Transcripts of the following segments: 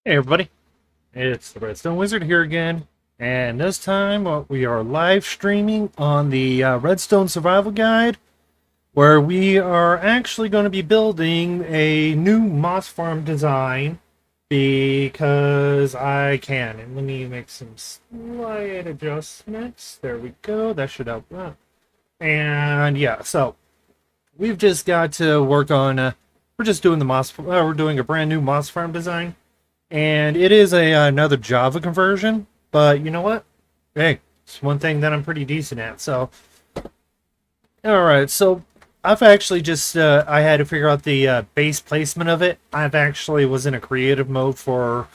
Hey everybody, it's the Redstone Wizard here again, and this time we are live streaming on the Redstone Survival Guide, where we are actually going to be building a new moss farm design because I can. And let me make some slight adjustments. There we go. That should help. And yeah, so we've just got to work on. We're just doing the moss. We're doing a brand new moss farm design. And it is another Java conversion, but you know what? Hey, it's one thing that I'm pretty decent at. So, all right. So I've actually just I had to figure out the base placement of it. I've actually was in a creative mode for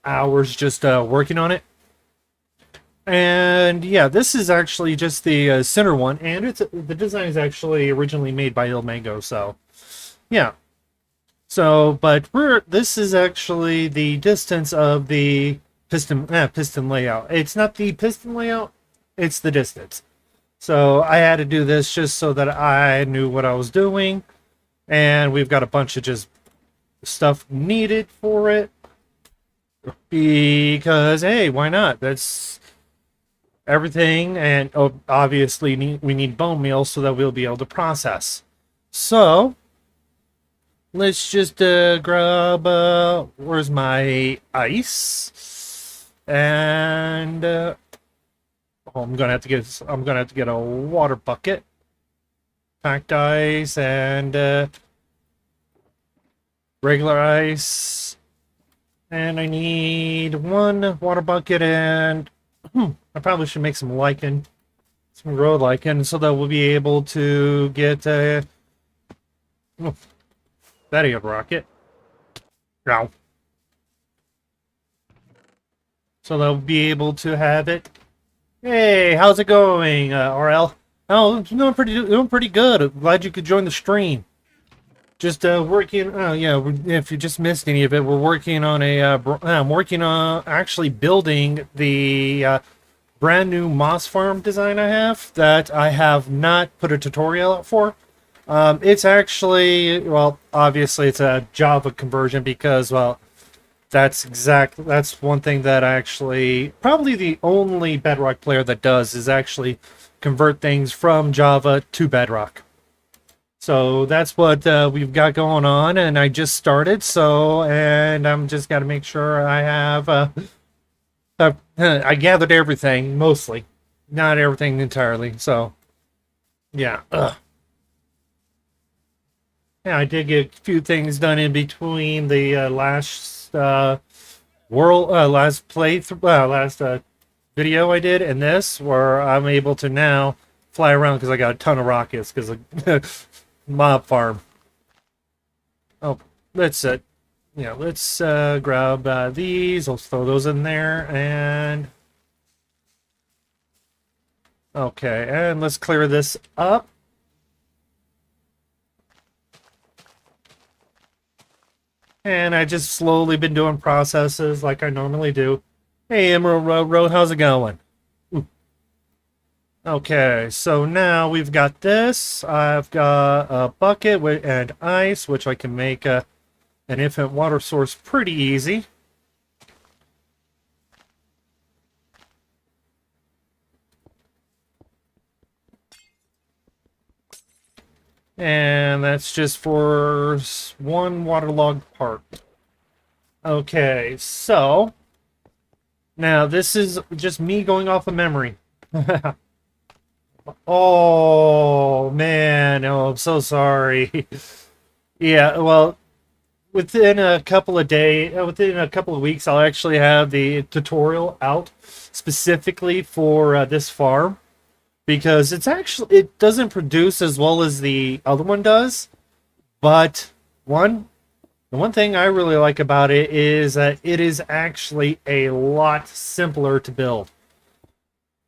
hours just working on it. And yeah, this is actually just the center one, and the design is actually originally made by Il Mango. So, yeah. So, but this is actually the distance of the piston layout. It's not the piston layout, it's the distance. So I had to do this just so that I knew what I was doing. And we've got a bunch of just stuff needed for it. Because, hey, why not? That's everything. And obviously we need bone meal so that we'll be able to process. So let's just grab where's my ice? And I'm gonna have to get a water bucket, packed ice, and regular ice. And I need one water bucket, and I probably should make some lichen, some grow lichen, so that we'll be able to get that ain't a rocket. No. So they'll be able to have it. Hey, how's it going, RL? Oh, it's doing pretty good. I'm glad you could join the stream. Just working. Oh yeah, if you just missed any of it, we're working on I'm working on actually building the brand new moss farm design I have that I have not put a tutorial out for. It's actually, well, obviously it's a Java conversion because, well, that's one thing that I actually, probably the only Bedrock player that does is actually convert things from Java to Bedrock. So that's what we've got going on, and I just started, and I'm just got to make sure I have, I gathered everything, mostly. Not everything entirely, so, yeah. Yeah, I did get a few things done in between the last video I did and this, where I'm able to now fly around because I got a ton of rockets because of mob farm. Oh, let's grab these. I'll throw those in there, and okay, and let's clear this up. And I just slowly been doing processes like I normally do. Hey, Emerald Road, how's it going? Ooh. Okay, so now we've got this. I've got a bucket and ice, which I can make an infinite water source pretty easy. And that's just for one waterlogged part. Okay, so now this is just me going off of memory. Oh, man. Oh, I'm so sorry. Yeah, well, within a couple of weeks, I'll actually have the tutorial out specifically for this farm. Because it doesn't produce as well as the other one does, but the one thing I really like about it is that it is actually a lot simpler to build,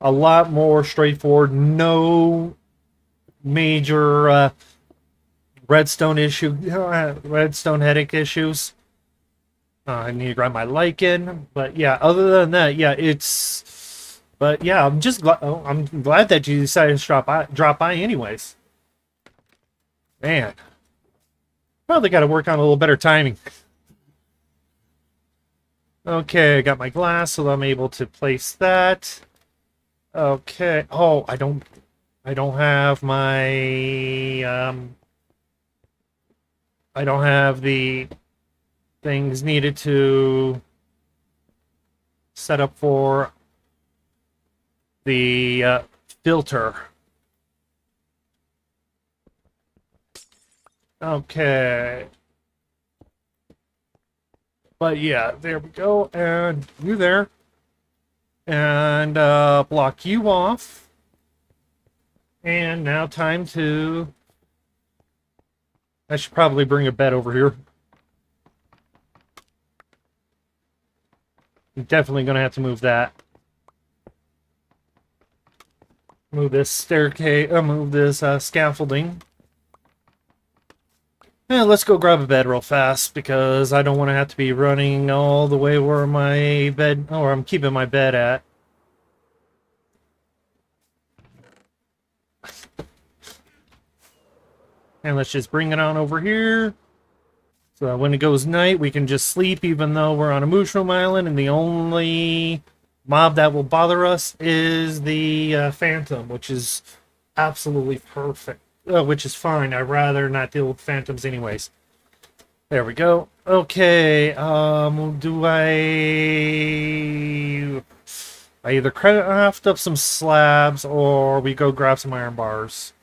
a lot more straightforward, no major redstone headache issues. I need to grab my lichen, but yeah, other than that, yeah, But yeah, I'm glad that you decided to drop by anyways. Man, probably got to work on a little better timing. Okay, I got my glass, so I'm able to place that. Okay. Oh, I don't have my I don't have the things needed to set up for the filter. Okay. But yeah, there we go. And you there. And block you off. And now time to... I should probably bring a bed over here. I'm definitely going to have to move that. Move this staircase, move this scaffolding. And let's go grab a bed real fast because I don't want to have to be running all the way where my bed, or I'm keeping my bed at. And let's just bring it on over here. So that when it goes night, we can just sleep even though we're on a mushroom island and the only mob that will bother us is the phantom, which is absolutely perfect. Which is fine. I'd rather not deal with phantoms anyways. There we go. Okay, do I either craft up some slabs or we go grab some iron bars.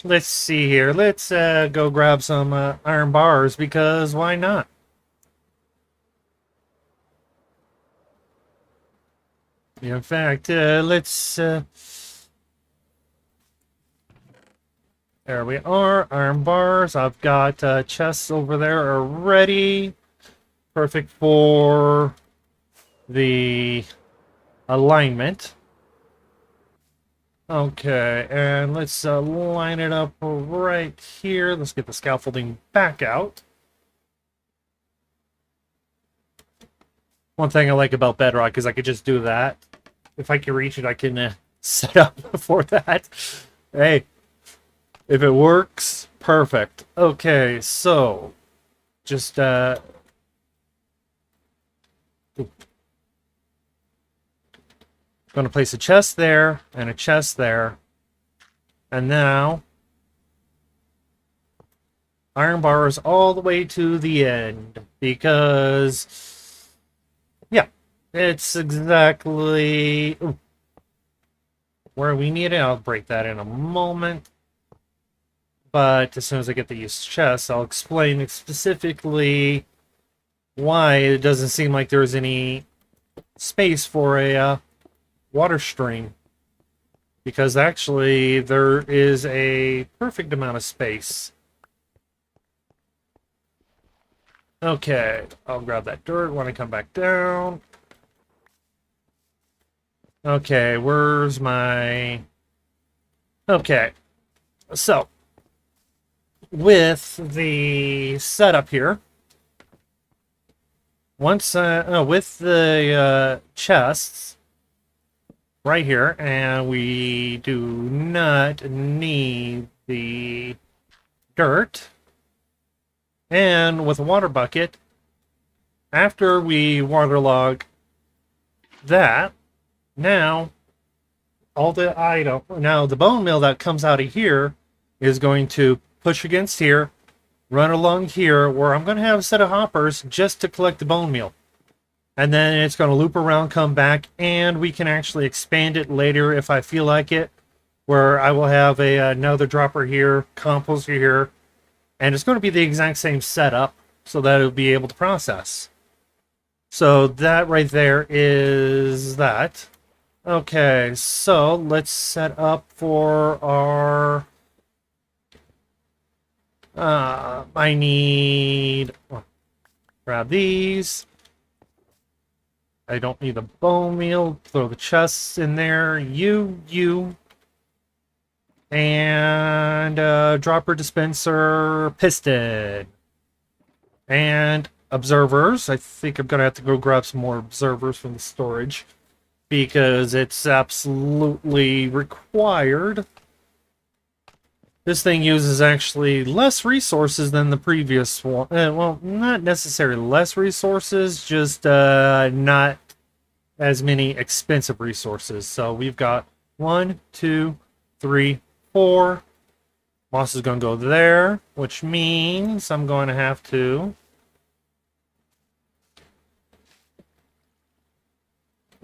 Let's see here. Let's go grab some iron bars because why not? In fact, let's... there we are, iron bars. I've got chests over there already. Perfect for the alignment. Okay, and let's line it up right here. Let's get the scaffolding back out. One thing I like about Bedrock is I could just do that. If I can reach it, I can set up for that. Hey, if it works, perfect. Okay, so just going to place a chest there and a chest there. And now iron bars all the way to the end because yeah, it's exactly where we need it. I'll break that in a moment. But as soon as I get the chest, I'll explain specifically why it doesn't seem like there's any space for a water stream. Because actually, there is a perfect amount of space. Okay, I'll grab that dirt when I come back down. Okay, where's my... Okay, so... with the setup here, once with the chests right here, and we do not need the dirt, and with a water bucket, after we waterlog that, now all the the bone meal that comes out of here is going to push against here, run along here, where I'm going to have a set of hoppers just to collect the bone meal. And then it's going to loop around, come back, and we can actually expand it later if I feel like it, where I will have another dropper here, composter here, and it's going to be the exact same setup so that it'll be able to process. So that right there is that. Okay, so let's set up for our... I need... grab these. I don't need the bone meal. Throw the chests in there. You. And dropper dispenser, piston. And observers. I think I'm going to have to go grab some more observers from the storage. Because it's absolutely required. This thing uses actually less resources than the previous one. Well, not necessarily less resources, just not as many expensive resources. So we've got 1, 2, 3, 4. Moss is going to go there, which means I'm going to have to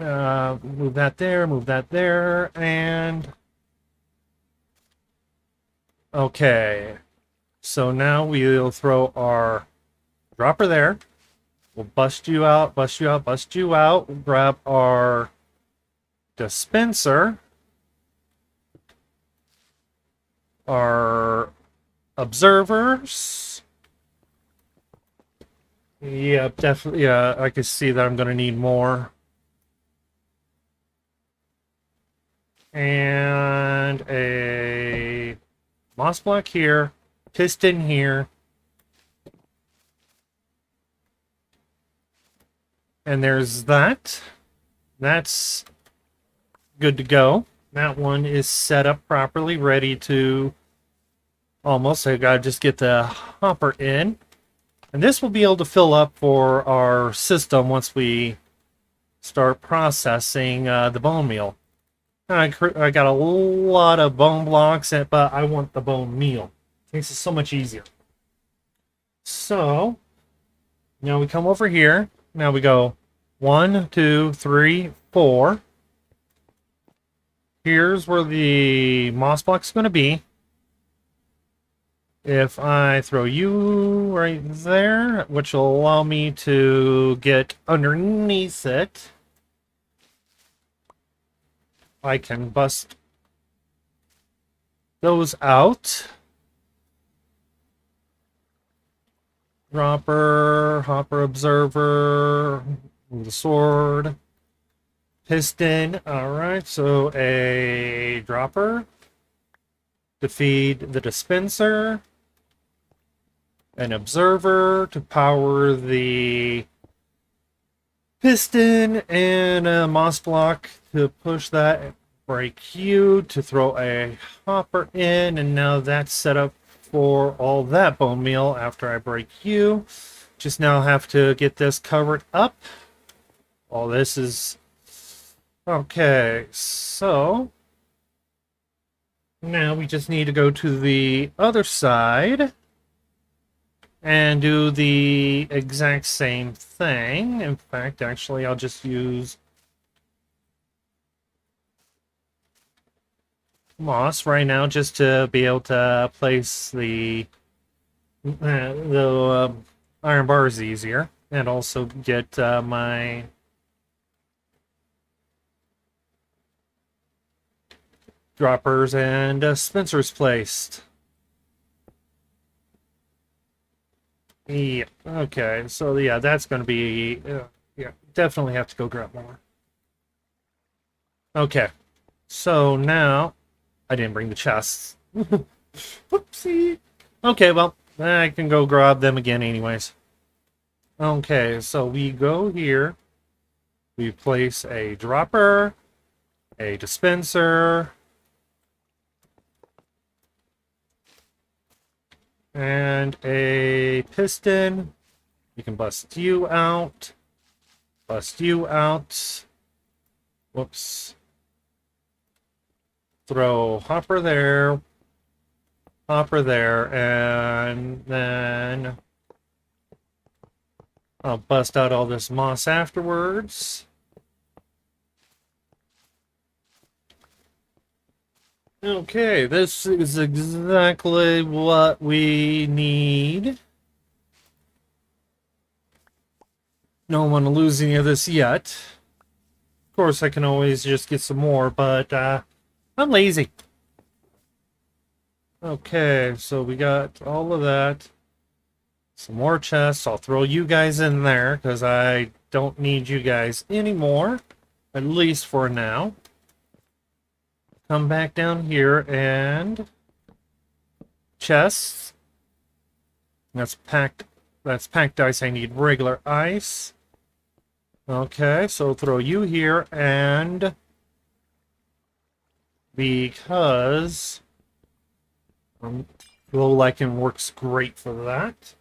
move that there, and okay. So now we'll throw our dropper there. We'll bust you out, bust you out, bust you out. Grab our dispenser. Our observers. Yep, definitely. Yeah, I can see that I'm going to need more. And a moss block here, piston here. And there's that. That's good to go. That one is set up properly, ready to almost. I gotta just get the hopper in. And this will be able to fill up for our system once we start processing the bone meal. I got a lot of bone blocks, but I want the bone meal. It makes it so much easier. So, now we come over here. Now we go 1, 2, 3, 4. Here's where the moss block's going to be. If I throw you right there, which will allow me to get underneath it, I can bust those out. Dropper, hopper, observer, the sword, piston. Alright, so a dropper to feed the dispenser, an observer to power the piston, and a moss block to push that, break you, to throw a hopper in, and now that's set up for all that bone meal after I break you. Just now have to get this covered up. All this is... Okay, so... Now we just need to go to the other side and do the exact same thing. In fact, actually, I'll just use moss right now just to be able to place the iron bars easier, and also get my droppers and dispensers placed. Yeah, okay, so yeah, that's going to be, yeah, definitely have to go grab more. Okay, so now, I didn't bring the chests. Whoopsie. Okay, well, I can go grab them again anyways. Okay, so we go here. We place a dropper, a dispenser, and a piston. You can bust you out. Bust you out. Whoops. Throw hopper there, and then I'll bust out all this moss afterwards. Okay, this is exactly what we need. Don't want to lose any of this yet. Of course, I can always just get some more, but I'm lazy. Okay, so we got all of that. Some more chests. I'll throw you guys in there because I don't need you guys anymore. At least for now. Come back down here and chests. That's packed ice. I need regular ice. Okay, so throw you here, and because Low lichen works great for that.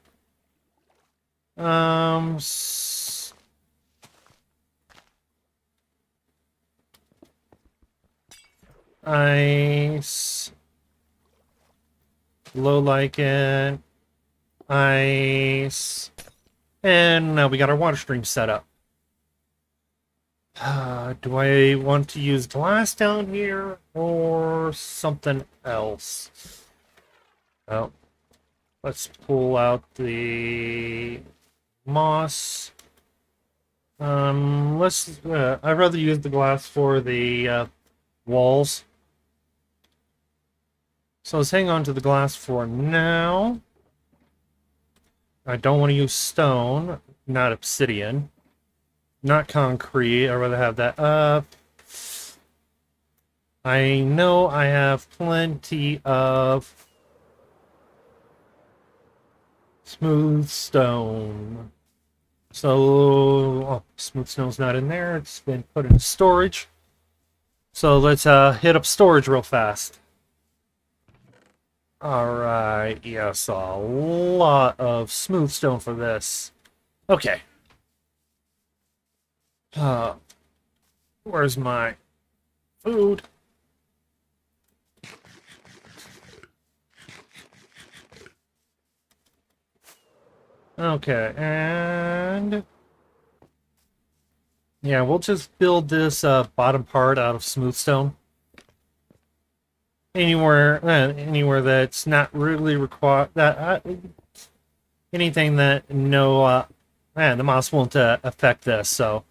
Ice. Low lichen. Ice. And now we got our water stream set up. Do I want to use glass down here or something else? Oh, let's pull out the moss. I'd rather use the glass for the walls. So let's hang on to the glass for now. I don't want to use stone, not obsidian. Not concrete. I'd rather have that up. I know I have plenty of smooth stone. So, oh, smooth stone's not in there. It's been put in storage. So let's hit up storage real fast. Alright, yes, a lot of smooth stone for this. Okay. Where's my food? Okay, and yeah, we'll just build this bottom part out of smooth stone. Anywhere that's not really required, that anything that the moss won't affect this. So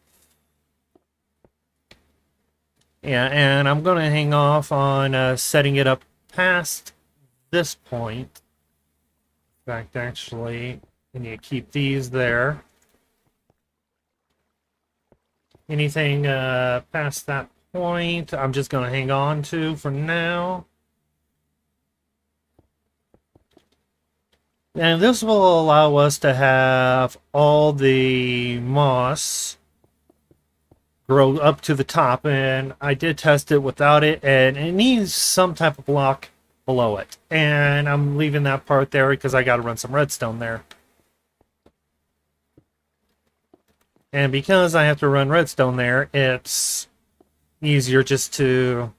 yeah, and I'm gonna hang off on setting it up past this point. In fact, actually, I need to keep these there. Anything past that point, I'm just gonna hang on to for now. And this will allow us to have all the moss grow up to the top, and I did test it without it, and it needs some type of block below it. And I'm leaving that part there because I got to run some redstone there. And because I have to run redstone there, it's easier just to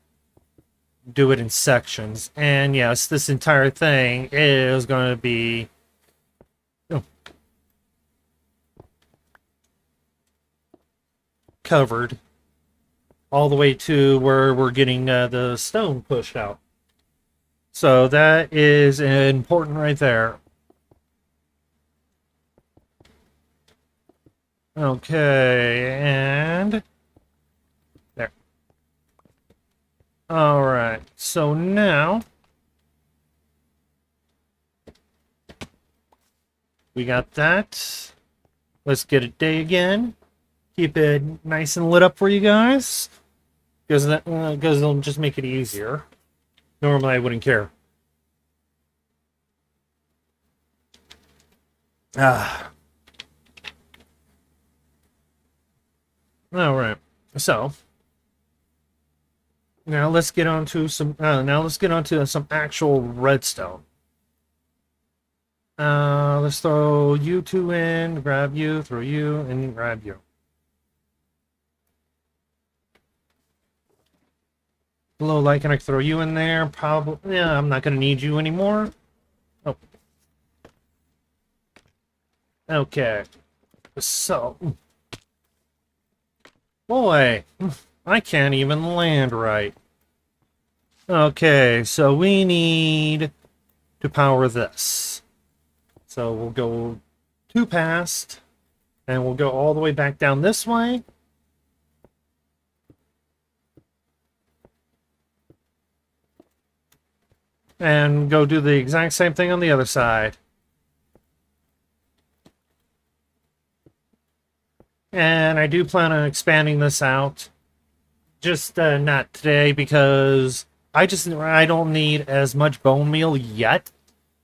do it in sections. And yes, this entire thing is going to be covered all the way to where we're getting the stone pushed out. So that is important right there. Okay, and there. All right, so now we got that. Let's get it day again. Keep it nice and lit up for you guys, because it'll just make it easier. Normally, I wouldn't care. All right. So now let's get on to some. Now let's get on to some actual redstone. Let's throw you two in, grab you, throw you, and grab you. Low light, can I throw you in there? Probably. Yeah, I'm not going to need you anymore. Oh. Okay. So. Boy, I can't even land right. Okay, so we need to power this. So we'll go 2 past, and we'll go all the way back down this way. And go do the exact same thing on the other side. And I do plan on expanding this out. Just not today, because I don't need as much bone meal yet.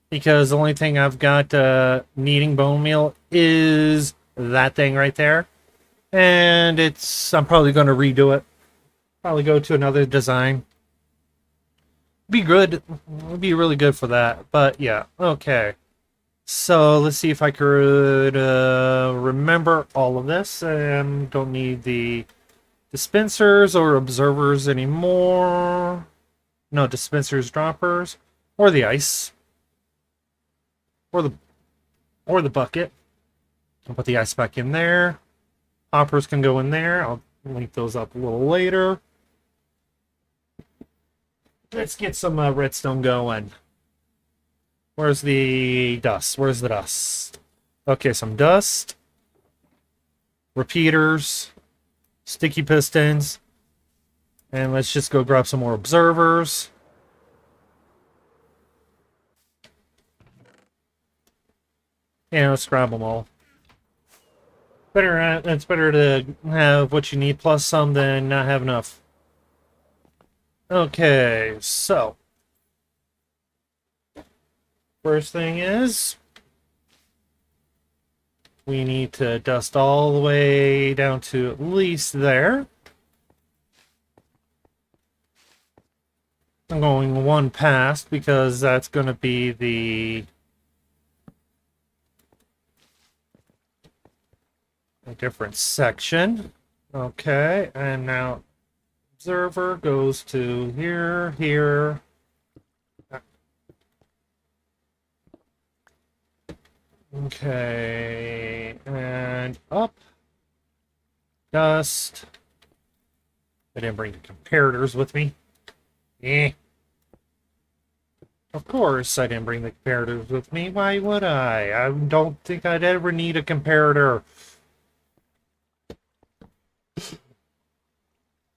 Because the only thing I've got needing bone meal is that thing right there. And I'm probably going to redo it. Probably go to another design. Be good. It'd be really good for that. But yeah, okay. So let's see if I could remember all of this. Don't need the dispensers or observers anymore. No, dispensers, droppers, or the ice, or the bucket. I'll put the ice back in there. Hoppers can go in there. I'll link those up a little later. Let's get some redstone going. Where's the dust? Where's the dust? Okay, some dust. Repeaters. Sticky pistons. And let's just go grab some more observers. Yeah, let's grab them all. It's better to have what you need plus some than not have enough. Okay, so first thing is we need to dust all the way down to at least there. I'm going one past because that's going to be a different section. Okay, and now observer goes to here, here. Okay, and up. Dust. I didn't bring the comparators with me. Eh. Of course I didn't bring the comparators with me. Why would I? I don't think I'd ever need a comparator.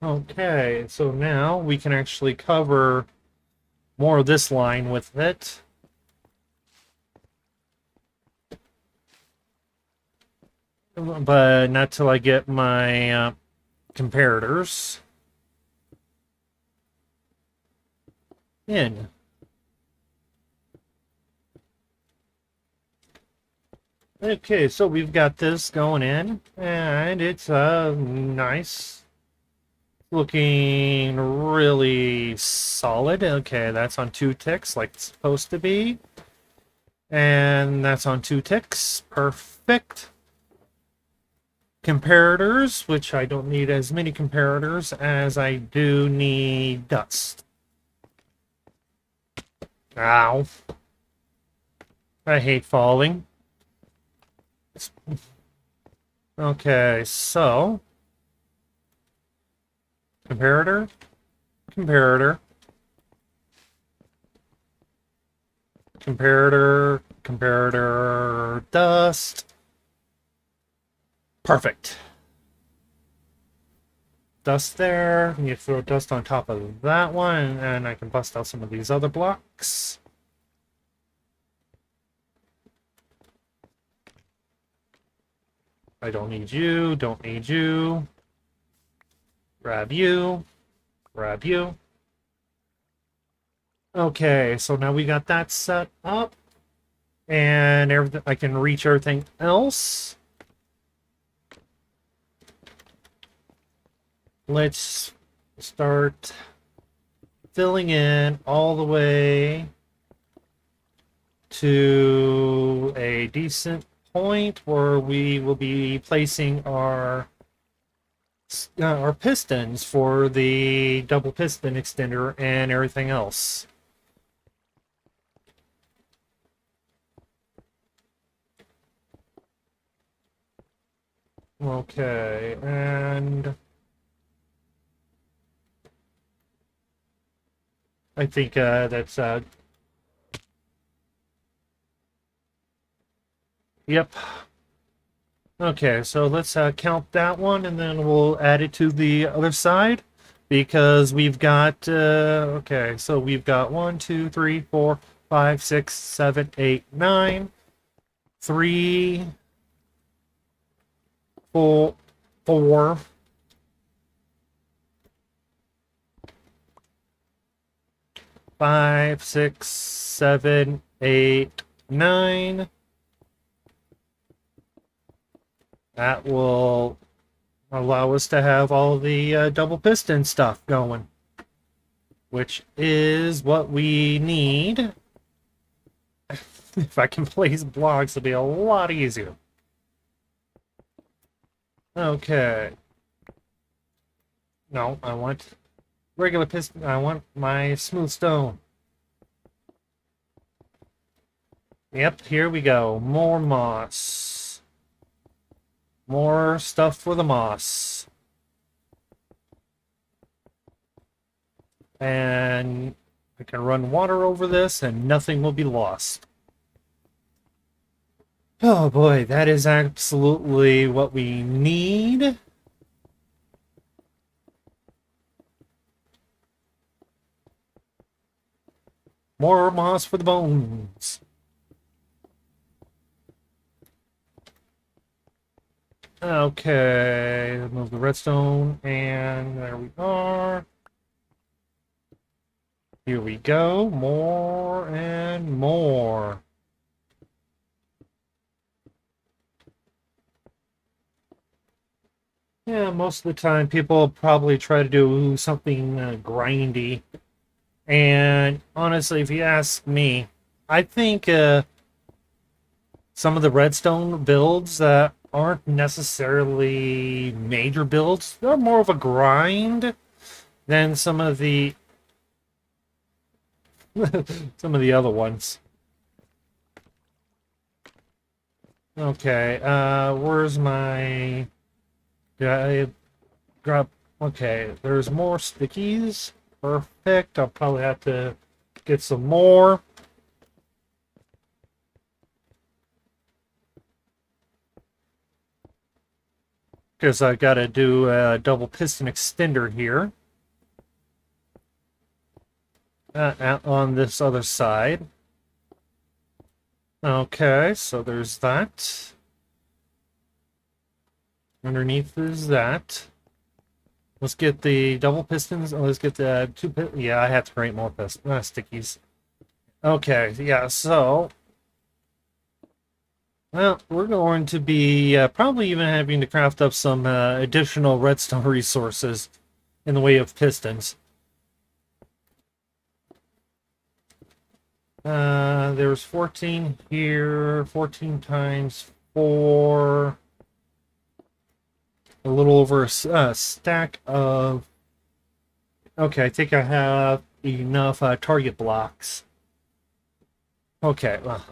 Okay, so now we can actually cover more of this line with it. But not till I get my comparators in. Okay, so we've got this going in, and it's nice. Looking really solid. Okay, that's on 2 ticks like it's supposed to be. And that's on 2 ticks. Perfect. Comparators, which I don't need as many comparators as I do need dust. Ow. I hate falling. Okay, so comparator, comparator, comparator, comparator, dust. Perfect. Dust there. You throw dust on top of that one, and I can bust out some of these other blocks. I don't need you, don't need you. Grab you, grab you. Okay, so now we got that set up. And everything, I can reach everything else. Let's start filling in all the way to a decent point where we will be placing our pistons for the double piston extender and everything else. Okay, and I think that's yep. Okay, so let's count that one, and then we'll add it to the other side, because we've got, okay, so we've got 1, 2, 3, 4, 5, 6, 7, 8, 9, 3, 4, 4, 5, 6, 7, 8, 9. That will allow us to have all the double piston stuff going. which is what we need. If I can place blocks, it'll be a lot easier. Okay. No, I want regular piston. I want my smooth stone. Yep, here we go. More moss. More stuff for the moss. And I can run water over this and nothing will be lost. Oh boy, that is absolutely what we need. More moss for the bones. Okay, move the redstone, and there we are. Here we go, more and more. Yeah, most of the time people probably try to do something grindy. And honestly, if you ask me, I think some of the redstone builds that aren't necessarily major builds, they're more of a grind than some of the some of the other ones. Okay, where's my... Did I drop... Okay, there's more stickies. Perfect. I'll probably have to get some more. Because I got to do a double piston extender here. On this other side. Okay, so there's that. Underneath is that. Let's get the double pistons. Let's get the two. Yeah, I have to create more stickies. Okay, yeah, so. Well, we're going to be probably even having to craft up some additional redstone resources in the way of pistons. There's 14 here, 14 times 4. A little over a stack of... Okay, I think I have enough target blocks. Okay, well...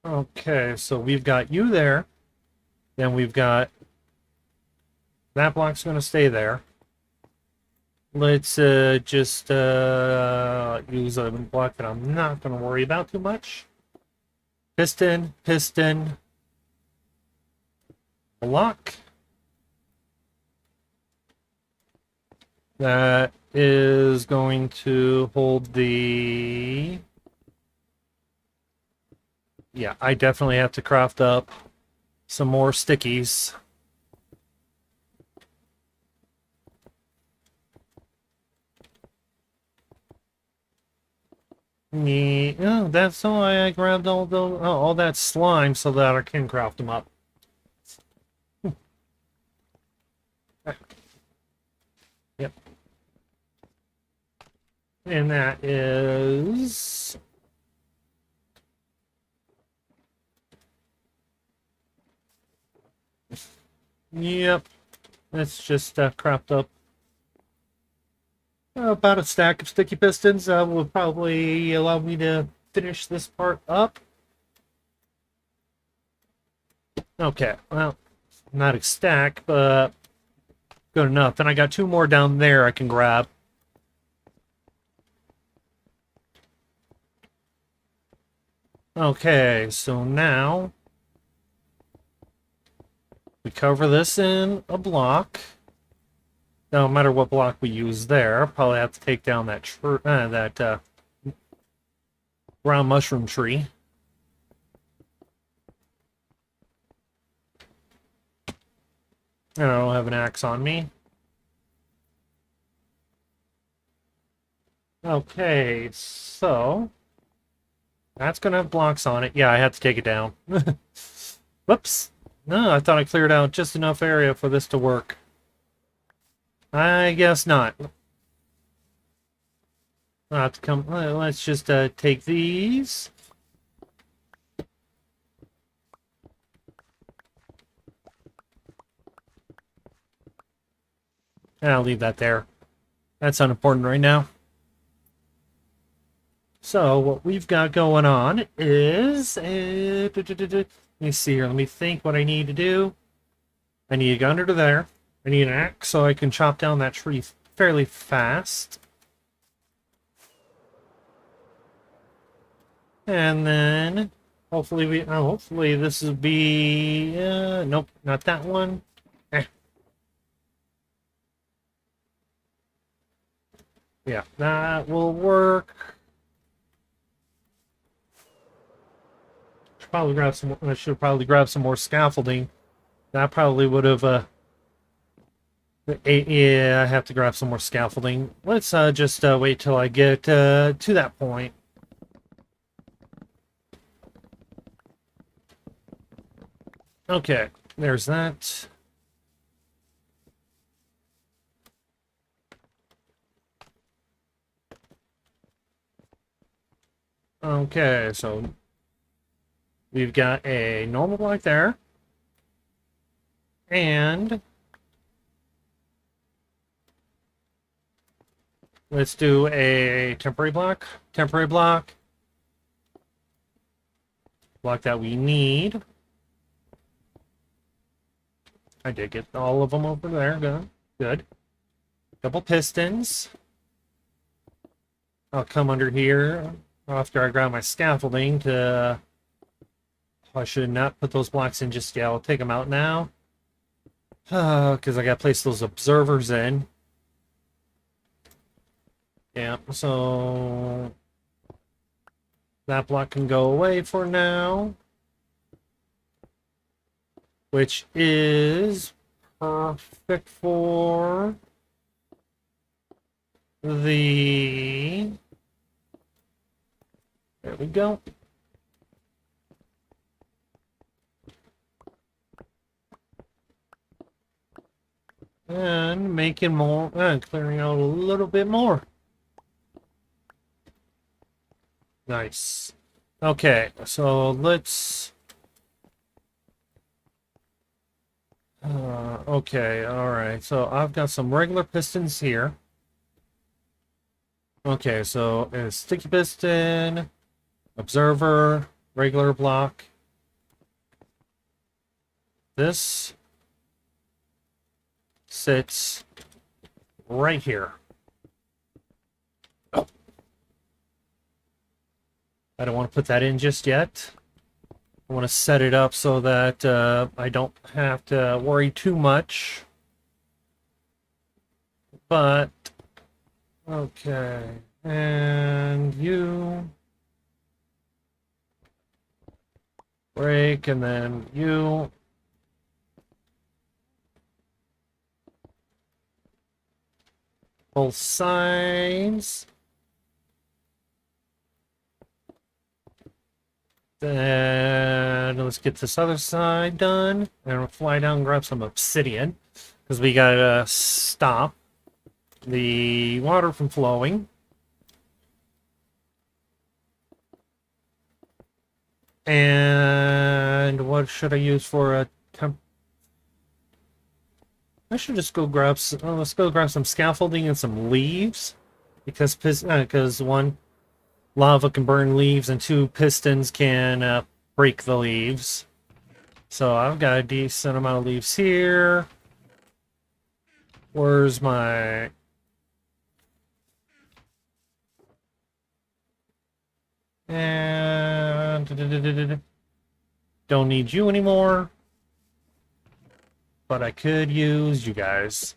Okay, so we've got you there. Then we've got... That block's going to stay there. Let's just use a block that I'm not going to worry about too much. Piston, piston, block. That is going to hold the... Yeah, I definitely have to craft up some more stickies. Yeah, oh, that's why I grabbed all that slime so that I can craft them up. Yep. And that is... Yep. That's just craft up about a stack of sticky pistons. Will probably allow me to finish this part up. Okay, well, not a stack, but good enough. Then I got 2 more down there I can grab. Okay, so now we cover this in a block. No matter what block we use there, probably have to take down that brown mushroom tree. And I don't have an axe on me. Okay, so that's gonna have blocks on it. Yeah, I had to take it down. Whoops. No, I thought I cleared out just enough area for this to work. I guess not. I'll have to come. Let's just take these. And I'll leave that there. That's unimportant right now. So what we've got going on is... let me see here. Let me think what I need to do. I need a gun under there. I need an axe so I can chop down that tree fairly fast. And then hopefully this will be nope, not that one. Yeah, that will work. I should probably grab some more scaffolding. That probably would have yeah, I have to grab some more scaffolding. Let's just wait till I get to that point. Okay, there's that. Okay, so we've got a normal block there. And let's do a temporary block. Temporary block. Block that we need. I did get all of them over there. Good. Good. Couple pistons. I'll come under here after I grab my scaffolding to... I should not put those blocks in just yet. I'll take them out now. Because I got to place those observers in. Yeah, so... that block can go away for now. Which is perfect for the... there we go. And making more, clearing out a little bit more. Nice. Okay, so let's... okay, alright. So I've got some regular pistons here. Okay, so a sticky piston, observer, regular block. This sits right here. Oh. I don't want to put that in just yet. I want to set it up so that I don't have to worry too much. But, okay. And you break, and then you... both sides. Then let's get this other side done. And we'll fly down and grab some obsidian. Because we gotta stop the water from flowing. And what should I use for a temp? I should just go grab some, let's go grab some scaffolding and some leaves. Because one, lava can burn leaves, and two, pistons can break the leaves. So I've got a decent amount of leaves here. Where's my... and... don't need you anymore. But I could use you guys.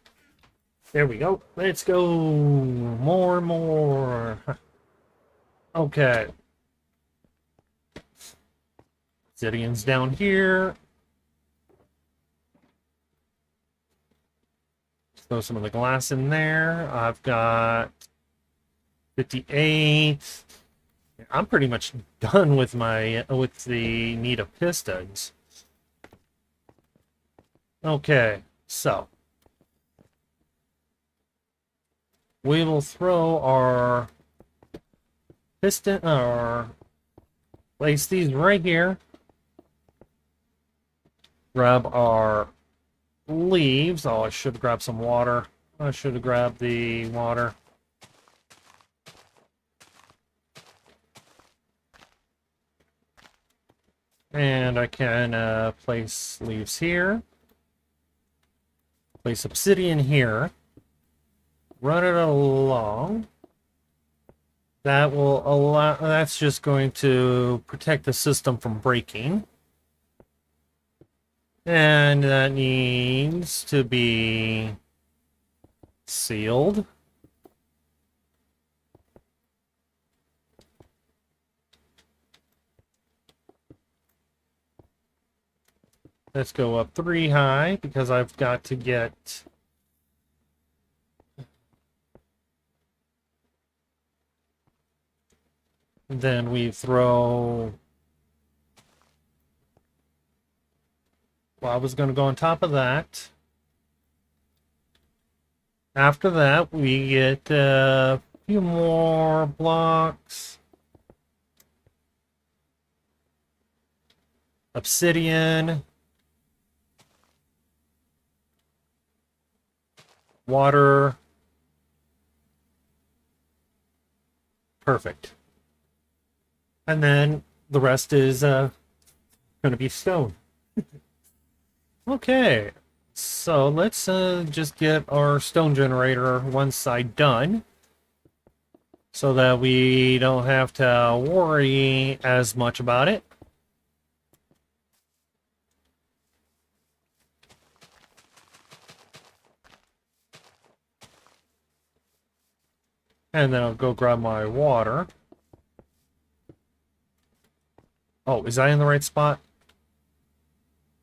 There we go. Let's go. More and more. Okay. Obsidian's down here. Throw some of the glass in there. I've got 58. I'm pretty much done with my with the need of pistons. Okay, so we will throw our piston, or place these right here. Grab our leaves. Oh, I should have grabbed some water. I should have grabbed the water. And I can place leaves here. Place obsidian here. Run it along. That will allow, that's just going to protect the system from breaking. And that needs to be sealed. Let's go up 3 high because I've got to get then we throw, well, I was going to go on top of that. After that, we get a few more blocks. Obsidian. Water. Perfect. And then the rest is going to be stone. Okay. So let's just get our stone generator one side done. So that we don't have to worry as much about it. And then I'll go grab my water. Oh, is I in the right spot?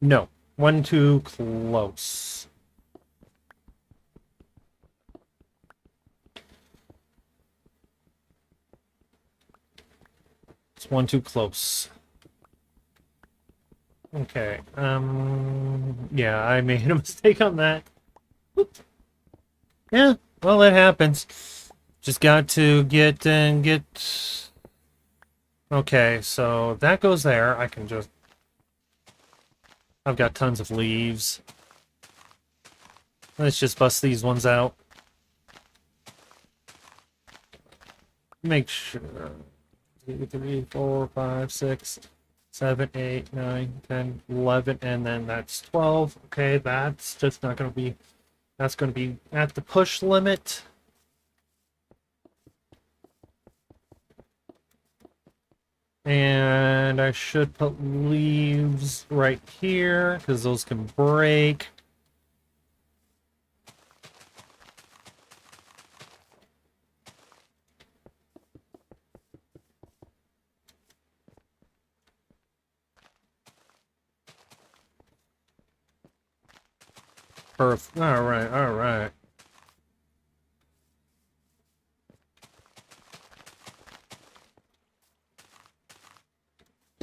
No. One too close. It's one too close. Okay. Yeah, I made a mistake on that. Whoop. Yeah, well, it happens. Just got to get and get... Okay, so that goes there. I can just... I've got tons of leaves. Let's just bust these ones out. Make sure... 2, 3, 4, 5, 6, 7, 8, 9, 10, 11, and then that's 12. Okay, that's just not going to be... That's going to be at the push limit. And I should put leaves right here, because those can break. Perfect. Alright, alright.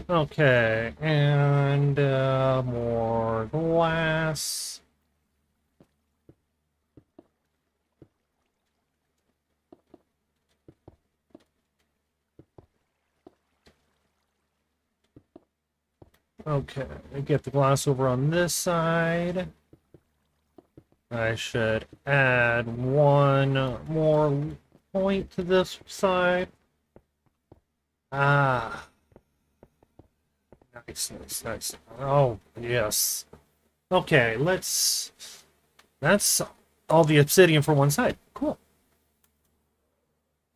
Okay, and more glass. Okay, get the glass over on this side. I should add one more point to this side. Ah. Nice, nice, nice. Oh, yes. Okay, let's... That's all the obsidian for one side. Cool.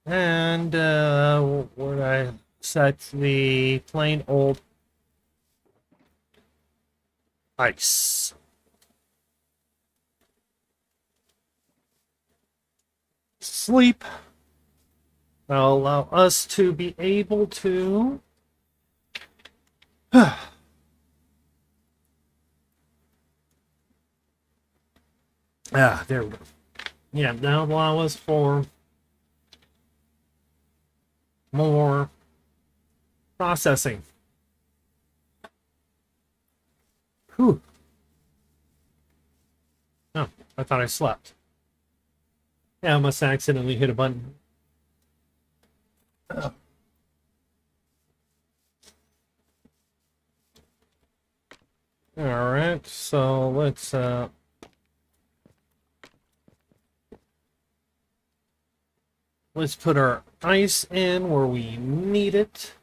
And, where I set the plain old ice. Sleep. That'll allow us to be able to... Ah, there we go. Yeah, that'll allow us for more processing. Whew. Oh, I thought I slept. Yeah, I must accidentally hit a button. Alright, so let's put our ice in where we need it.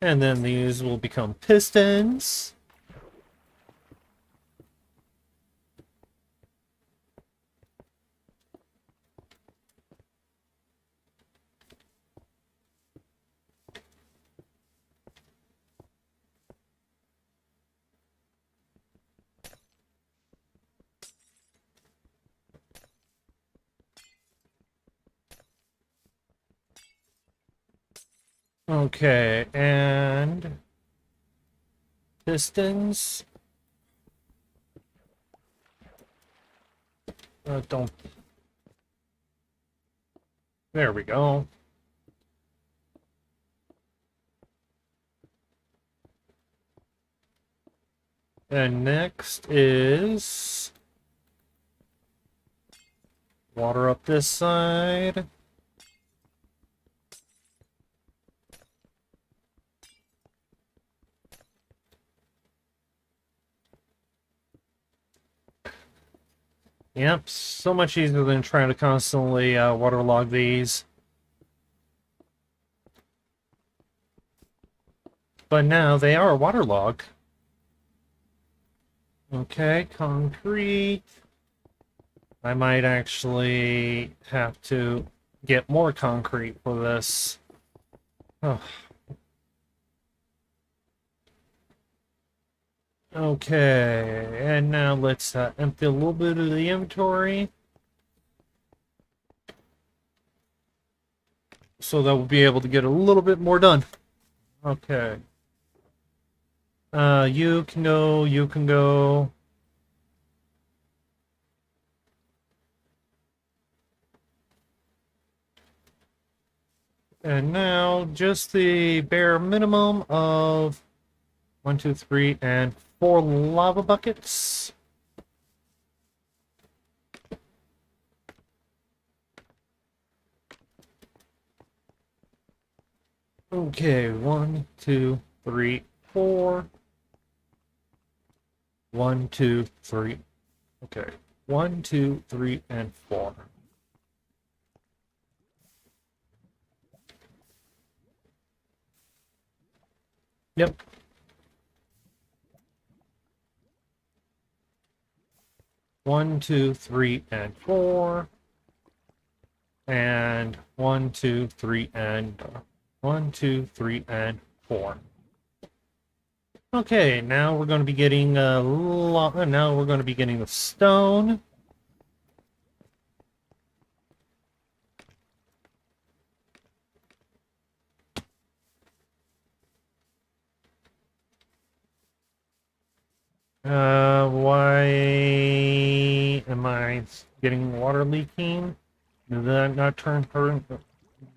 And then these will become pistons. Okay, and pistons. Don't. There we go. And next is water up this side. Yep, so much easier than trying to constantly waterlog these. But now they are waterlogged. Okay, concrete. I might actually have to get more concrete for this. Oh. Okay, and now let's empty a little bit of the inventory. So that we'll be able to get a little bit more done. Okay. You can go, you can go. And now just the bare minimum of 1, 2, 3, and 4 lava buckets. Okay, 1, 2, 3, 4. 1, 2, 3. Okay, 1, 2, 3, and 4. Yep. One, two, three, and 4. And 1, 2, 3, and 1, 2, 3, and 4. Okay, now we're going to be getting now we're going to be getting the stone. Why am I getting water leaking? Did that not turn her?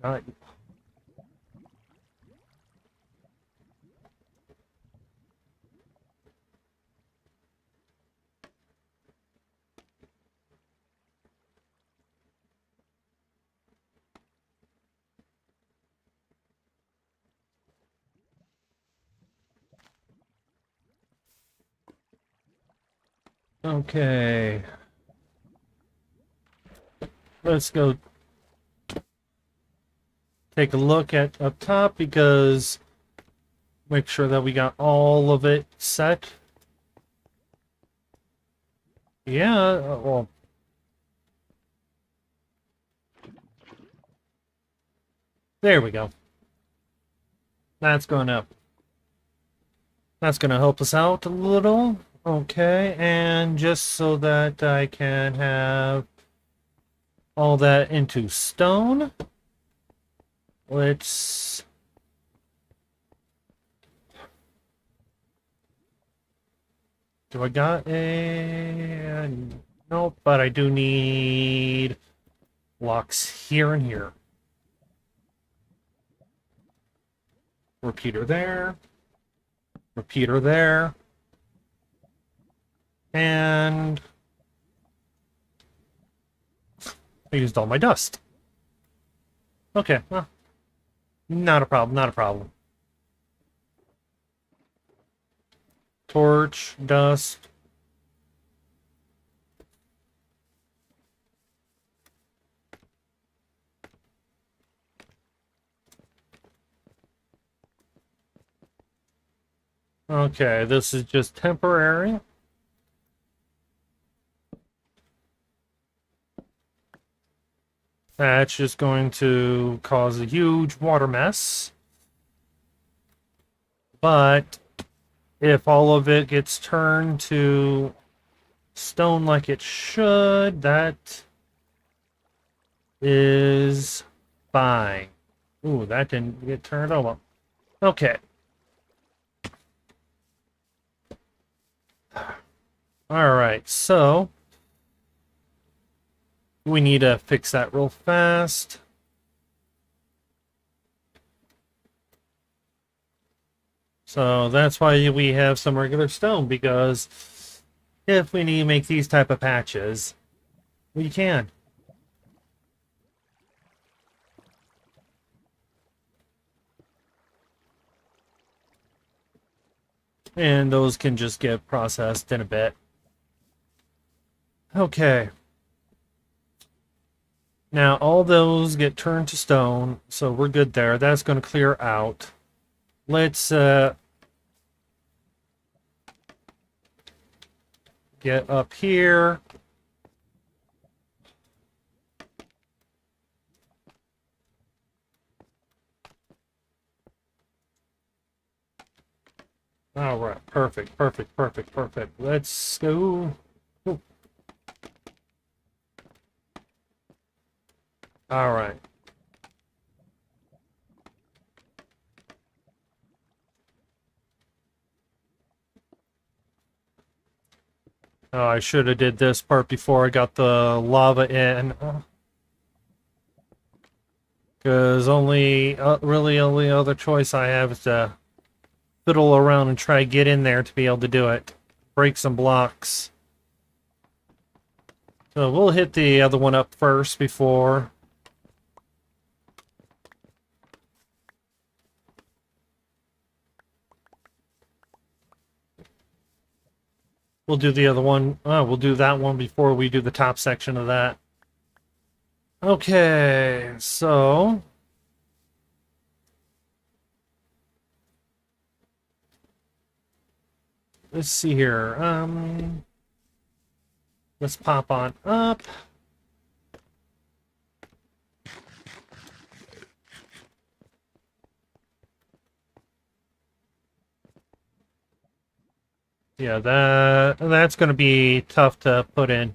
Not. Okay. Let's go take a look at up top because make sure that we got all of it set. Yeah, well, there we go. That's gonna help us out a little. Okay, and just so that I can have all that into stone, let's do I got a nope, but I do need Blocks here and here. Repeater there. Repeater there. And I used all my dust. Okay, well, not a problem, not a problem. Torch, dust. Okay, this is just temporary. That's just going to cause a huge water mess. But if all of it gets turned to stone like it should, that is fine. Ooh, that didn't get turned over. Okay. Alright, so we need to fix that real fast. So that's why we have some regular stone, because if we need to make these type of patches, we can. And those can just get processed in a bit. Okay. Now all those get turned to stone, so we're good there. That's going to clear out. Let's get up here. All right, perfect, perfect, perfect, perfect. Let's go. Ooh. All right. Oh, I should have did this part before I got the lava in. Because really only other choice I have is to fiddle around and try to get in there to be able to do it. Break some blocks. So we'll hit the other one up first before. We'll do the other one. We'll do that one before we do the top section of that. Okay, so let's see here. Let's pop on up. Yeah, that's going to be tough to put in.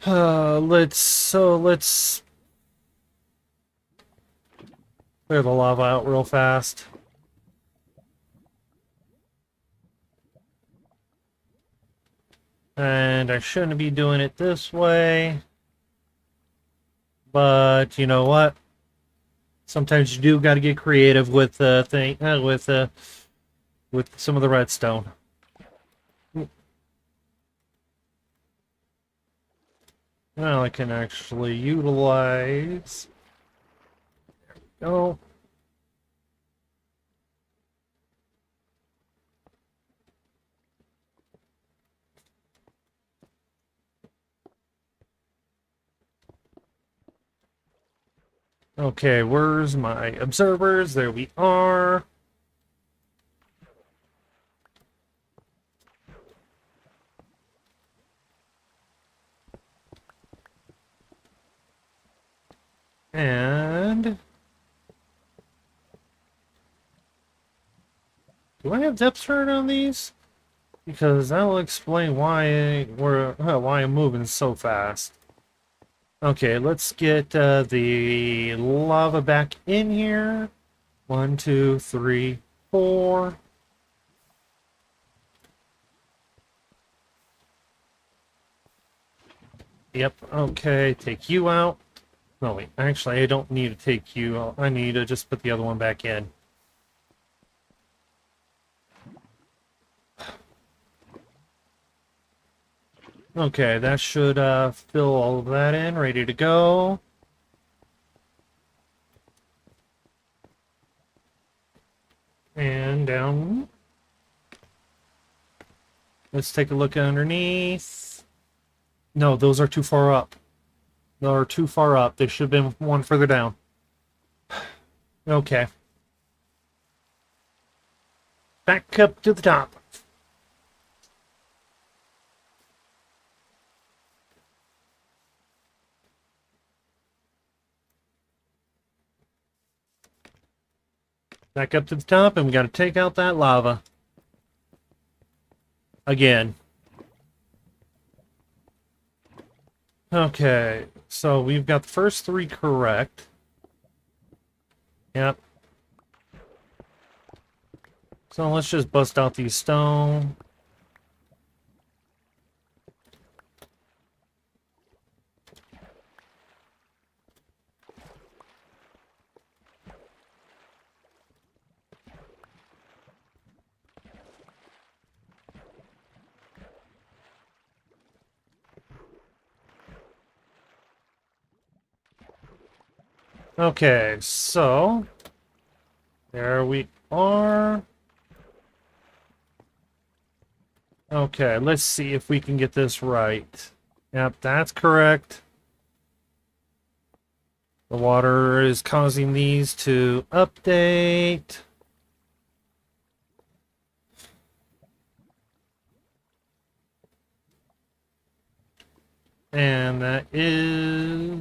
Let's clear the lava out real fast. And I shouldn't be doing it this way. But you know what? Sometimes you do got to get creative with with some of the redstone. Well, I can actually utilize. There we go. Okay, where's my observers? There we are. And do I have depth chart on these? Because that will explain why why I'm moving so fast. Okay, let's get the lava back in here. 1, 2, 3, 4. Yep, okay, take you out. No, wait, actually, I don't need to take you out. I need to just put the other one back in. Okay, that should fill all of that in, ready to go. And down. Let's take a look underneath. No, those are too far up. They are too far up. They should have been one further down. Okay. Back up to the top. Back up to the top, and we got to take out that lava. Again. Okay, so we've got the first three correct. Yep. So let's just bust out these stone. Okay, so there we are. Okay, let's see if we can get this right. Yep, that's correct. The water is causing these to update. And that is...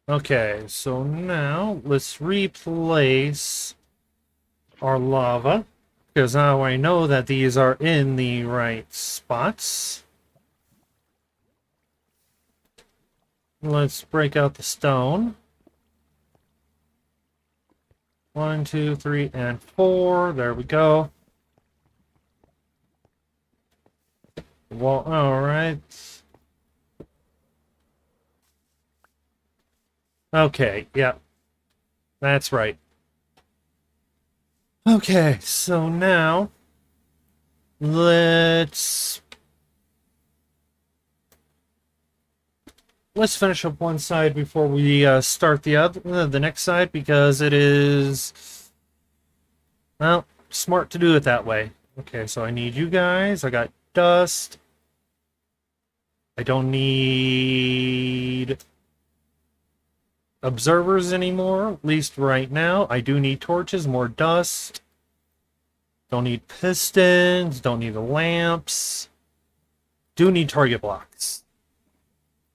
Okay, so now let's replace our lava. Because now I know that these are in the right spots. Let's break out the stone. 1, 2, 3, and 4. There we go. Well, alright. Okay, yeah. That's right. Okay, so now let's finish up one side before we start the next side, because it is, well, smart to do it that way. Okay, so I need you guys. I got dust. I don't need observers anymore, at least right now. I do need torches, more dust. Don't need pistons, don't need the lamps. Do need target blocks.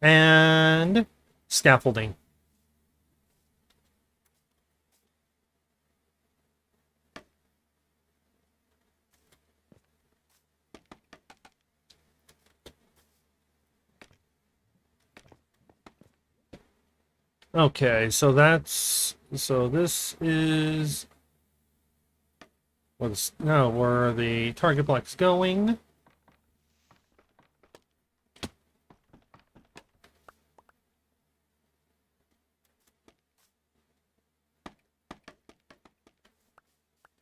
And scaffolding. Okay, so this is where the target block's going.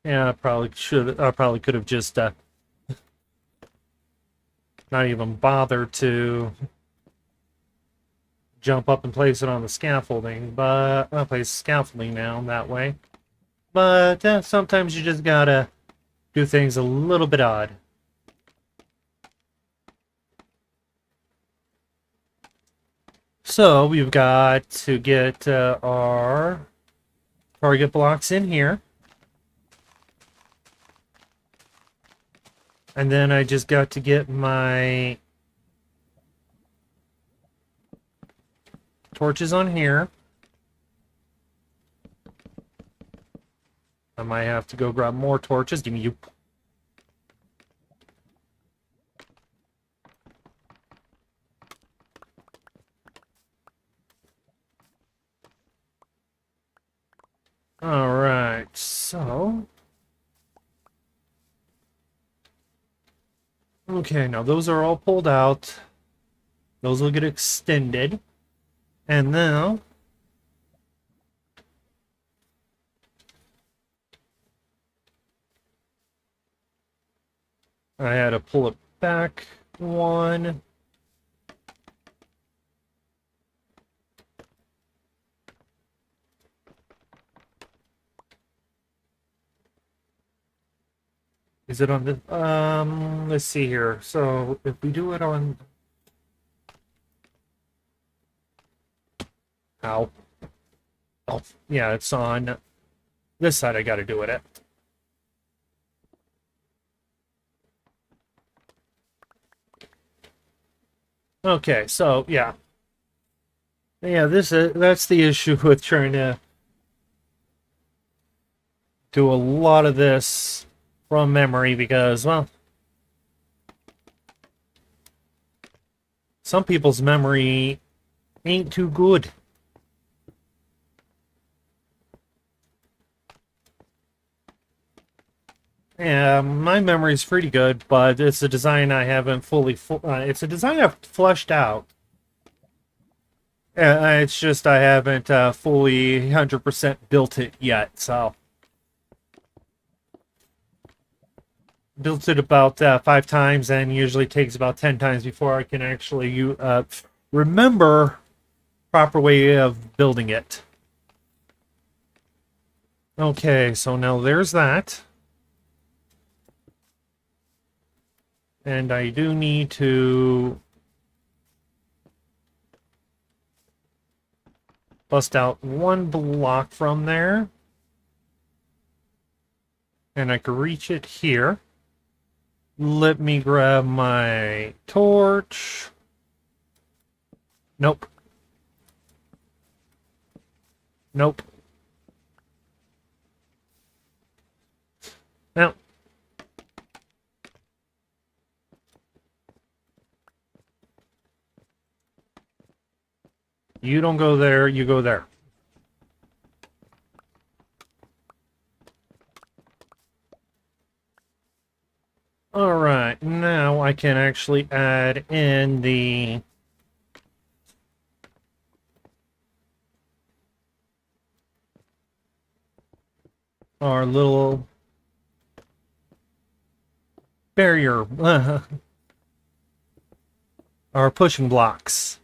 Yeah, I probably could have just not even bothered to jump up and place it on the scaffolding, but I'll place scaffolding now that way. But sometimes you just gotta do things a little bit odd. So we've got to get our target blocks in here. And then I just got to get my torches on here. I might have to go grab more torches. Give me you. Alright, so Okay, now those are all pulled out. Those will get extended. And now I had to pull it back one. Is it on the let's see here. So if we do it on ow. Oh, yeah, it's on this side I gotta do it at. Okay, so yeah. Yeah, this that's the issue with trying to do a lot of this from memory because, well, some people's memory ain't too good. Yeah, my memory's pretty good, but it's a design I haven't fully. It's a design I've fleshed out. It's just I haven't fully 100% built it yet. So built it about 5 times, and usually takes about 10 times before I can actually remember proper way of building it. Okay, so now there's that. And I do need to bust out one block from there. And I can reach it here. Let me grab my torch. Nope. Nope. Now. You don't go there, you go there. Alright, now I can actually add in our little barrier, our pushing blocks.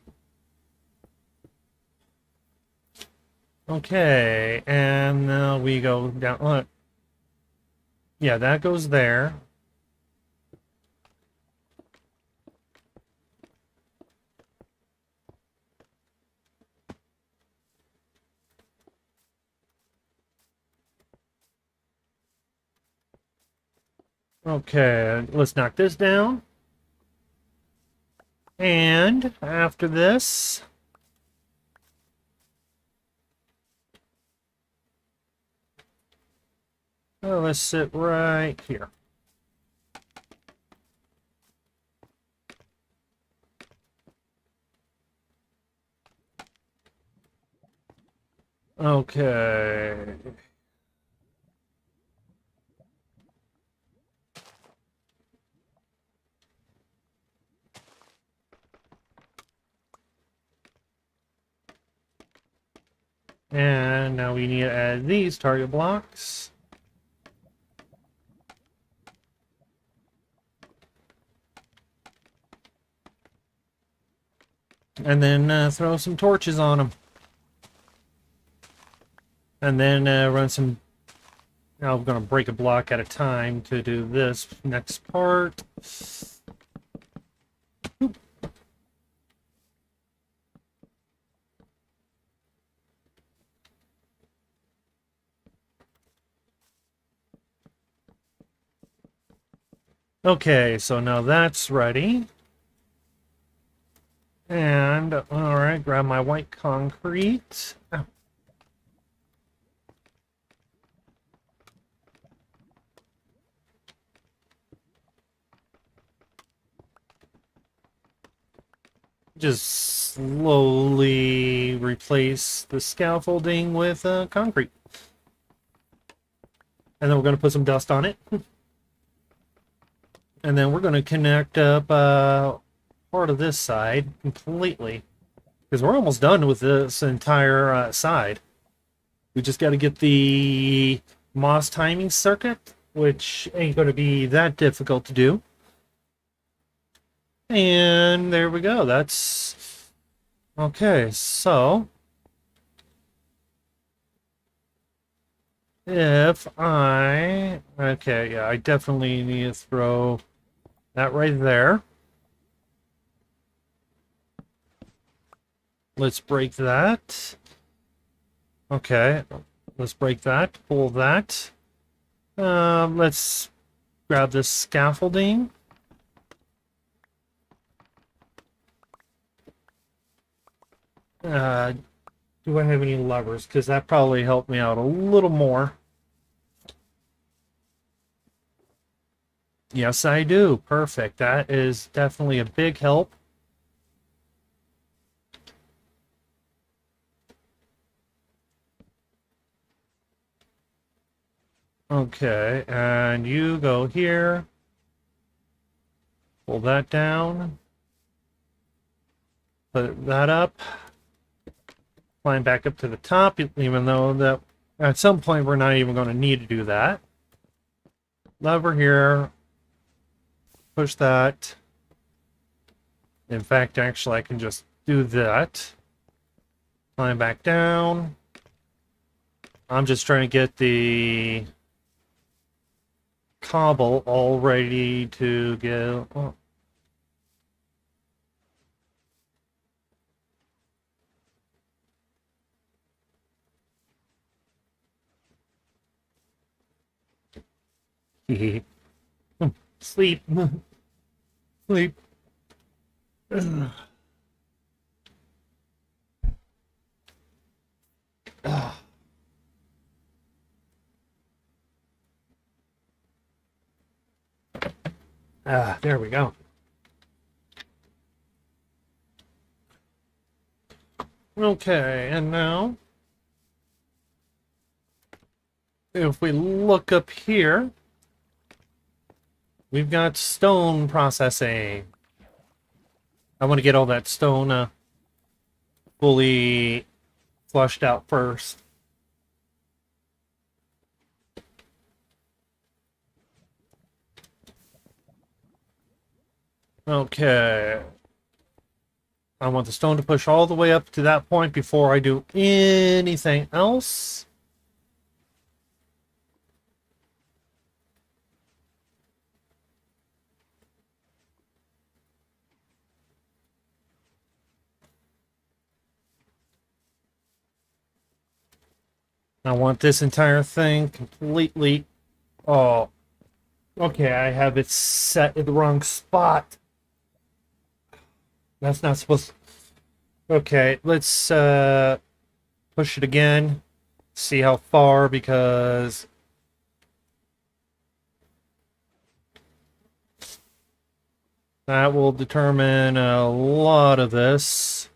Okay, and now we go down. Yeah, that goes there. Okay, let's knock this down. And after this, let's sit right here. Okay. And now we need to add these target blocks. And then throw some torches on them. And then run some... Now I'm going to break a block at a time to do this next part. Oop. Okay, so now that's ready. And, alright, grab my white concrete. Oh. Just slowly replace the scaffolding with concrete. And then we're going to put some dust on it. And then we're going to connect up part of this side completely. Because we're almost done with this entire side. We just got to get the MOS timing circuit, which ain't going to be that difficult to do. And there we go. That's... Okay, so... If I... Okay, yeah, I definitely need to throw that right there. Let's break that. Okay, let's break that, pull that. Let's grab this scaffolding. Do I have any levers? Because that probably helped me out a little more. Yes, I do. Perfect. That is definitely a big help. Okay, and you go here. Pull that down. Put that up. Climb back up to the top, even though that at some point we're not even going to need to do that. Lever here. Push that. In fact, actually, I can just do that. Climb back down. I'm just trying to get the cobble all ready to go. Oh. Sleep. Sleep. There we go. Okay, and now if we look up here, we've got stone processing. I want to get all that stone fully flushed out first. Okay. I want the stone to push all the way up to that point before I do anything else. I want this entire thing completely... Oh, okay, I have it set in the wrong spot. That's not supposed to... Okay, let's push it again. See how far, because... that will determine a lot of this.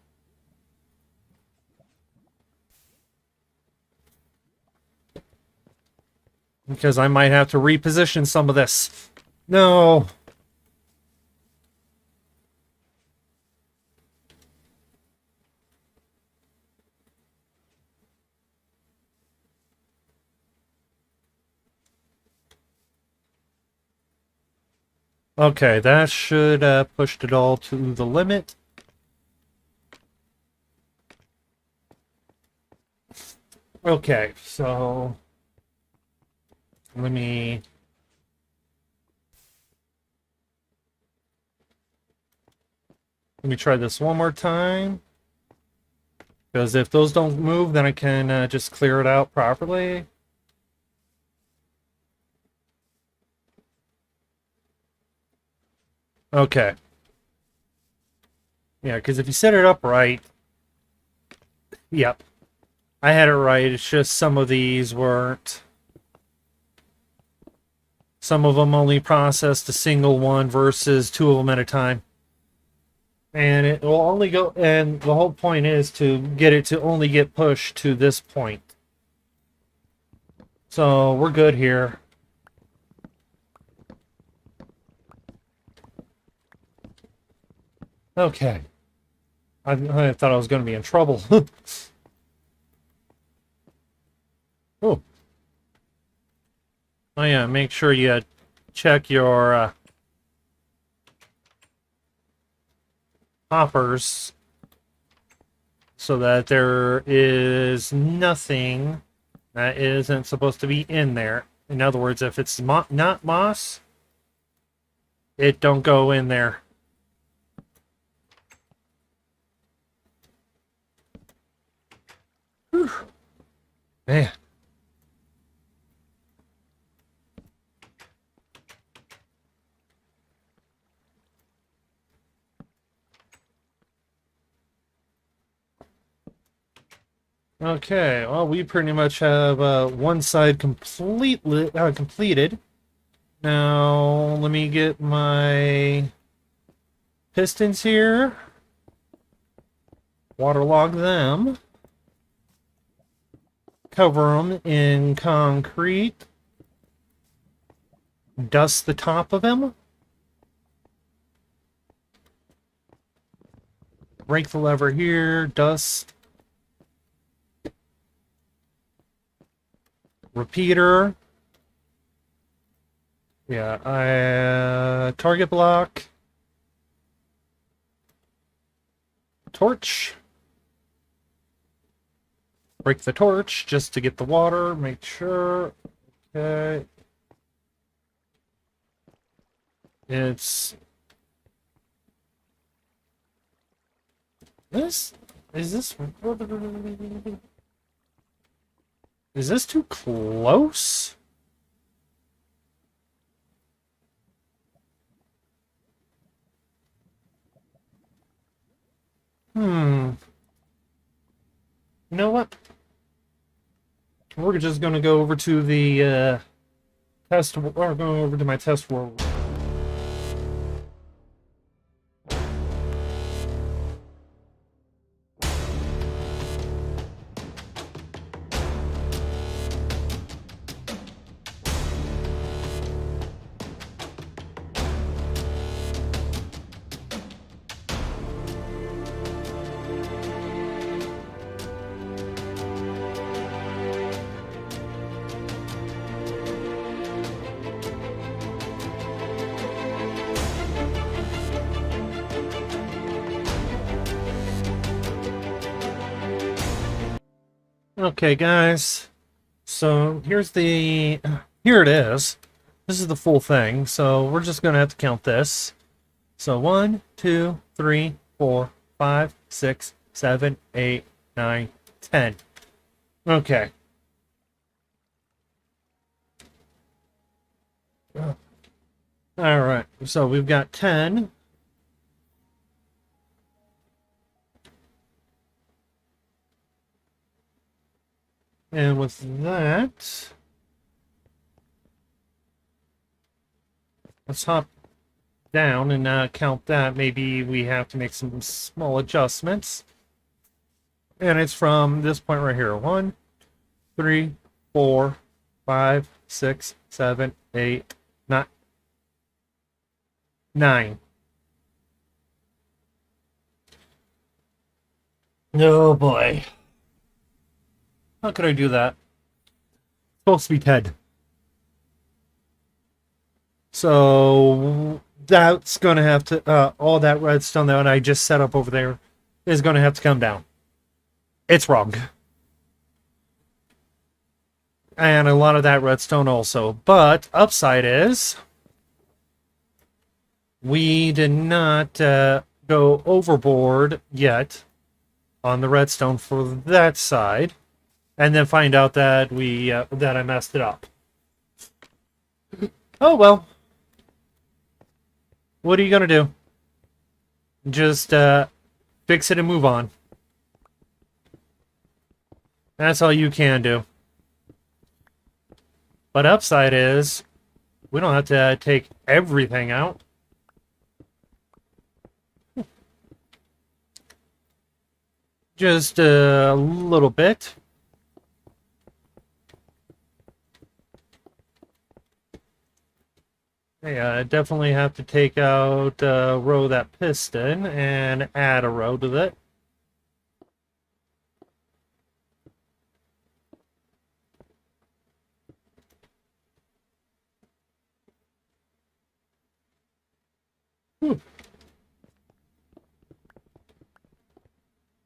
Because I might have to reposition some of this. No. Okay, that should pushed it all to the limit. Okay, so let me try this one more time. Because if those don't move, then I can just clear it out properly. Okay. Yeah, because if you set it up right... Yep. I had it right, it's just some of these weren't... Some of them only processed a single one versus two of them at a time. And it will only go... And the whole point is to get it to only get pushed to this point. So, we're good here. Okay. I thought I was going to be in trouble. Oh. Oh yeah, make sure you check your hoppers so that there is nothing that isn't supposed to be in there. In other words, if it's not moss, it don't go in there. Whew. Man. Okay, well, we pretty much have one side completed. Now, let me get my pistons here. Waterlog them. Cover them in concrete. Dust the top of them. Break the lever here. Dust. Repeater. Yeah, target block. Torch. Break the torch just to get the water. Make sure. Okay. It's... Is this too close? You know what? We're just gonna go over to the test, or go over to my test world. Okay, guys. So here it is. This is the full thing. So we're just gonna have to count this. So 1, 2, 3, 4, 5, 6, 7, 8, 9, 10. Okay. All right. So we've got 10. And with that, let's hop down and count that. Maybe we have to make some small adjustments. And it's from this point right here. 1, 3, 4, 5, 6, 7, 8, 9. Oh boy. How could I do that? It's supposed to be 10. So that's going to have to, all that redstone that I just set up over there is going to have to come down. It's wrong. And a lot of that redstone also. But upside is we did not go overboard yet on the redstone for that side. And then find out that that I messed it up. Oh well. What are you gonna do? Just fix it and move on. That's all you can do. But upside is we don't have to take everything out. Just a little bit. definitely have to take out a row of that piston and add a row to it. Whew.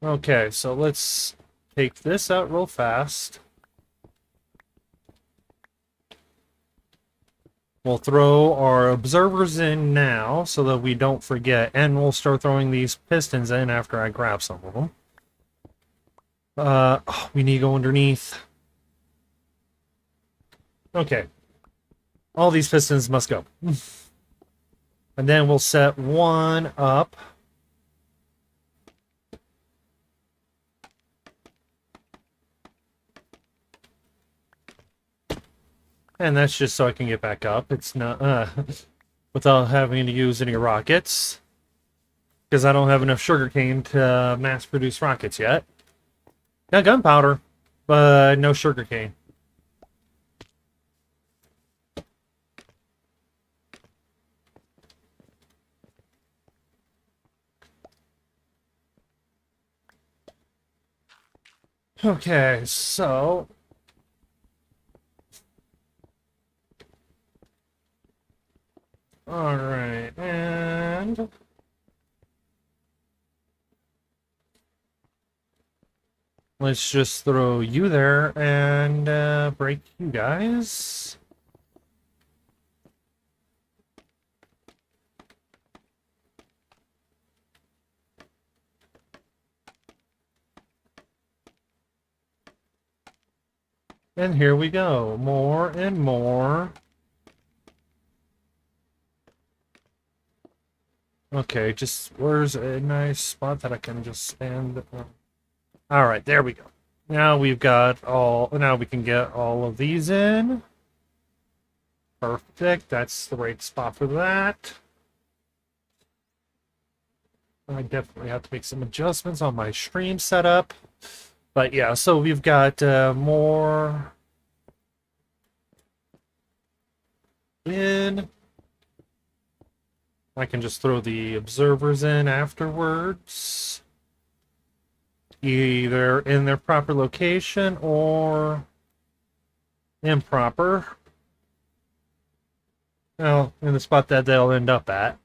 Okay, so let's take this out real fast. We'll throw our observers in now so that we don't forget, and we'll start throwing these pistons in after I grab some of them. We need to go underneath. Okay. All these pistons must go. And then we'll set one up. And that's just so I can get back up. It's not, without having to use any rockets. Because I don't have enough sugarcane to mass produce rockets yet. Got gunpowder, but no sugarcane. Okay, so all right, and let's just throw you there and break you guys. And here we go, more and more. Okay, just where's a nice spot that I can just stand? All right, there we go. Now we've got all. Now we can get all of these in. Perfect. That's the right spot for that. I definitely have to make some adjustments on my stream setup. But yeah, so we've got more in. I can just throw the observers in afterwards. Either in their proper location or improper. Well, in the spot that they'll end up at.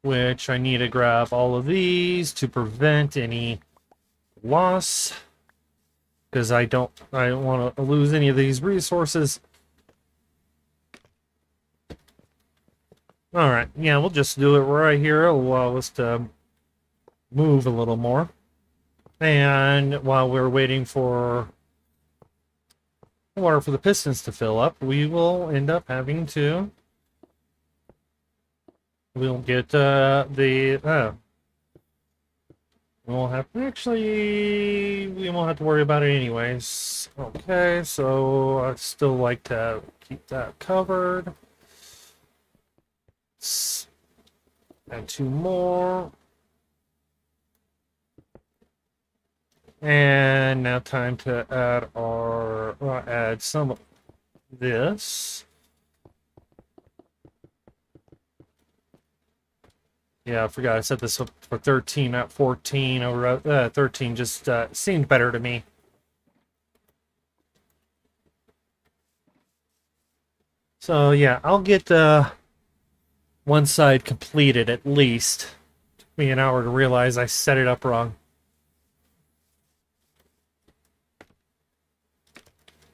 Which I need to grab all of these to prevent any loss. Because I don't want to lose any of these resources. Alright, yeah, we'll just do it right here. It'll allow us to move a little more. And while we're waiting for water for the pistons to fill up, we will end up having to... We'll get we won't have... Actually, we won't have to worry about it anyways. Okay, so I'd still like to keep that covered. Add two more. And now time to add our add some of this. Yeah, I forgot I set this up for 13, not 14. Over 13 just seemed better to me. So yeah, I'll get one side completed at least. Took me an hour to realize I set it up wrong.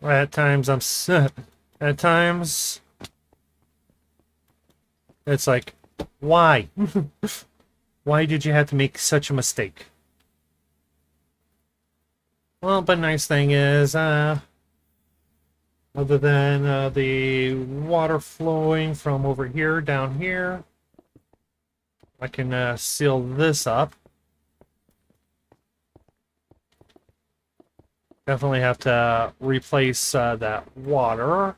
At times at times it's like, why? Why did you have to make such a mistake? Well, but nice thing is, other than the water flowing from over here down here, I can seal this up. Definitely have to replace that water.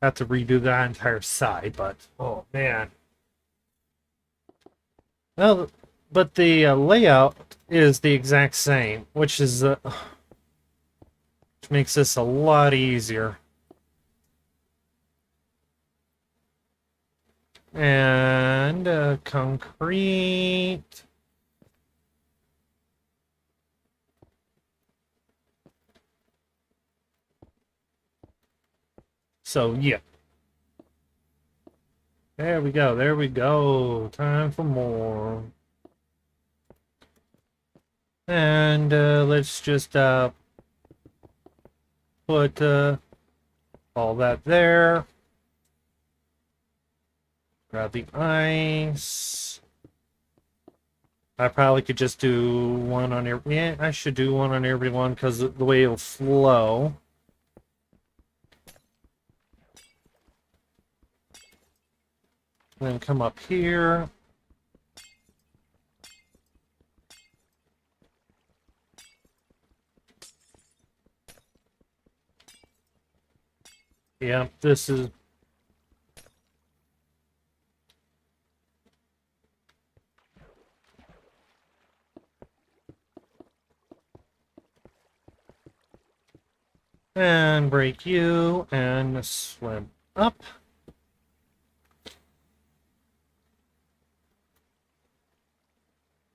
Have to redo that entire side, but oh man. Well, but the layout is the exact same, which is which makes this a lot easier. And concrete. So, yeah. There we go. There we go. Time for more. And let's just put all that there. Grab the ice. I probably could just do one on every... Yeah, I should do one on every one because the way it'll flow. Then come up here. Yeah, this is... And break you, and swim up.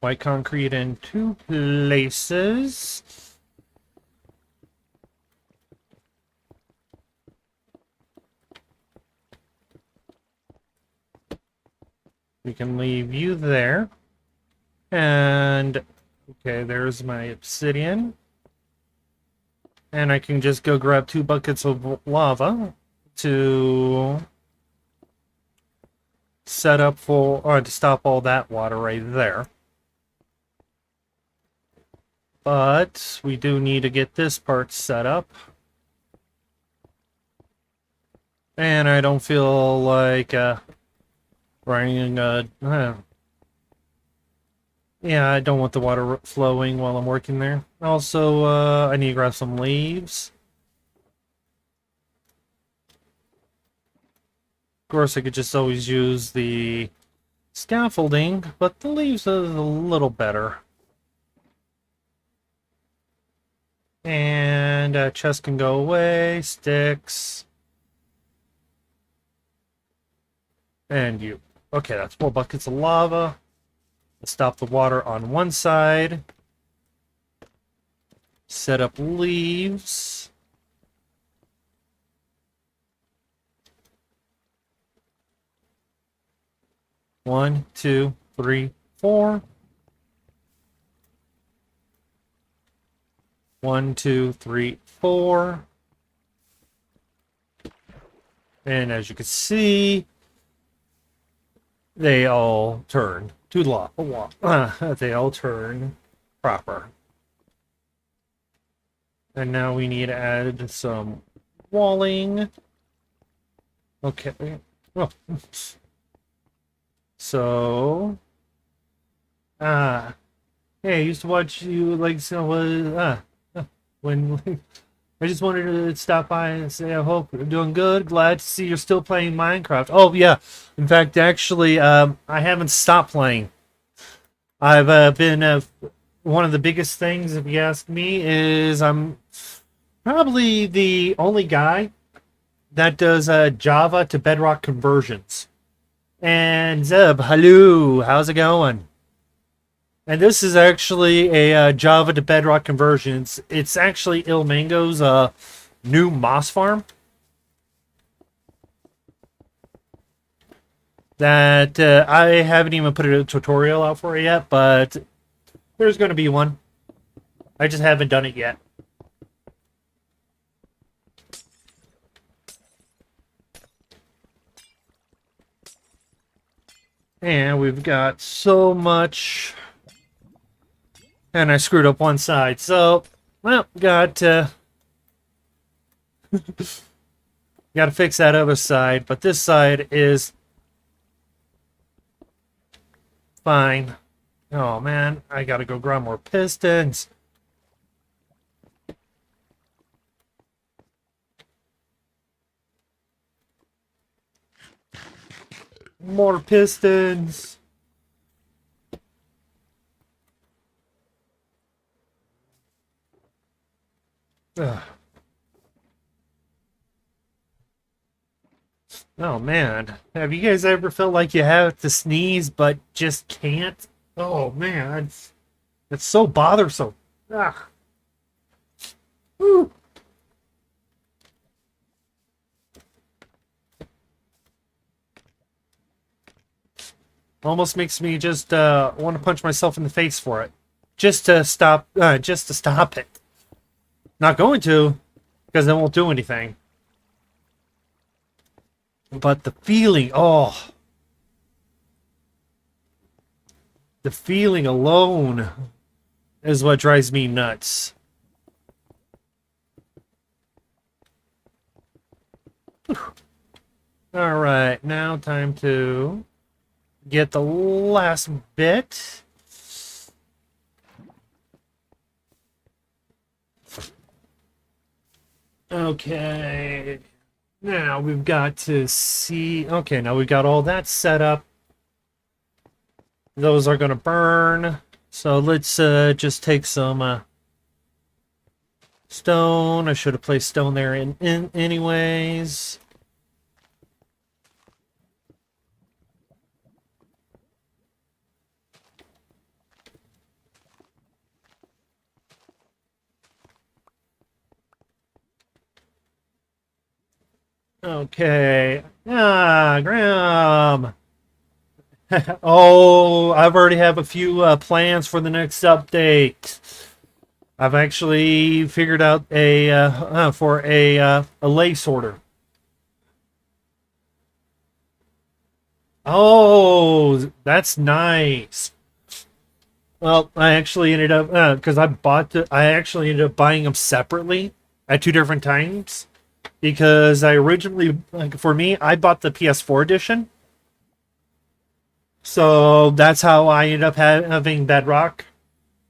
White concrete in 2 places. We can leave you there. And, okay, there's my obsidian. And I can just go grab 2 buckets of lava to set up for, or to stop all that water right there. But we do need to get this part set up. And I don't feel like running yeah, I don't want the water flowing while I'm working there. Also, I need to grab some leaves. Of course, I could just always use the scaffolding, but the leaves is a little better. And chest can go away, sticks. And you. Okay, that's 4 buckets of lava. Let's stop the water on one side. Set up leaves. One, two, three, 4. 1, 2, 3, 4. And as you can see, they all turn to lava. They all turn proper. And now we need to add some walling. Okay. Well, so, hey, I used to watch you like so. When I just wanted to stop by and say I hope you're doing good. Glad to see you're still playing Minecraft. Oh yeah, in fact, actually, I haven't stopped playing. I've been one of the biggest things, if you ask me, is I'm probably the only guy that does Java to Bedrock conversions. And Zeb, hello, how's it going? And this is actually a Java to Bedrock conversion. It's actually Ilmango's new moss farm that I haven't even put a tutorial out for it yet, but there's going to be one. I just haven't done it yet. And we've got so much... And I screwed up one side, so... Well, got to fix that other side, but this side is fine. Oh man, I gotta go grab more pistons. More pistons. Ugh. Oh man, have you guys ever felt like you have to sneeze but just can't? Oh man, it's so bothersome. Ugh. Whew. Almost makes me just want to punch myself in the face for it, just to stop it. Not going to, because it won't do anything. But the feeling, oh, the feeling alone is what drives me nuts. All right, now time to get the last bit. Okay. Now we've got to see. Okay, now we've got all that set up. Those are going to burn. So let's just take some stone. I should have placed stone there in anyways. Okay. Ah, Graham. Oh, I've already have a few plans for the next update. I've actually figured out a lay sorter. Oh, that's nice. Well, I actually ended up because I actually ended up buying them separately at two different times because I originally, like, for me, I bought the PS4 edition. So that's how I ended up having Bedrock.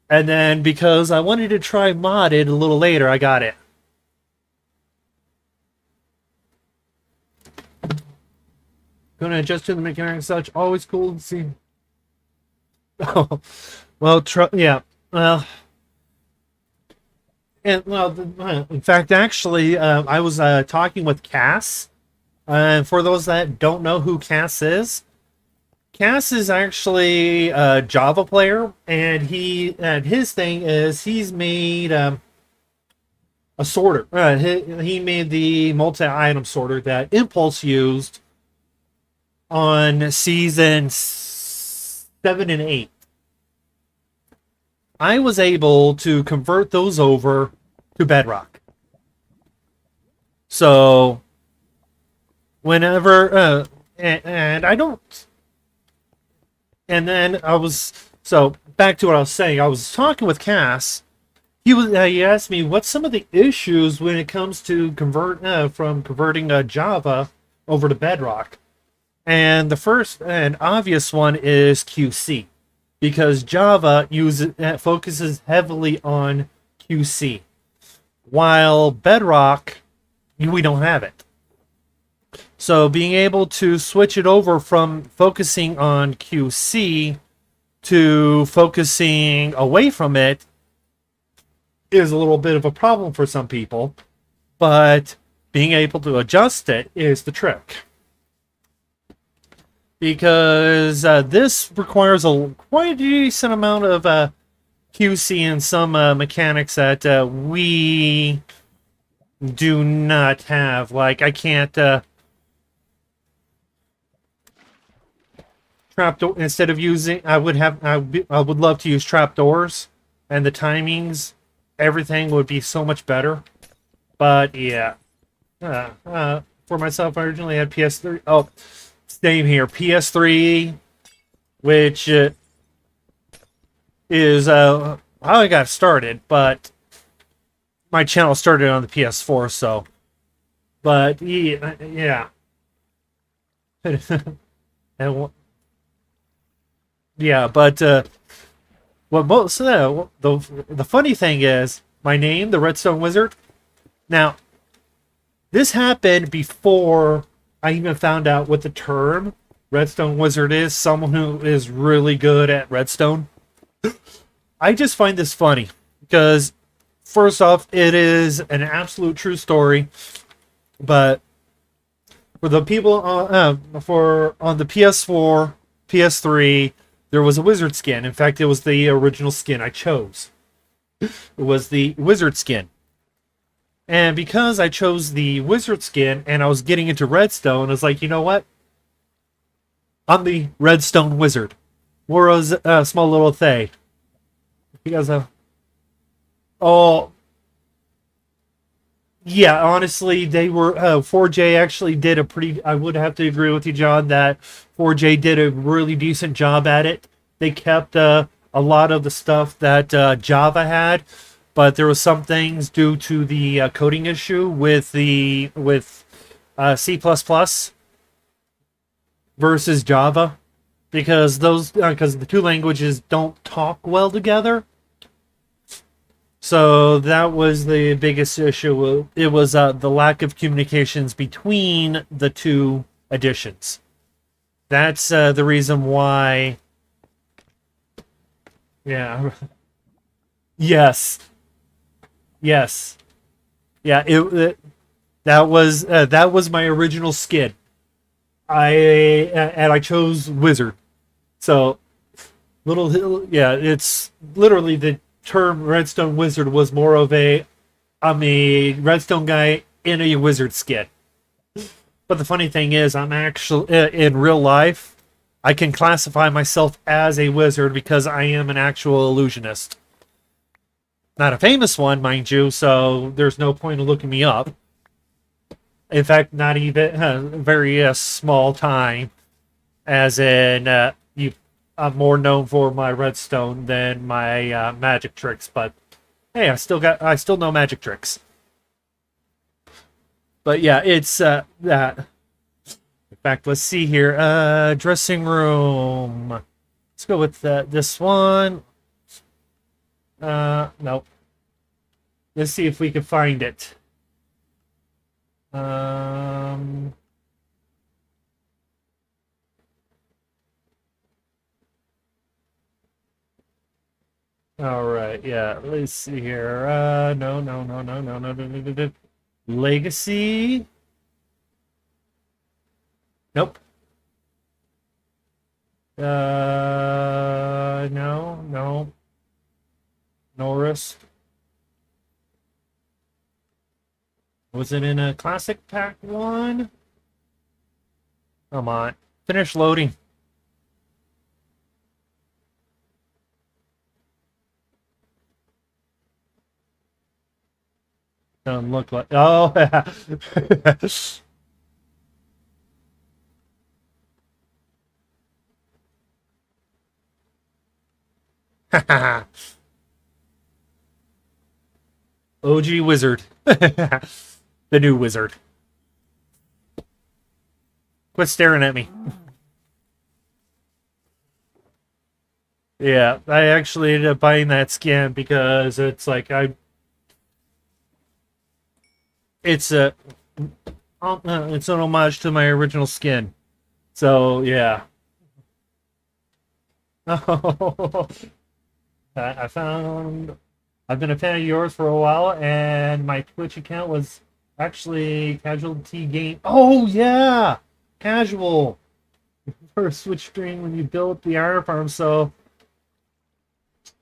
And then because I wanted to try modded a little later, I got it. Gonna adjust to the mechanics and such. Always cool to see. Oh, well, yeah. Well, and well, in fact, actually, I was talking with Cass. For those that don't know who Cass is actually a Java player, and his thing is he's made a sorter. He made the multi-item sorter that Impulse used on season 7 and 8. I was able to convert those over to Bedrock. So whenever and I don't. And then back to what I was saying. I was talking with Cass. He asked me what's some of the issues when it comes to converting Java over to Bedrock. And the first and obvious one is QC, because Java focuses heavily on QC, while Bedrock, we don't have it. So being able to switch it over from focusing on QC to focusing away from it is a little bit of a problem for some people, but being able to adjust it is the trick. Because this requires quite a decent amount of QC and some mechanics that we do not have. Like, I can't trapdoor instead of using. I would love to use trapdoors, and the timings, everything would be so much better. But yeah, for myself, I originally had PS3. Oh, same here, PS3, which is how I got started, but my channel started on the PS4, so. But yeah. And yeah, but what most the funny thing is, my name, the Redstone Wizard. Now, this happened before I even found out what the term Redstone Wizard is. Someone who is really good at redstone. I just find this funny because, first off, it is an absolute true story. But For the people for on the PS4, PS3, there was a wizard skin. In fact, it was the original skin I chose. It was the wizard skin. And because I chose the wizard skin and I was getting into redstone, I was like, you know what? I'm the redstone wizard. Whereas a small little thing. Because oh, yeah, honestly, they were 4J actually did a pretty. I would have to agree with you, John, that 4J did a really decent job at it. They kept a lot of the stuff that Java had, but there was some things due to the coding issue with C++ versus Java, because the two languages don't talk well together. So that was the biggest issue. It was the lack of communications between the two editions. That's the reason why. Yeah. Yes. Yes. Yeah. That was my original skid. I chose wizard. So yeah. It's literally the term redstone wizard was more of I'm a redstone guy in a wizard skin. But the funny thing is, I'm actually in real life, I can classify myself as a wizard because I am an actual illusionist. Not a famous one, mind you, so there's no point in looking me up. In fact, not even very small time, as in I'm more known for my redstone than my magic tricks, but hey, I still know magic tricks. But yeah, it's that. In fact, let's see here. Dressing room. Let's go with this one. Nope. Let's see if we can find it. All right, yeah. Let's see here. No. Legacy. Nope. No. Norris. Was it in a classic pack one? Come on. Finish loading. Don't look like. Oh, OG wizard. The new wizard. Quit staring at me. Yeah, I actually ended up buying that skin because it's like it's it's an homage to my original skin. So yeah. Oh, I found. I've been a fan of yours for a while, and my Twitch account was actually Casualty Game. Oh yeah, Casual. First Switch stream when you built the iron farm. So,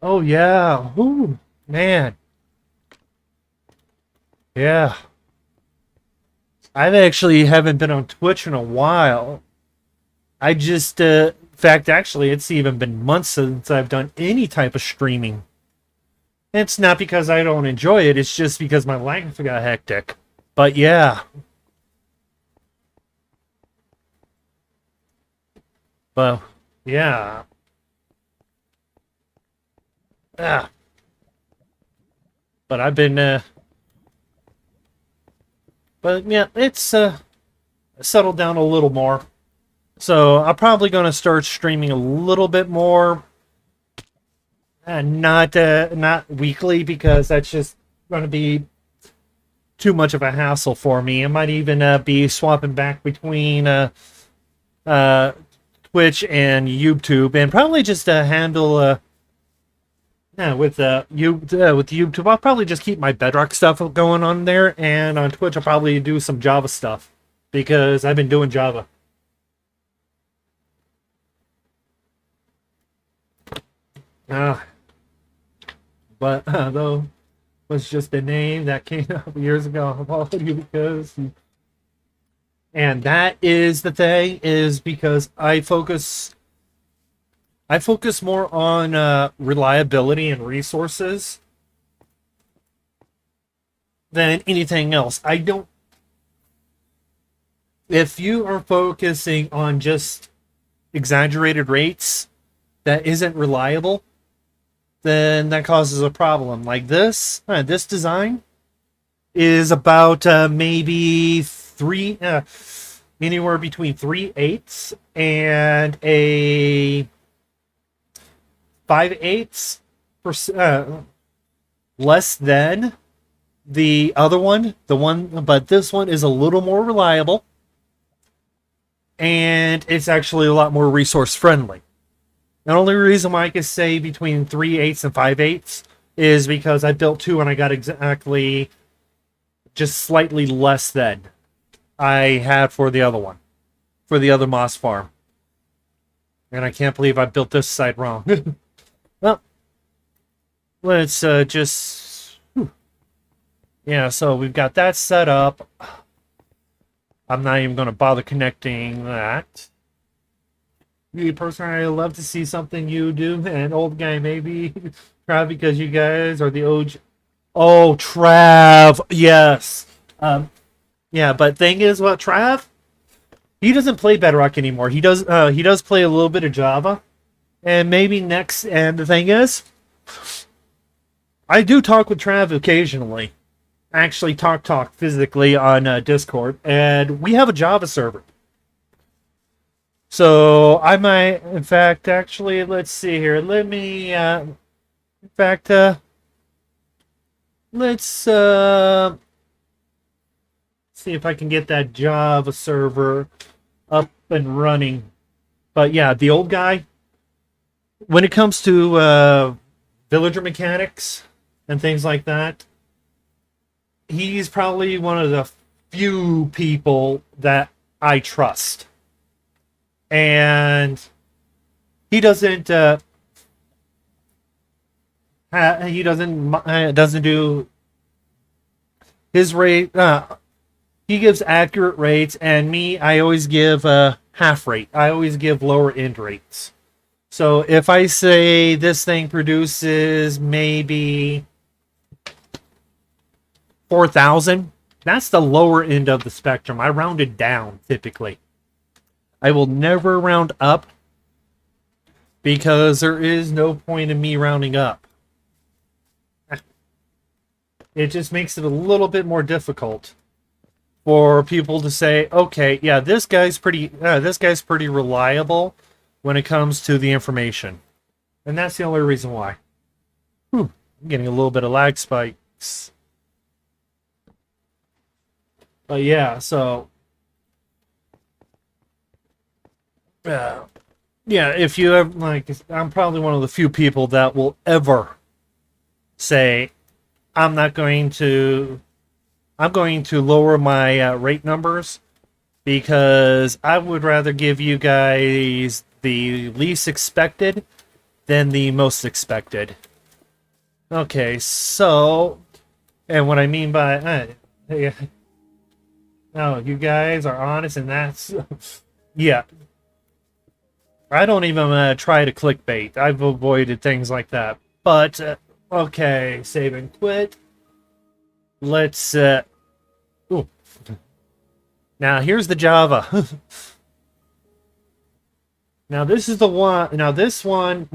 oh yeah, ooh man, yeah. I've actually haven't been on Twitch in a while. I just, in fact, actually, it's even been months since I've done any type of streaming. It's not because I don't enjoy it, it's just because my life got hectic. But yeah. Well, yeah. Ah. But I've been, but yeah, it's, settled down a little more. So I'm probably going to start streaming a little bit more. Not weekly, because that's just going to be too much of a hassle for me. I might even be swapping back between Twitch and YouTube, and probably just handle with YouTube. I'll probably just keep my Bedrock stuff going on there, and on Twitch I'll probably do some Java stuff. because I've been doing Java. But though was just a name that came up years ago. I followed you because, and that is the thing, is because I focus more on reliability and resources than anything else. I don't. If you are focusing on just exaggerated rates that isn't reliable, then that causes a problem. Like this design is about maybe anywhere between 3/8 and a 5/8 less than the other one. But this one is a little more reliable, and it's actually a lot more resource friendly. The only reason why I can say between 3/8 and 5/8 is because I built two and I got exactly just slightly less than I had for the other one, for the other moss farm. And I can't believe I built this side wrong. Well, let's just... Yeah, so we've got that set up. I'm not even going to bother connecting that. Me personally, I love to see something you do. An old guy, maybe. Trav, because you guys are the OG. Oh, Trav. Yes. Yeah, but thing is, well, Trav, he doesn't play Bedrock anymore. He does play a little bit of Java. And maybe next, and the thing is, I do talk with Trav occasionally. Actually, talk physically on Discord. And we have a Java server. So I might, in fact, actually, let's see here. Let me, in fact, let's see if I can get that Java server up and running. But yeah, the old guy, when it comes to villager mechanics and things like that, he's probably one of the few people that I trust. And he doesn't doesn't do his rate. He gives accurate rates, and me, I always give half rate. I always give lower end rates. So if I say this thing produces maybe 4,000, that's the lower end of the spectrum. I round it down typically. I will never round up because there is no point in me rounding up. It just makes it a little bit more difficult for people to say, okay, yeah, this guy's pretty reliable when it comes to the information. And that's the only reason why. I'm getting a little bit of lag spikes. But yeah, so yeah, if you ever, like, I'm probably one of the few people that will ever say, I'm going to lower my rate numbers because I would rather give you guys the least expected than the most expected. Okay, so, and what I mean by, no, you guys are honest, and that's, yeah. I don't even try to clickbait. I've avoided things like that. But, okay, save and quit. Let's, ooh. Now, here's the Java. Now, this is the one, now this one,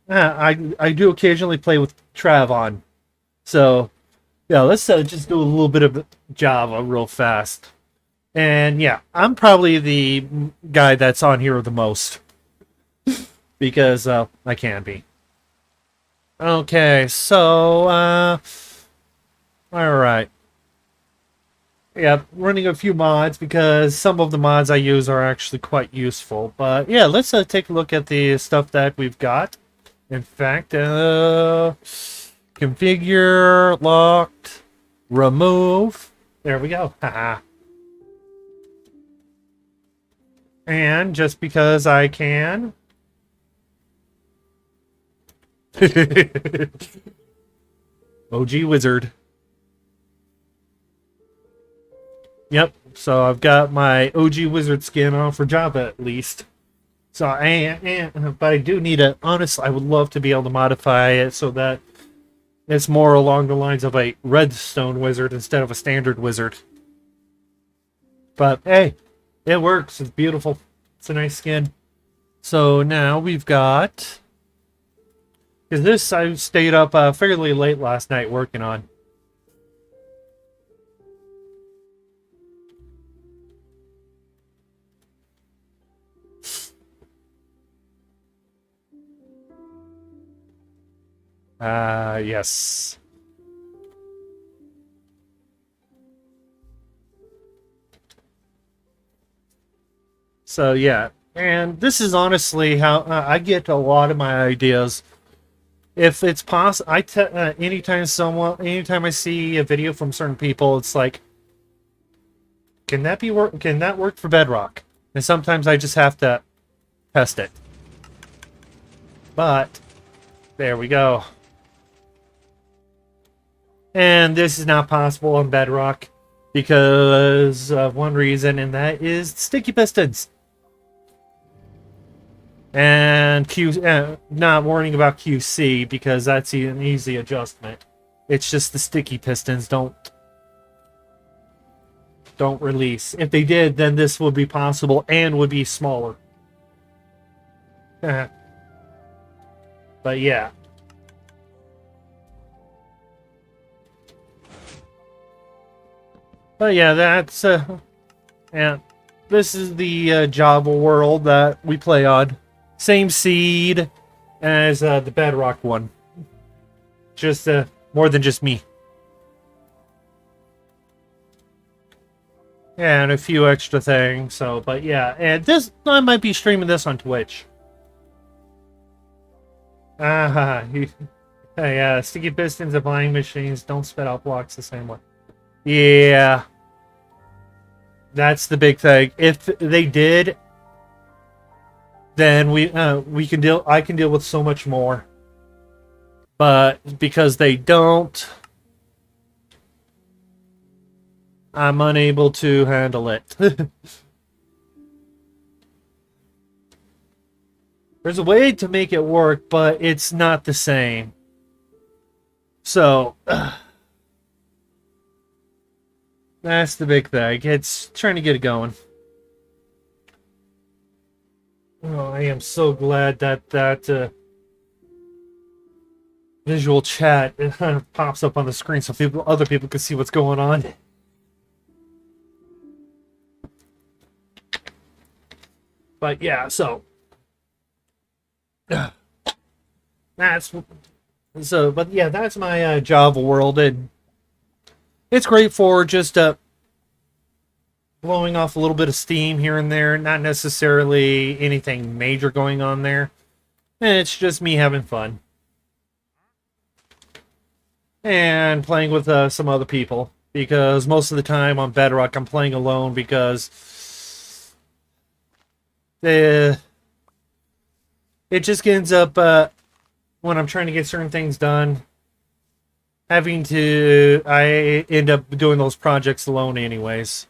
I do occasionally play with Trav on. So, yeah, let's just do a little bit of Java real fast. And, yeah, I'm probably the guy that's on here the most. Because I can be. Okay, so alright. Yeah, running a few mods because some of the mods I use are actually quite useful. But yeah, let's take a look at the stuff that we've got. In fact, configure, locked, remove. There we go. Haha. And just because I can. OG Wizard. Yep, so I've got my OG Wizard skin on for Java at least. So but I do need a, honestly, I would love to be able to modify it so that it's more along the lines of a redstone wizard instead of a standard wizard. But hey, it works. It's beautiful. It's a nice skin. So now we've got, because this I stayed up fairly late last night working on. Yes. So yeah, and this is honestly how I get a lot of my ideas. If it's possible, anytime I see a video from certain people, it's like, can that work for Bedrock? And sometimes I just have to test it. But there we go. And this is not possible on Bedrock because of one reason, and that is sticky pistons. And not warning about QC because that's an easy adjustment. It's just the sticky pistons don't release. If they did, then this would be possible and would be smaller. But yeah. But yeah, that's and this is the Java world that we play on. Same seed as the Bedrock one. Just more than just me. And a few extra things. So, but yeah, and this I might be streaming this on Twitch. Yeah, sticky pistons and flying machines don't spit out blocks the same way. Yeah. That's the big thing. If they did, then I can deal with so much more. But because they don't, I'm unable to handle it. There's a way to make it work, but it's not the same. So that's the big thing. It's trying to get it going. Oh, I am so glad that visual chat pops up on the screen so other people can see what's going on. But yeah, so that's my Java world, and it's great for just blowing off a little bit of steam here and there, not necessarily anything major going on there. And it's just me having fun. And playing with some other people, because most of the time on Bedrock I'm playing alone because it just ends up when I'm trying to get certain things done, I end up doing those projects alone anyways.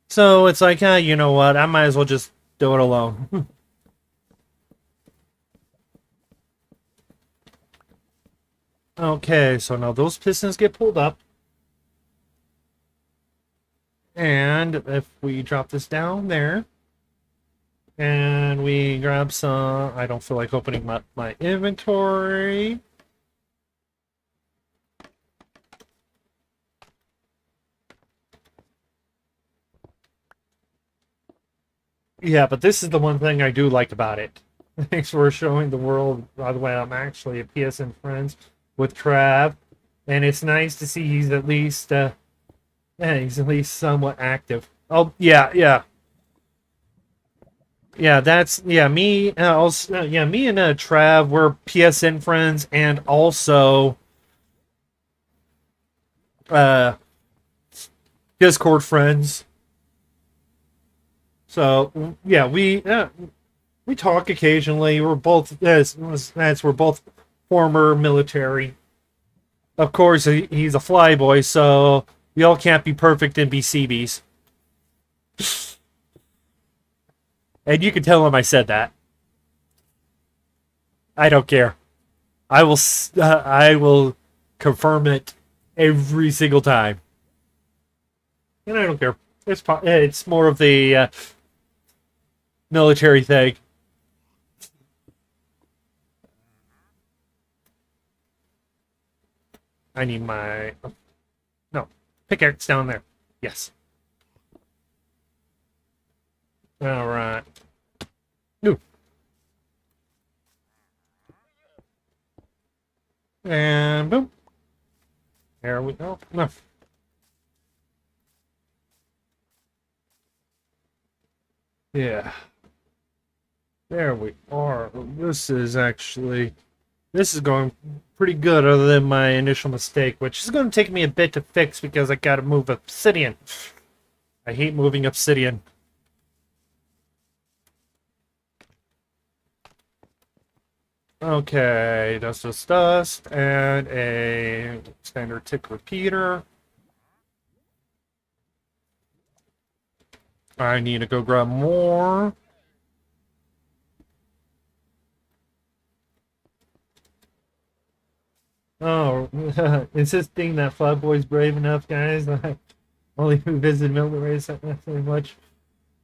So it's like, you know what, I might as well just do it alone. Okay, so now those pistons get pulled up. And if we drop this down there, and we grab some, I don't feel like opening my inventory. Yeah, but this is the one thing I do like about it. Thanks for showing the world. By the way, I'm actually a PSN friends with Trav, and it's nice to see he's at least somewhat active. Oh yeah. That's me. Also, me and Trav were PSN friends, and also Discord friends. So yeah, we talk occasionally. We're both as we're both former military. Of course, he's a flyboy, so we all can't be perfect in BCBs. And you can tell him I said that. I don't care. I will confirm it every single time. And I don't care. It's more of the military thing. I need my... No. Pickaxe down there. Yes. Alright. Ooh. And boom. There we go. No. Yeah. There we are. This is going pretty good other than my initial mistake, which is going to take me a bit to fix because I got to move obsidian. I hate moving obsidian. Okay, dust, and a standard tick repeater. I need to go grab more. Oh, insisting that Flatboy's brave enough, guys. I only visited military so much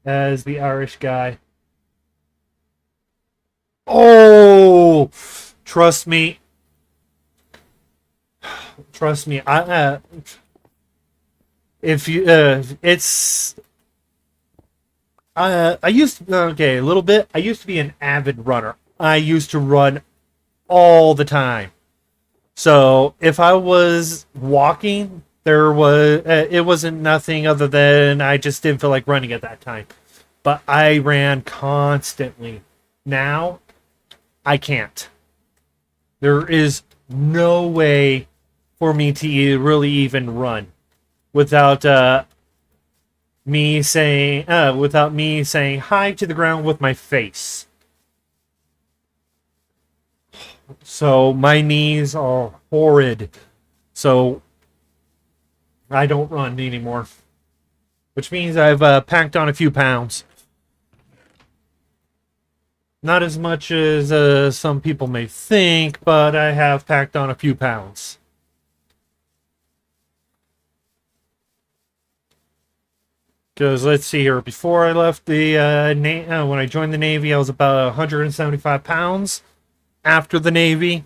as the Irish guy. Oh, trust me. Trust me. If you, it's. I used to, okay, a little bit. I used to be an avid runner. I used to run all the time. So if I was walking, it wasn't nothing other than I just didn't feel like running at that time. But I ran constantly. Now, I can't. There is no way for me to really even run without me saying hi to the ground with my face. So my knees are horrid. So I don't run anymore. Which means I've packed on a few pounds. Not as much as some people may think, but I have packed on a few pounds. Because let's see here, before I left the when I joined the Navy, I was about 175 pounds. After the Navy,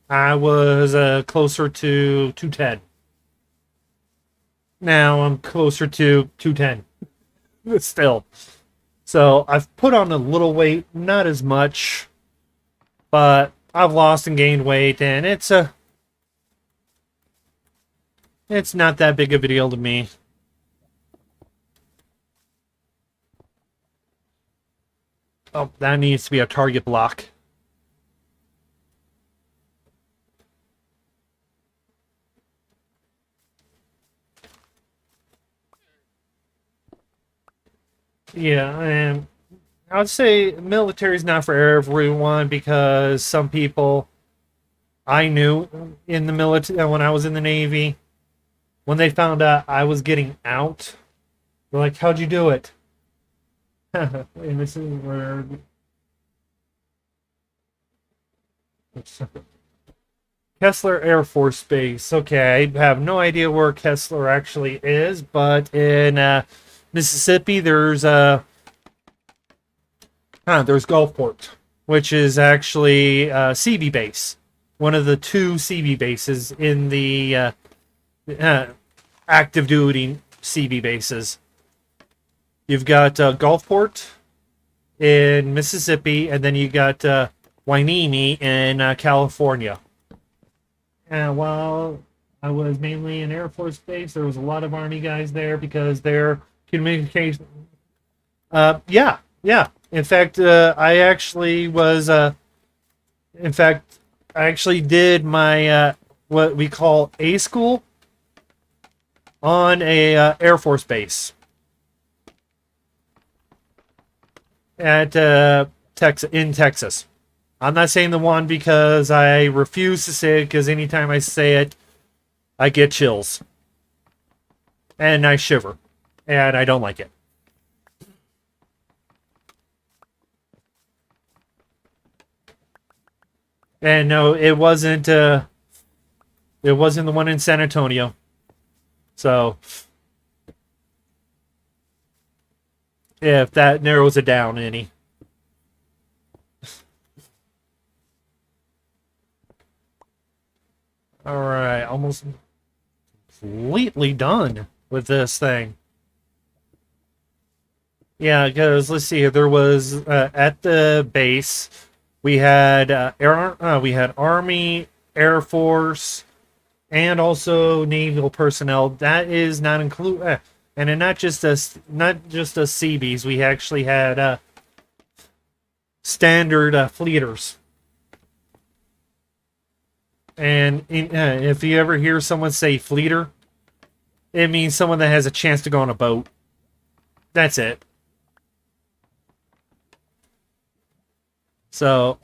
I was closer to 210. Now I'm closer to 210. Still. So I've put on a little weight, not as much, but I've lost and gained weight, and it's not that big of a deal to me. Oh, that needs to be a target block. Yeah, and I would say military's not for everyone because some people I knew in the military when I was in the Navy, when they found out I was getting out, they're like, "How'd you do it?" And this is where Kessler Air Force Base. Okay, I have no idea where Kessler actually is, but in Mississippi, there's Gulfport, which is actually CB base, one of the two CB bases in the active duty CB bases. You've got Gulfport in Mississippi, and then you got Hueneme in California. And while I was mainly in Air Force Base, there was a lot of Army guys there because their communication. Yeah. In fact, I actually was. In fact, I actually did my what we call A school on a Air Force base. at in Texas. I'm not saying the one because I refuse to say it, because anytime I say it, I get chills. And I shiver. And I don't like it. And no, it wasn't the one in San Antonio. So if that narrows it down any. Alright, almost completely done with this thing. Yeah, because let's see here. There was at the base we had we had Army, Air Force, and also naval personnel. That is not include, and then not just us Seabees. We actually had standard fleeters. And if you ever hear someone say fleeter, it means someone that has a chance to go on a boat. That's it. So,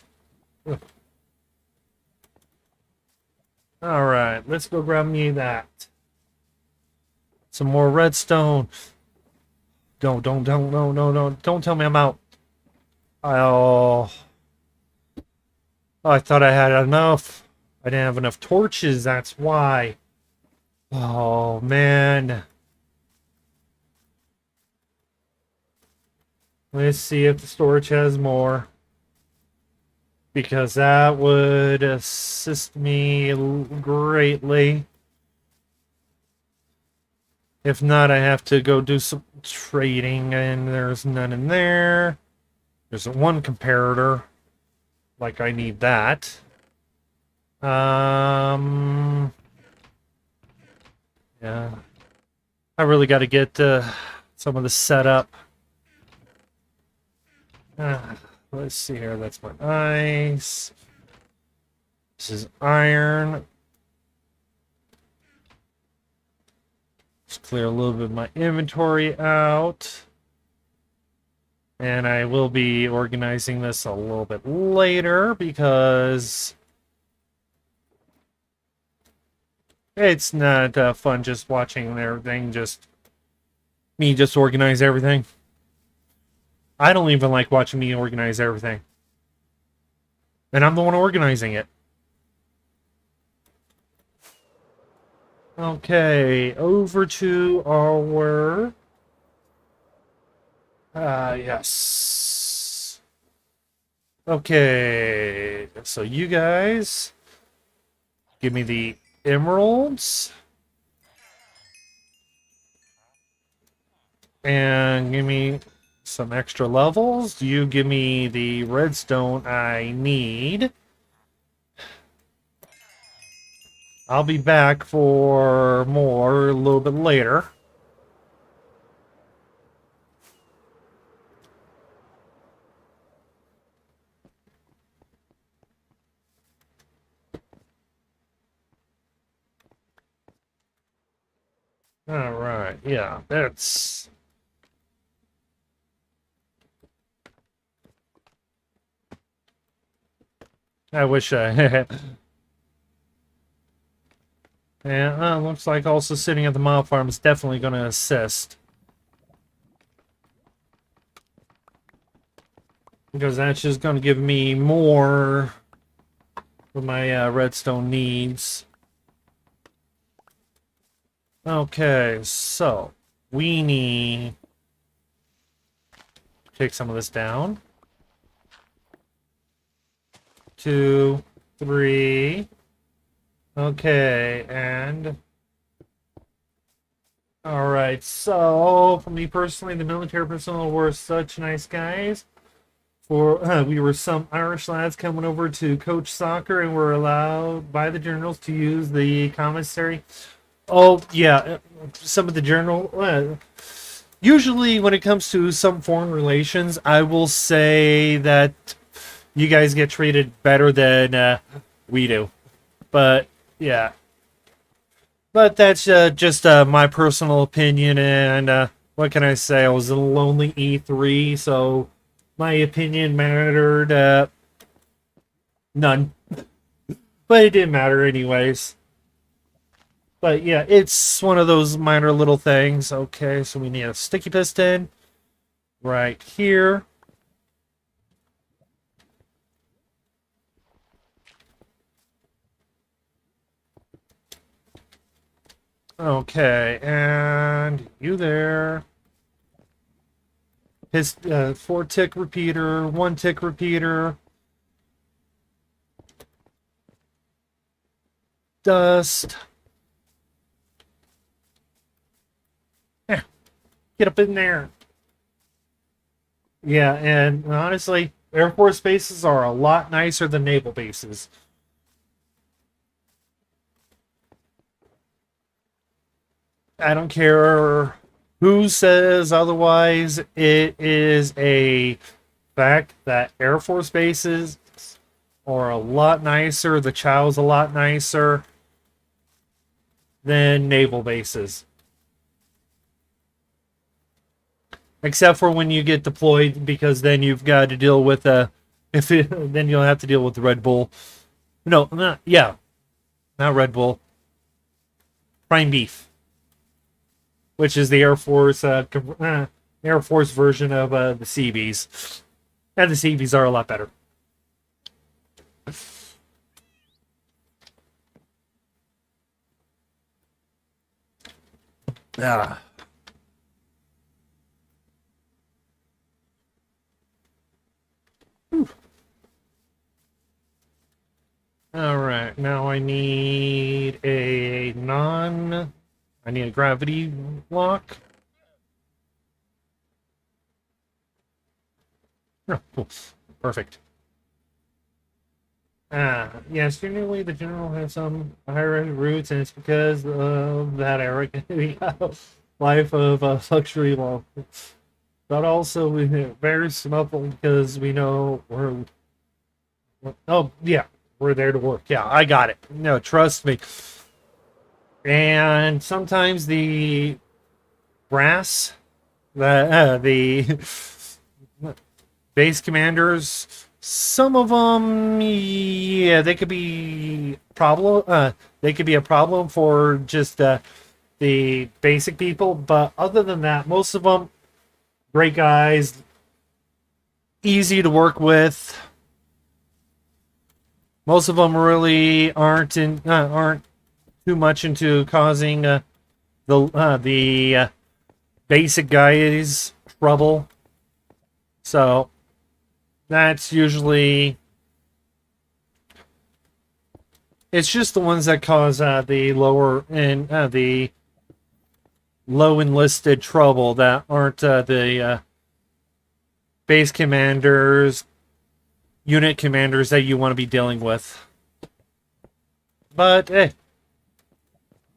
all right, let's go grab me that. Some more redstone. Don't tell me I'm out. Oh, I thought I had enough. I didn't have enough torches, that's why. Oh, man. Let's see if the storage has more. Because that would assist me greatly. If not, I have to go do some trading, and there's none in there. There's one comparator. Like, I need that. Yeah. I really got to get some of the setup. Let's see here. That's my ice. This is iron. Let's clear a little bit of my inventory out. And I will be organizing this a little bit later because it's not fun just watching everything, me just organize everything. I don't even like watching me organize everything. And I'm the one organizing it. Okay, over to our... yes. Okay, so you guys give me the emeralds. And give me some extra levels. You give me the redstone I need. I'll be back for more a little bit later. All right, yeah, that's... I wish I had... Yeah, looks like also sitting at the mob farm is definitely going to assist. Because that's just going to give me more of my redstone needs. Okay, so we need to take some of this down. 2, 3. Okay, and... Alright, so, for me personally, the military personnel were such nice guys. We were some Irish lads coming over to coach soccer and were allowed by the journals to use the commissary. Oh, yeah, some of the journal... usually, when it comes to some foreign relations, I will say that you guys get treated better than we do. But, yeah. But that's just my personal opinion, and what can I say? I was a lonely E3, so my opinion mattered none. But it didn't matter anyways. But yeah, it's one of those minor little things. Okay, so we need a sticky piston right here. Okay, and you there. His 4-tick repeater, 1-tick repeater. Dust. Yeah, get up in there. Yeah, and honestly, Air Force bases are a lot nicer than naval bases. I don't care who says otherwise. It is a fact that Air Force bases are a lot nicer. The chow's a lot nicer than naval bases. Except for when you get deployed, because then you've got to deal with then you'll have to deal with the Red Bull. No, not Red Bull. Prime Beef, which is the Air Force version of the Seabees, and the Seabees are a lot better. Ah. Alright, now I need a gravity lock. Oh, cool. Perfect. Yes, generally the general has some higher roots, and it's because of that arrogant life of luxury law. But also, we're very smuggle because we know we're. Oh, yeah, we're there to work. Yeah, I got it. No, trust me. And sometimes the brass, the base commanders, some of them, yeah, they could be problem. They could be a problem for just the basic people. But other than that, most of them, great guys, easy to work with. Most of them really aren't too much into causing the basic guys trouble. So that's usually it's just the ones that cause the lower and the low enlisted trouble that aren't the base commanders, unit commanders that you want to be dealing with. But hey.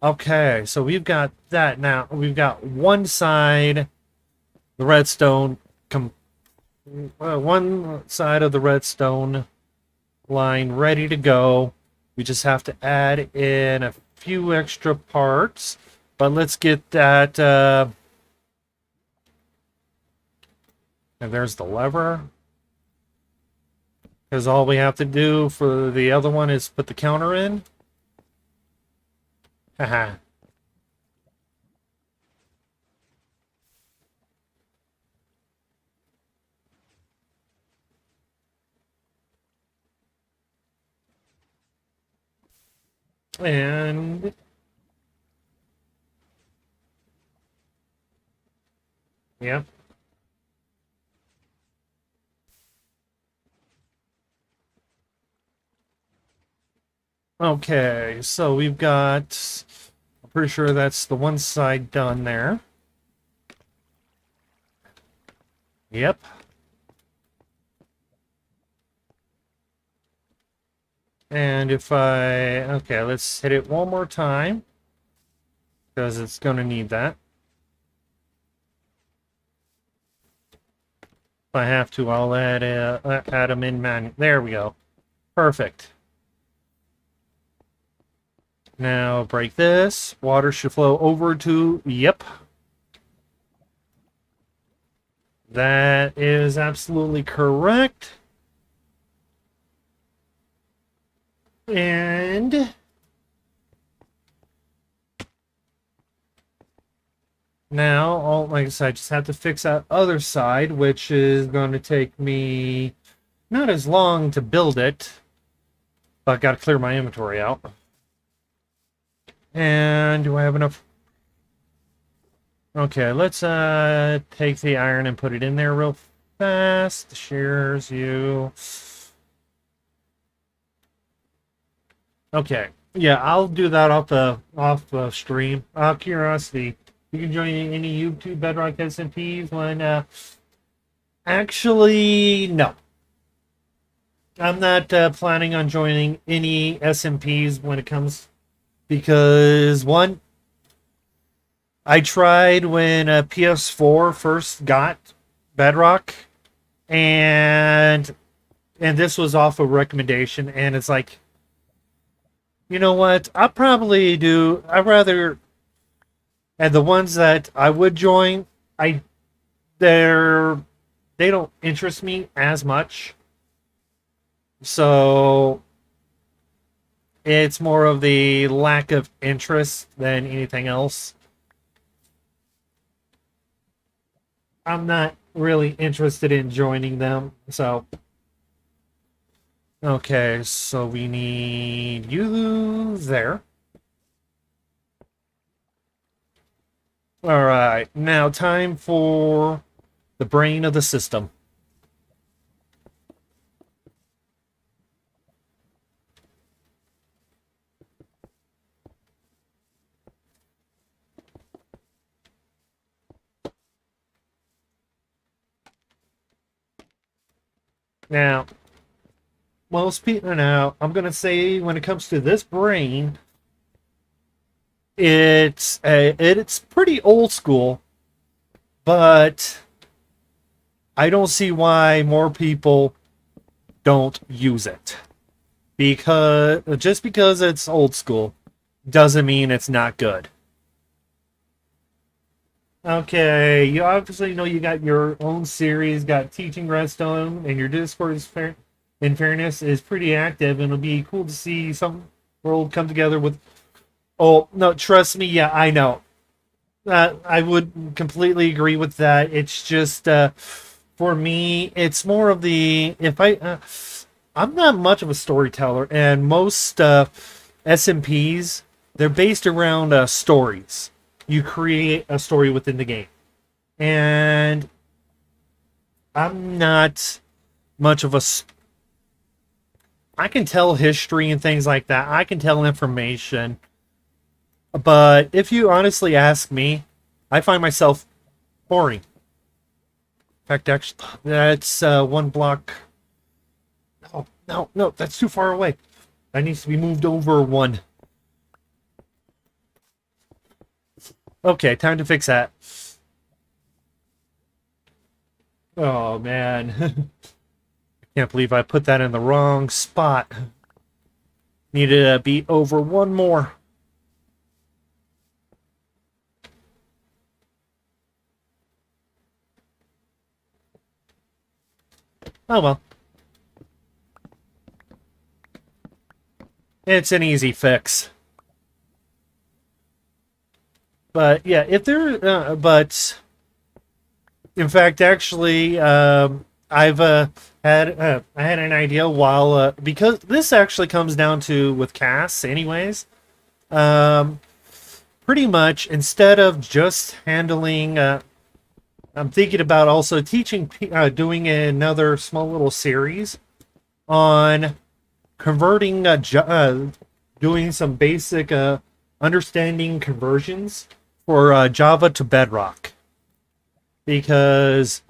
Okay, so we've got that now. We've got one side, the redstone, one side of the redstone line ready to go. We just have to add in a few extra parts. But let's get that. And there's the lever. Because all we have to do for the other one is put the counter in. Haha. And yeah. Okay, so we've got, I'm pretty sure that's the one side done there. Yep. And if okay, let's hit it one more time, because it's going to need that. If I have to, I'll add them in man. There we go. Perfect. Now break this. Water should flow over to, yep. That is absolutely correct. And now, like I said, I just have to fix that other side, which is going to take me not as long to build it, but got to clear my inventory out. And do I have enough? Okay, let's take the iron and put it in there real fast. Shares you. Okay, yeah, I'll do that off the stream. Out of curiosity, you can join any YouTube Bedrock SMPs when. Actually, no. I'm not planning on joining any SMPs when it comes because one, I tried when PS4 first got Bedrock, and this was off a recommendation, and it's like, you know what? I'll probably do. I'd rather, and the ones that I would join, they're they don't interest me as much. So it's more of the lack of interest than anything else. I'm not really interested in joining them. So, okay, so we need you there. All right, now time for the brain of the system. Now, most people now, I'm gonna say when it comes to this brain, it's pretty old school, but I don't see why more people don't use it. Because just because it's old school doesn't mean it's not good. Okay, you obviously know you got your own series, got Teaching Redstone, and your Discord is in fairness is pretty active, and it'll be cool to see some world come together with. Oh no, trust me, yeah, I know. I would completely agree with that. It's just for me, it's more of the if I'm not much of a storyteller, and most SMPs they're based around stories. You create a story within the game, and I'm not much of a. I can tell history and things like that. I can tell information, but if you honestly ask me, I find myself boring. In fact, actually, that's one block. No, no, no, that's too far away. That needs to be moved over one. Okay, time to fix that. Oh, man. Can't believe I put that in the wrong spot. Needed to be over one more. Oh, well. It's an easy fix. But yeah, if there, but in fact, actually, I've I had an idea while because this actually comes down to with Cass, anyways. Um, Pretty much instead of just handling, I'm thinking about also teaching, doing another small little series on converting, doing some basic understanding conversions for Java to Bedrock, because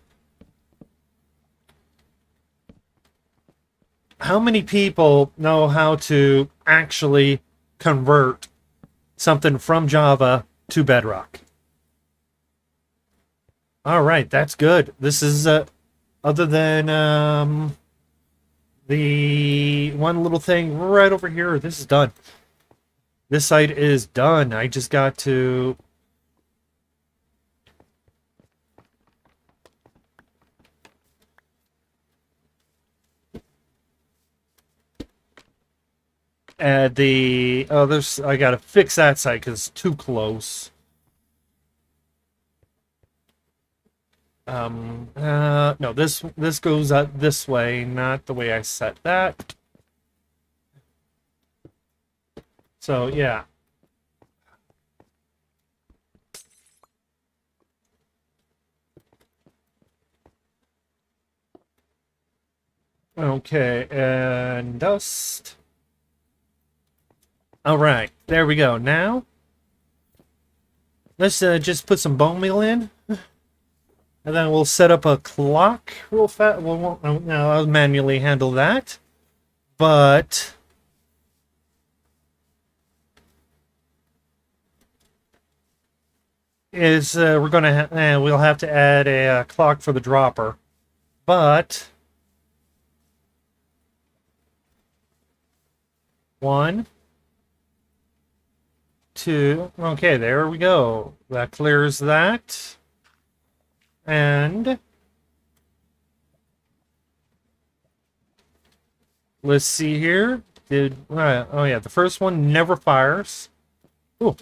how many people know how to actually convert something from Java to Bedrock? All right, that's good. This is other than the one little thing right over here. This is done. This side is done. I just got to Add the... Oh, there's... I gotta fix that side because it's too close. No, this goes out this way, not the way I set that. So, yeah. Okay, and dust. All right, there we go. Now, let's just put some bone meal in. And then we'll set up a clock real fast. Well, no, I'll manually handle that. But... we're gonna we'll have to add a clock for the dropper. But... 1, 2... Okay, there we go. That clears that. And let's see here. Oh yeah, the first one never fires. Oh,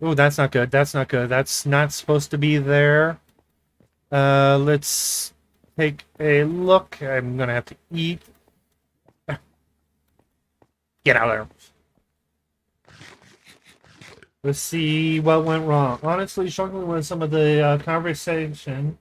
that's not good. That's not good. That's not supposed to be there. Let's take a look. I'm gonna have to eat. Get out of there. Let's see what went wrong. Honestly, struggling with some of the conversation.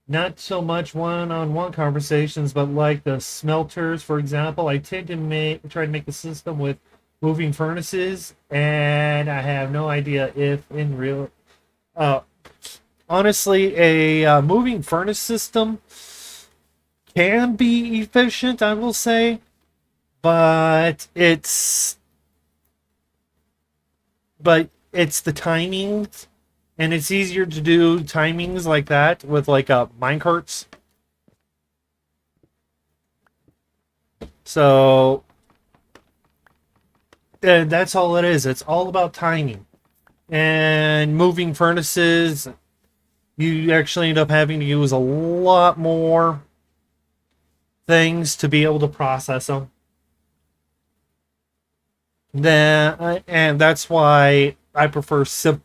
Not so much one-on-one conversations, but like the smelters, for example. I tend to try to make the system with moving furnaces, and I have no idea if in real... honestly, a moving furnace system can be efficient, I will say, but it's the timings, and it's easier to do timings like that with like minecarts. So that's all it is. It's all about timing. And moving furnaces, you actually end up having to use a lot more things to be able to process them. And that's why I prefer something,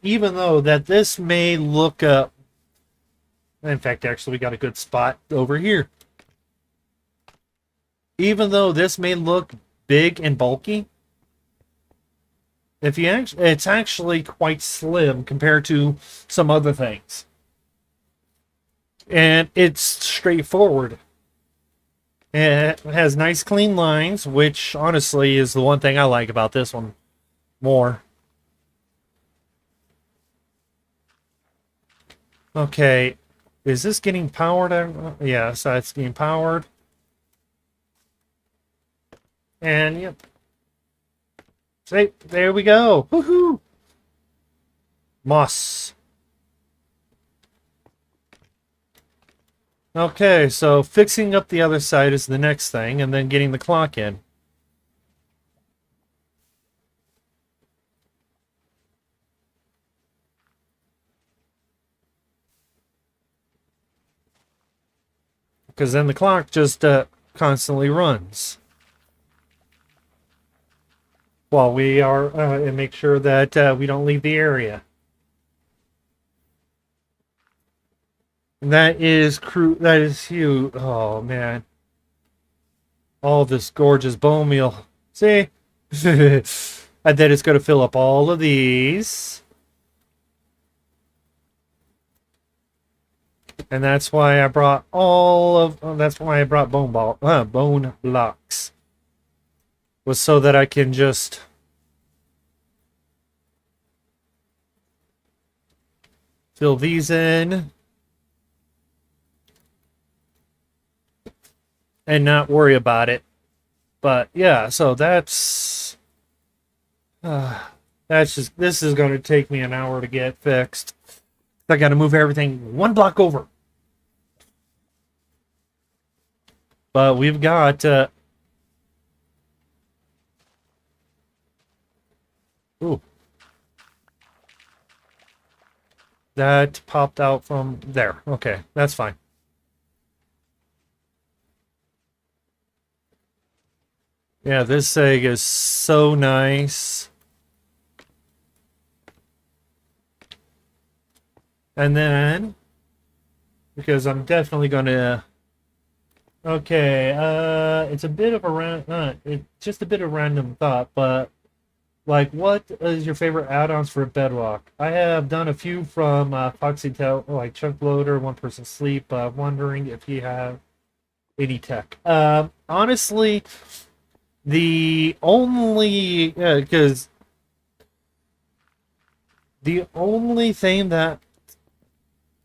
even though that this may look in fact, actually, we got a good spot over here. Even though this may look big and bulky, it's actually quite slim compared to some other things. And it's straightforward. And it has nice clean lines, which honestly is the one thing I like about this one more. Okay, is this getting powered? Yes, it's getting powered. And yep. See, there we go. Woohoo! Moss. Okay, so fixing up the other side is the next thing, and then getting the clock in. Because then the clock just constantly runs. While we are, and make sure that we don't leave the area. That is huge. Oh, man. All this gorgeous bone meal. See? And then it's going to fill up all of these. And that's why I brought bone blocks. Was so that I can just fill these in. And not worry about it. But yeah, so this is going to take me an hour to get fixed. I got to move everything one block over. But we've got ooh. That popped out from there. Okay, that's fine. Yeah, this egg is so nice. And then, because I'm definitely gonna. Okay, it's a bit of a it's just a bit of random thought, but like, what is your favorite add-ons for Bedrock? I have done a few from Foxy Tail, like Chunk Loader, One Person Sleep. Wondering if you have any tech. Honestly, the only because the only thing that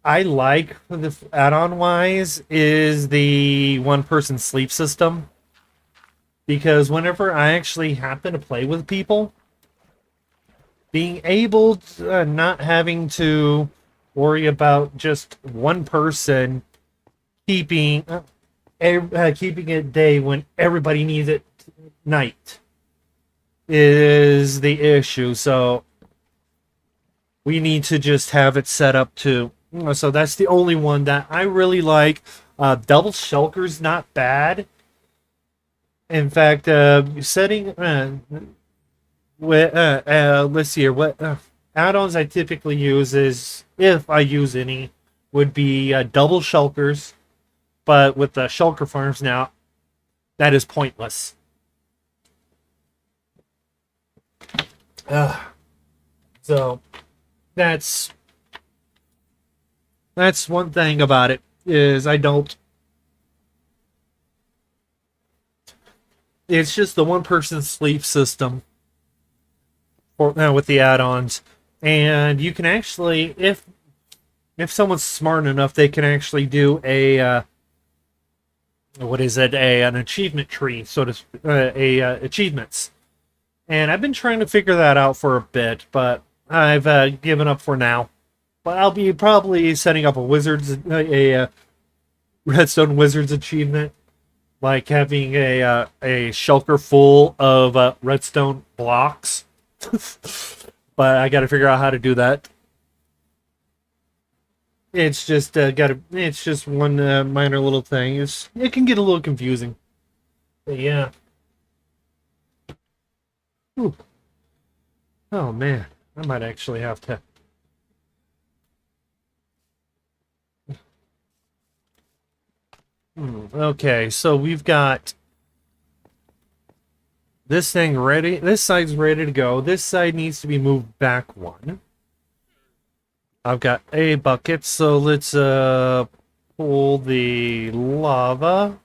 I like for the add-on wise is the one person sleep system, because whenever I actually happen to play with people, being able to, not having to worry about just one person keeping keeping it day when everybody needs it night is the issue. So we need to just have it set up to. So that's the only one that I really like. Double Shulker's not bad. In fact, setting let's see here. What add-ons I typically use is, if I use any, would be double Shulkers. But with the Shulker farms now, that is pointless. So that's one thing about it, is I don't. It's just the one person sleep system for with the add-ons, and you can actually, if someone's smart enough, they can actually do a what is it, an achievement tree, so to achievements. And I've been trying to figure that out for a bit, but I've given up for now. But I'll be probably setting up a Redstone Wizards achievement, like having a shulker full of redstone blocks. But I got to figure out how to do that. It's just it's just one minor little thing. It can get a little confusing. But yeah. Ooh. Oh man, I might actually have to. Okay, so we've got this thing ready. This side's ready to go. This side needs to be moved back one. I've got a bucket, so let's pull the lava.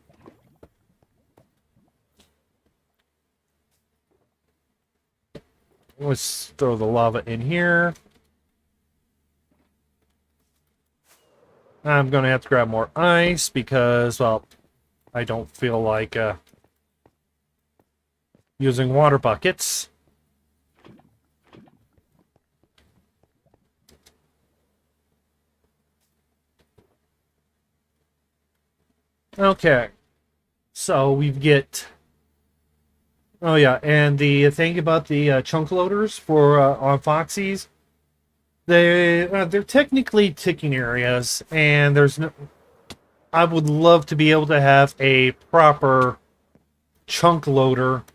Let's throw the lava in here. I'm going to have to grab more ice because, well, I don't feel like using water buckets. Okay. So we get... Oh yeah, and the thing about the chunk loaders for on Foxies, they're technically ticking areas, and there's no. I would love to be able to have a proper chunk loader,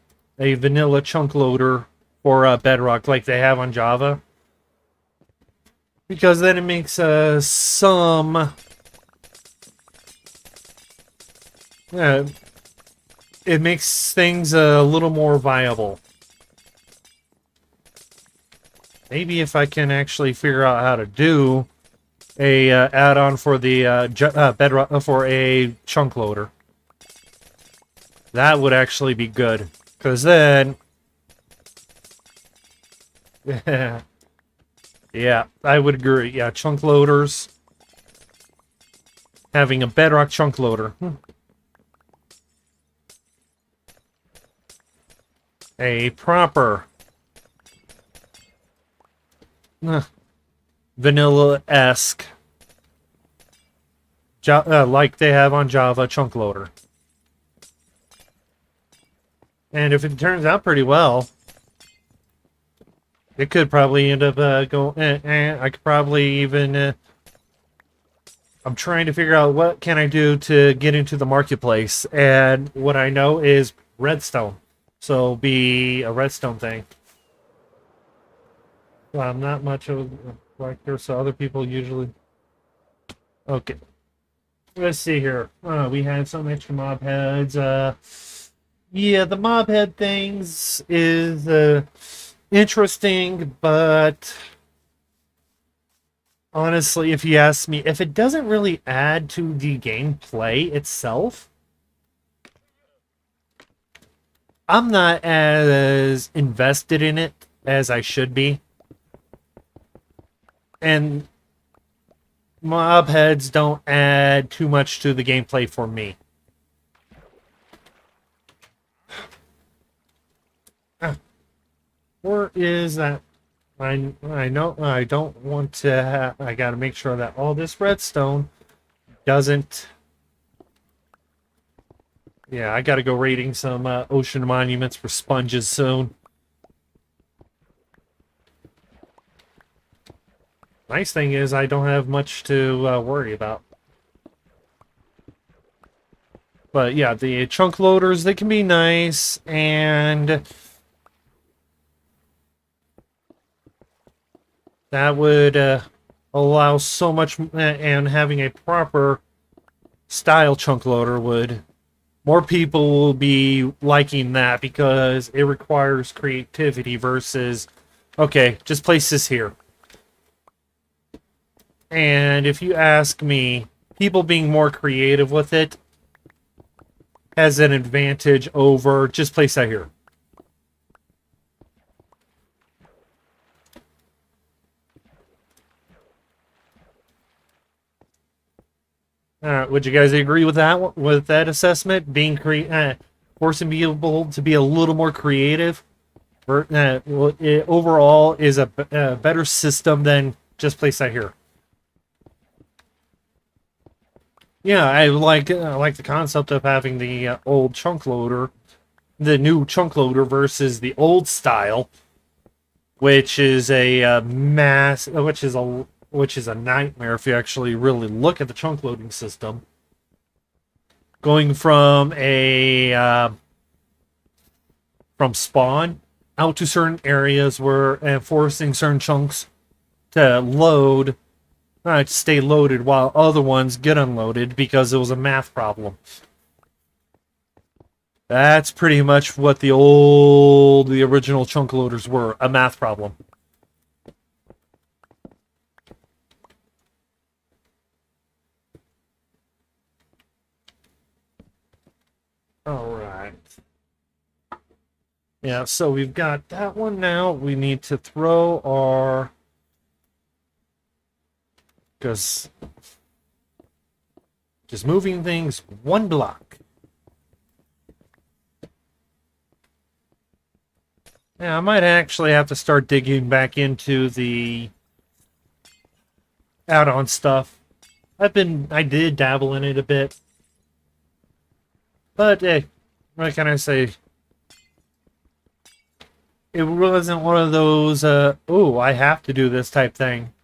a vanilla chunk loader for Bedrock like they have on Java, because then it makes some. It makes things a little more viable. Maybe if I can actually figure out how to do a add-on for the bedrock for a chunk loader, that would actually be good. Because then, yeah, I would agree. Yeah, chunk loaders, having a bedrock chunk loader. A proper vanilla-esque, like they have on Java, chunk loader. And if it turns out pretty well, it could probably end up going. I could probably even. I'm trying to figure out what can I do to get into the marketplace, and what I know is redstone. So it'll be a redstone thing. Well, I'm not much of a collector, so other people usually... Okay. Let's see here. We had some extra mob heads. Yeah, the mob head things is interesting, but honestly, if you ask me, if it doesn't really add to the gameplay itself, I'm not as invested in it as I should be. And mob heads don't add too much to the gameplay for me. Where is that? I know I don't want to have... I gotta make sure that all this redstone doesn't... Yeah, I gotta go raiding some ocean monuments for sponges soon. Nice thing is I don't have much to worry about. But yeah, the chunk loaders, they can be nice, and that would allow so much, and having a proper style chunk loader would... More people will be liking that because it requires creativity versus, okay, just place this here. And if you ask me, people being more creative with it has an advantage over just place that here. Would you guys agree with that assessment? Being forcing people to be a little more creative, overall is a better system than just place that here. Yeah, I like the concept of having the old chunk loader, the new chunk loader versus the old style, which is a which is a nightmare if you actually really look at the chunk loading system. Going from from spawn out to certain areas where and forcing certain chunks to load, to stay loaded while other ones get unloaded because it was a math problem. That's pretty much what the original chunk loaders were, a math problem. Alright. Yeah, so we've got that one now. We need to throw our... Because just moving things one block. Yeah, I might actually have to start digging back into the add-on stuff. I did dabble in it a bit. But, hey, what can I say? It wasn't one of those, oh, I have to do this type thing.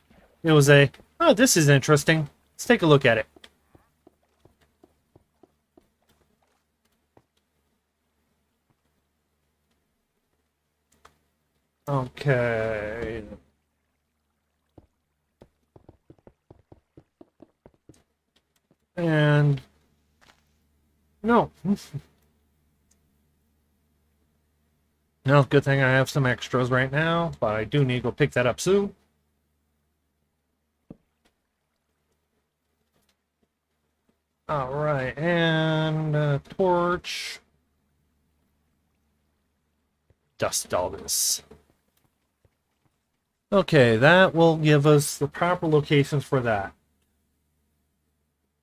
It was oh, this is interesting. Let's take a look at it. Okay. And... No. No, good thing I have some extras right now, but I do need to go pick that up soon. Alright, and torch. Dust all this. Okay, that will give us the proper locations for that.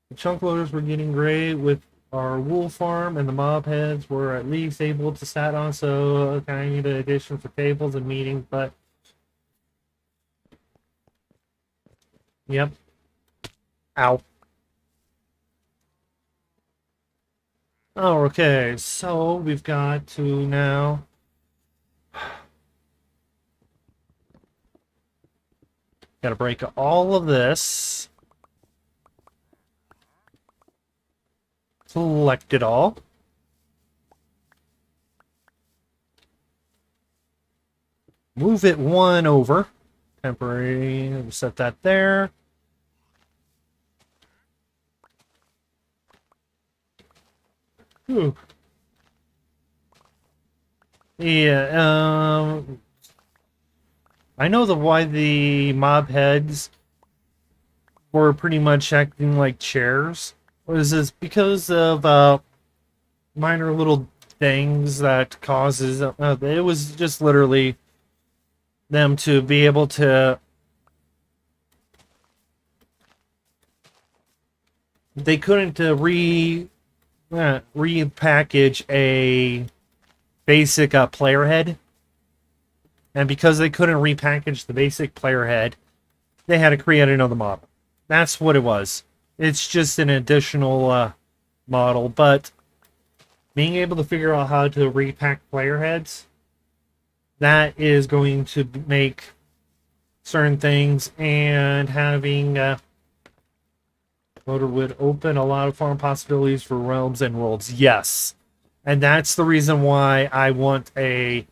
The chunk loaders were getting great with our wool farm, and the mob heads were at least able to sat on, so I need an addition for tables and meetings, but... Yep. Ow. Oh, okay, so we've got to now... Gotta break all of this. Select it all. move it one over. Temporary, set that there. Ooh. Yeah, I know why the mob heads were pretty much acting like chairs. Was this because of minor little things that causes it was just literally them to be able to they couldn't repackage a basic player head, and because they couldn't repackage the basic player head, they had to create another model. That's what it was. It's just an additional model, but being able to figure out how to repack player heads, that is going to make certain things, and having Motor would open a lot of farm possibilities for realms and worlds. Yes. And that's the reason why I want I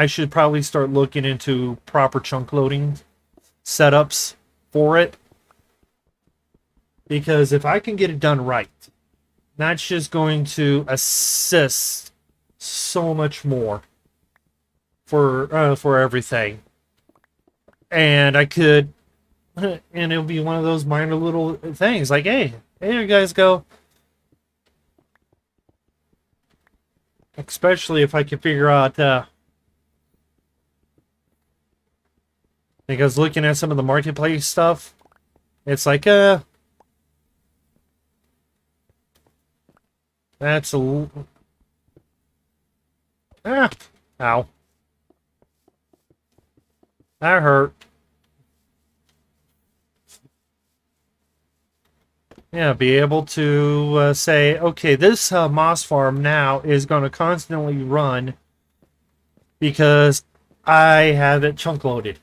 should probably start looking into proper chunk loading setups for it. Because if I can get it done right, that's just going to assist so much more for everything. And I could, and it'll be one of those minor little things like, hey, here you guys go. Especially if I can figure out, because looking at some of the marketplace stuff, it's like, that's a, ow. That hurt. Yeah, be able to say, okay, this moss farm now is going to constantly run because I have it chunk loaded.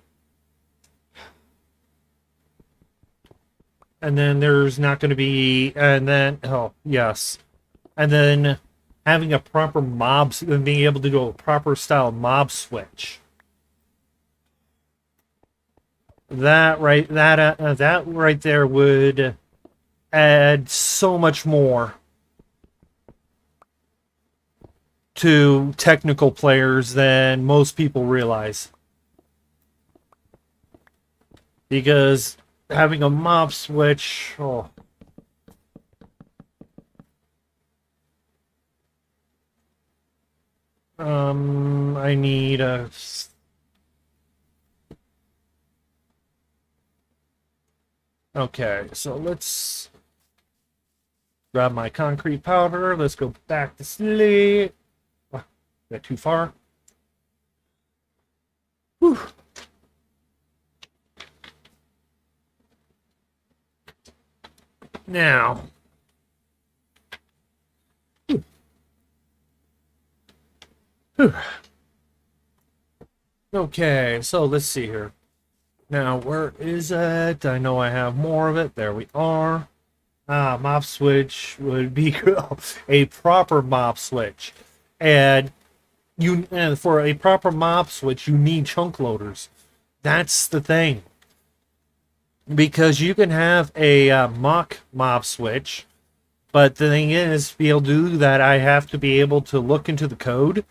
And then there's not going to be, and then, oh, yes. And then having a proper mob, and being able to do a proper style mob switch. That right there would add so much more to technical players than most people realize. Because having a mob switch, oh. I need a... Okay, so let's grab my concrete powder. Let's go back to sleep. Oh, got too far. Whew. Now. Whew. Whew. Okay, so let's see here. Now, where is it? I know I have more of it. There we are. Mob switch would be a proper mob switch. And for a proper mob switch, you need chunk loaders. That's the thing. Because you can have a mock mob switch, but the thing is, to be able to do that, I have to be able to look into the code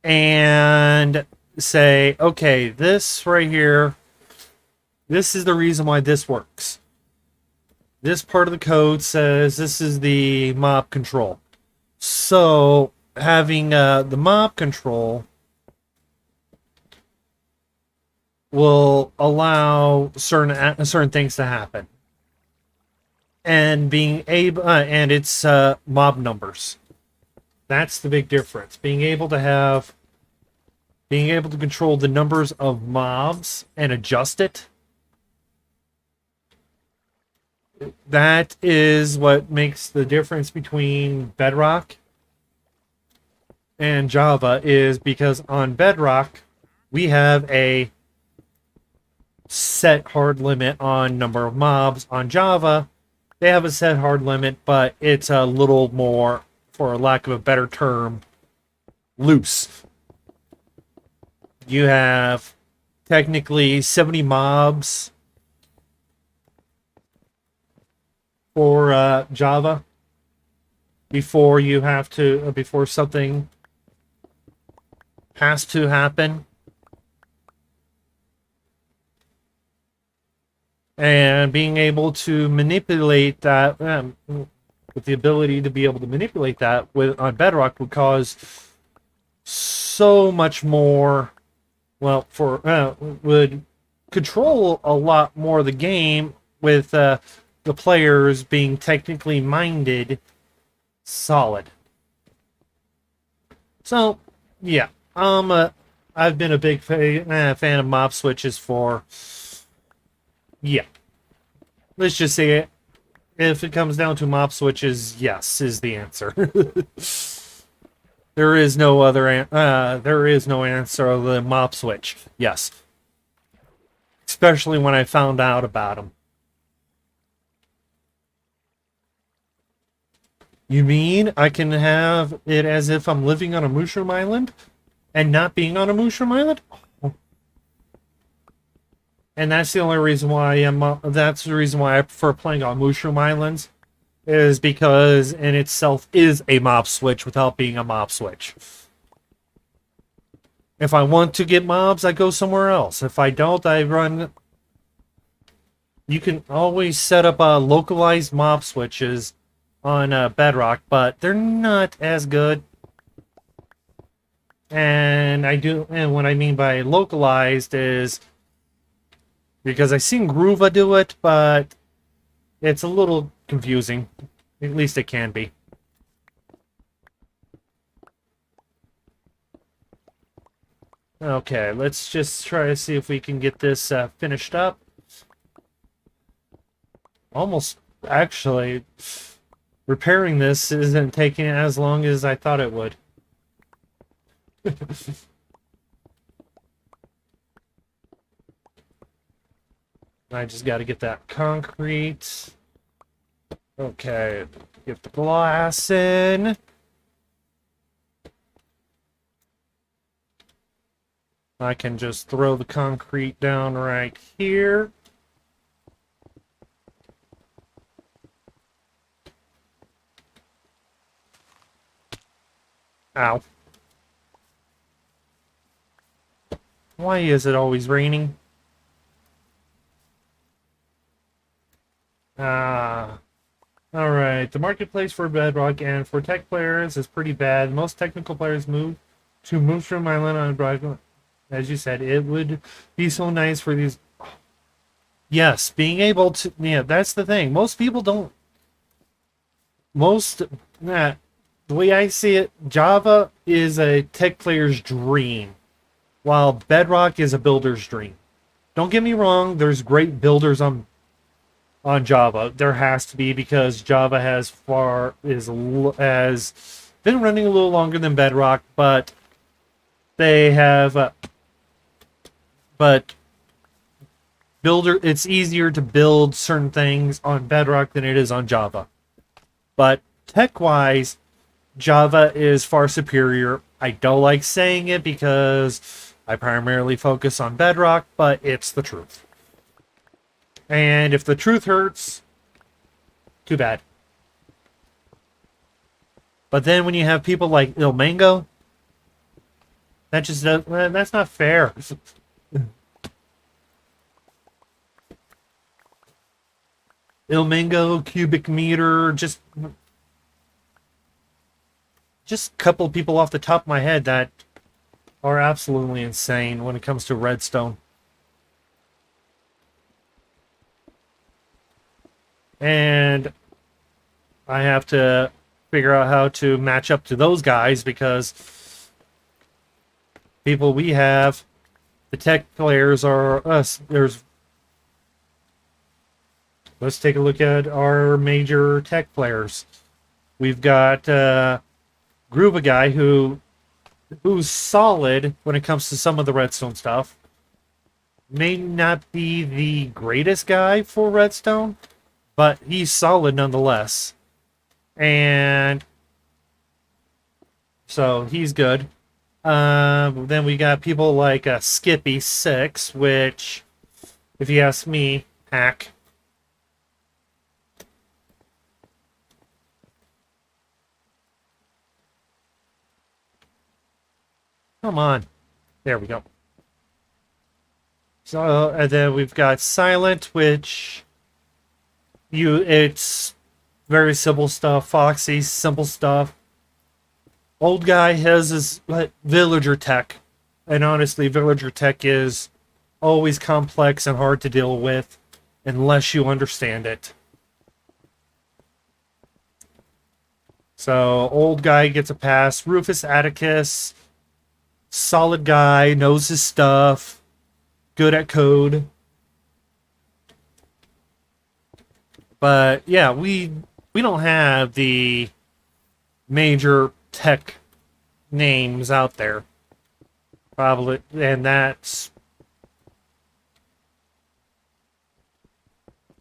and say, okay, this right here, this is the reason why this works. This part of the code says this is the mob control. So having the mob control will allow certain things to happen, and being able and it's mob numbers. That's the big difference. Being able to control the numbers of mobs and adjust it. That is what makes the difference between Bedrock and Java, is because on Bedrock we have a set hard limit on number of mobs. On Java, they have a set hard limit, but it's a little more, for lack of a better term, loose. You have technically 70 mobs for Java before you have to, before something has to happen. And being able to manipulate that, with the ability to be able to manipulate that on Bedrock would cause so much more, well, would control a lot more of the game with the players being technically minded solid. So, yeah, I've been a big fan of mob switches for, yeah. Let's just say it. If it comes down to mob switches, yes, is the answer. There is no other. There is no answer other than mob switch. Yes, especially when I found out about them. You mean I can have it as if I'm living on a mushroom island, and not being on a mushroom island? And that's the only reason why that's the reason why I prefer playing on mushroom islands, is because in itself is a mob switch without being a mob switch. If I want to get mobs, I go somewhere else. If I don't, I run. You can always set up localized mob switches on Bedrock, but they're not as good. And what I mean by localized is, because I've seen Groova do it, but it's a little confusing. At least it can be. Okay, let's just try to see if we can get this finished up. Almost, actually, repairing this isn't taking as long as I thought it would. I just got to get that concrete. Okay, get the glass in. I can just throw the concrete down right here. Ow. Why is it always raining? Alright. The marketplace for Bedrock and for tech players is pretty bad. Most technical players move to Mushroom Island on Bedrock. As you said, it would be so nice for these. Yes, being able to. Yeah, that's the thing. Most people don't. The way I see it, Java is a tech player's dream, while Bedrock is a builder's dream. Don't get me wrong, there's great builders on Java. There has to be, because Java has been running a little longer than Bedrock, but they have it's easier to build certain things on Bedrock than it is on Java. But tech-wise, Java is far superior. I don't like saying it because I primarily focus on Bedrock, but it's the truth. And if the truth hurts, too bad. But then when you have people like Il Mango, that's not fair. Il Mango, Cubic Meter, just a couple people off the top of my head that are absolutely insane when it comes to Redstone. And I have to figure out how to match up to those guys, because people we have, the tech players are us. Let's take a look at our major tech players. We've got Groova guy who's solid when it comes to some of the Redstone stuff. May not be the greatest guy for Redstone, but he's solid nonetheless. And so he's good. Then we got people like Skippy6, which, if you ask me, hack. Come on. There we go. So, and then we've got Silent, which it's very simple stuff. Foxy, simple stuff. Old guy has his villager tech. And honestly, villager tech is always complex and hard to deal with unless you understand it. So, old guy gets a pass. Rufus Atticus, solid guy, knows his stuff, good at code. But yeah, we don't have the major tech names out there. Probably, and that's...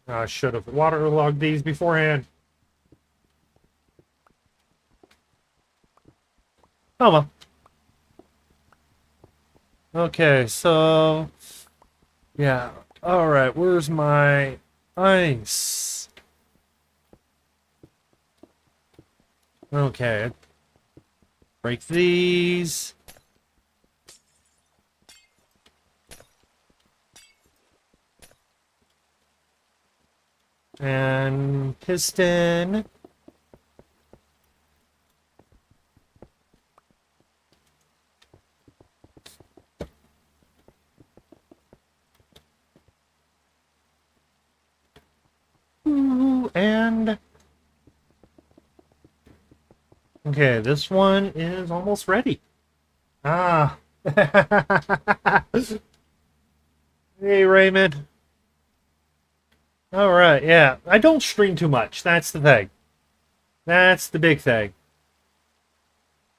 I should have waterlogged these beforehand. Oh well. Okay, so... Yeah. Alright, where's my ice? Okay. Break these. And piston. Ooh, and... Okay, this one is almost ready. Ah. Hey, Raymond. Alright, yeah. I don't stream too much. That's the thing. That's the big thing.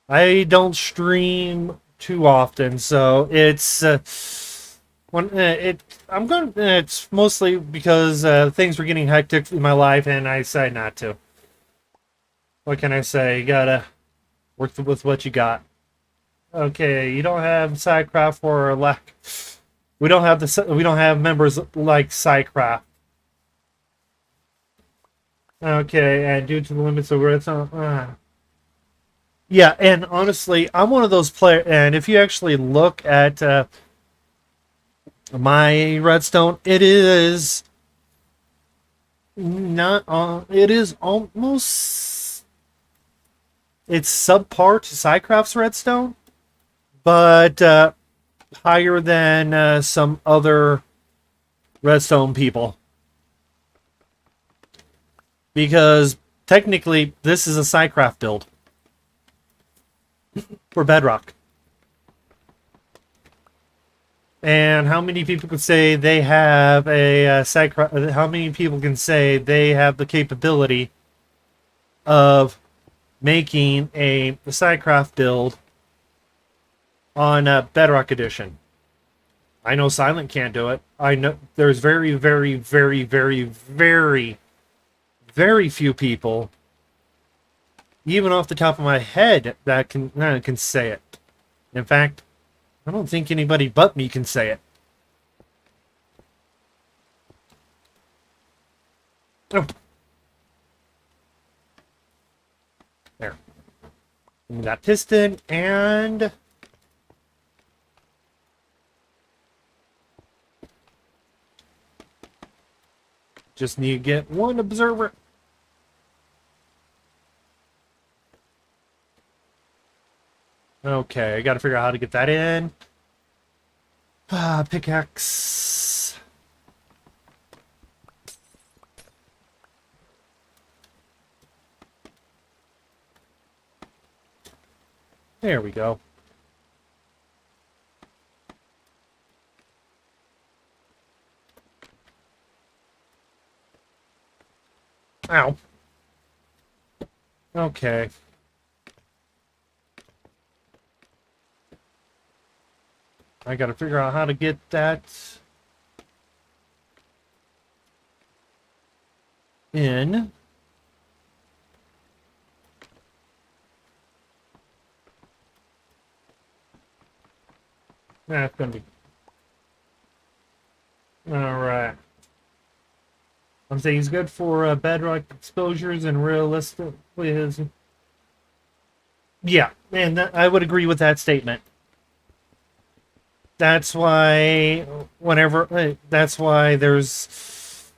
I don't stream too often, so it's... it's mostly because things were getting hectic in my life, and I decided not to. What can I say? You gotta work with what you got. Okay, you don't have Sidecraft for lack. We don't have members like Sidecraft. Okay, and due to the limits of redstone. Yeah, and honestly, I'm one of those players. And if you actually look at my redstone, it is not. It is almost. It's subpar to Sidecraft's redstone, but higher than some other redstone people. Because technically, this is a Sidecraft build for Bedrock. And how many people can say they have a Sidecraft? How many people can say they have the capability of making a Sidecraft build on Bedrock Edition? I know Silent can't do it. I know there's very, very, very, very, very, very few people, even off the top of my head, that can say it. In fact, I don't think anybody but me can say it. Oh. There. We got Piston and... Just need to get one observer. Okay, I gotta figure out how to get that in. Pickaxe. There we go. Ow. Okay. I gotta figure out how to get that in. That's gonna be all right. I'm saying he's good for bedrock exposures and realistically his. Yeah, and I would agree with that statement. That's why that's why there's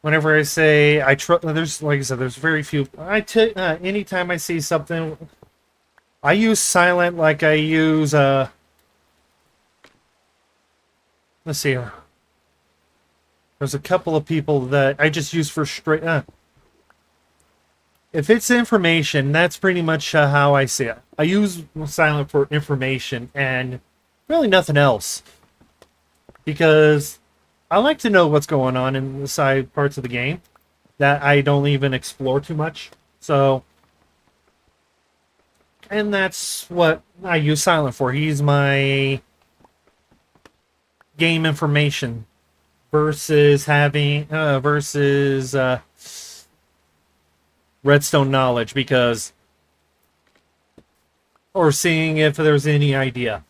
whenever I say I trust, there's like I said, there's very few. Anytime I see something, I use silent like I use let's see here. There's a couple of people that I just use for straight. If it's information, that's pretty much how I see it. I use silent for information and really nothing else. Because I like to know what's going on in the side parts of the game that I don't even explore too much. So, and that's what I use silent for. He's my game information versus having redstone knowledge, because or seeing if there's any idea,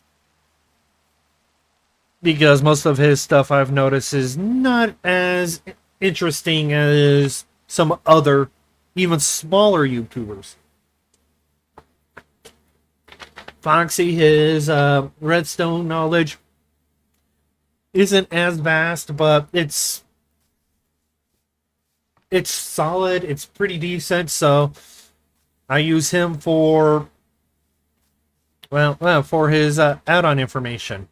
because most of his stuff I've noticed is not as interesting as some other even smaller YouTubers. Foxy, his redstone knowledge isn't as vast, but it's solid, it's pretty decent, so I use him for for his add-on information.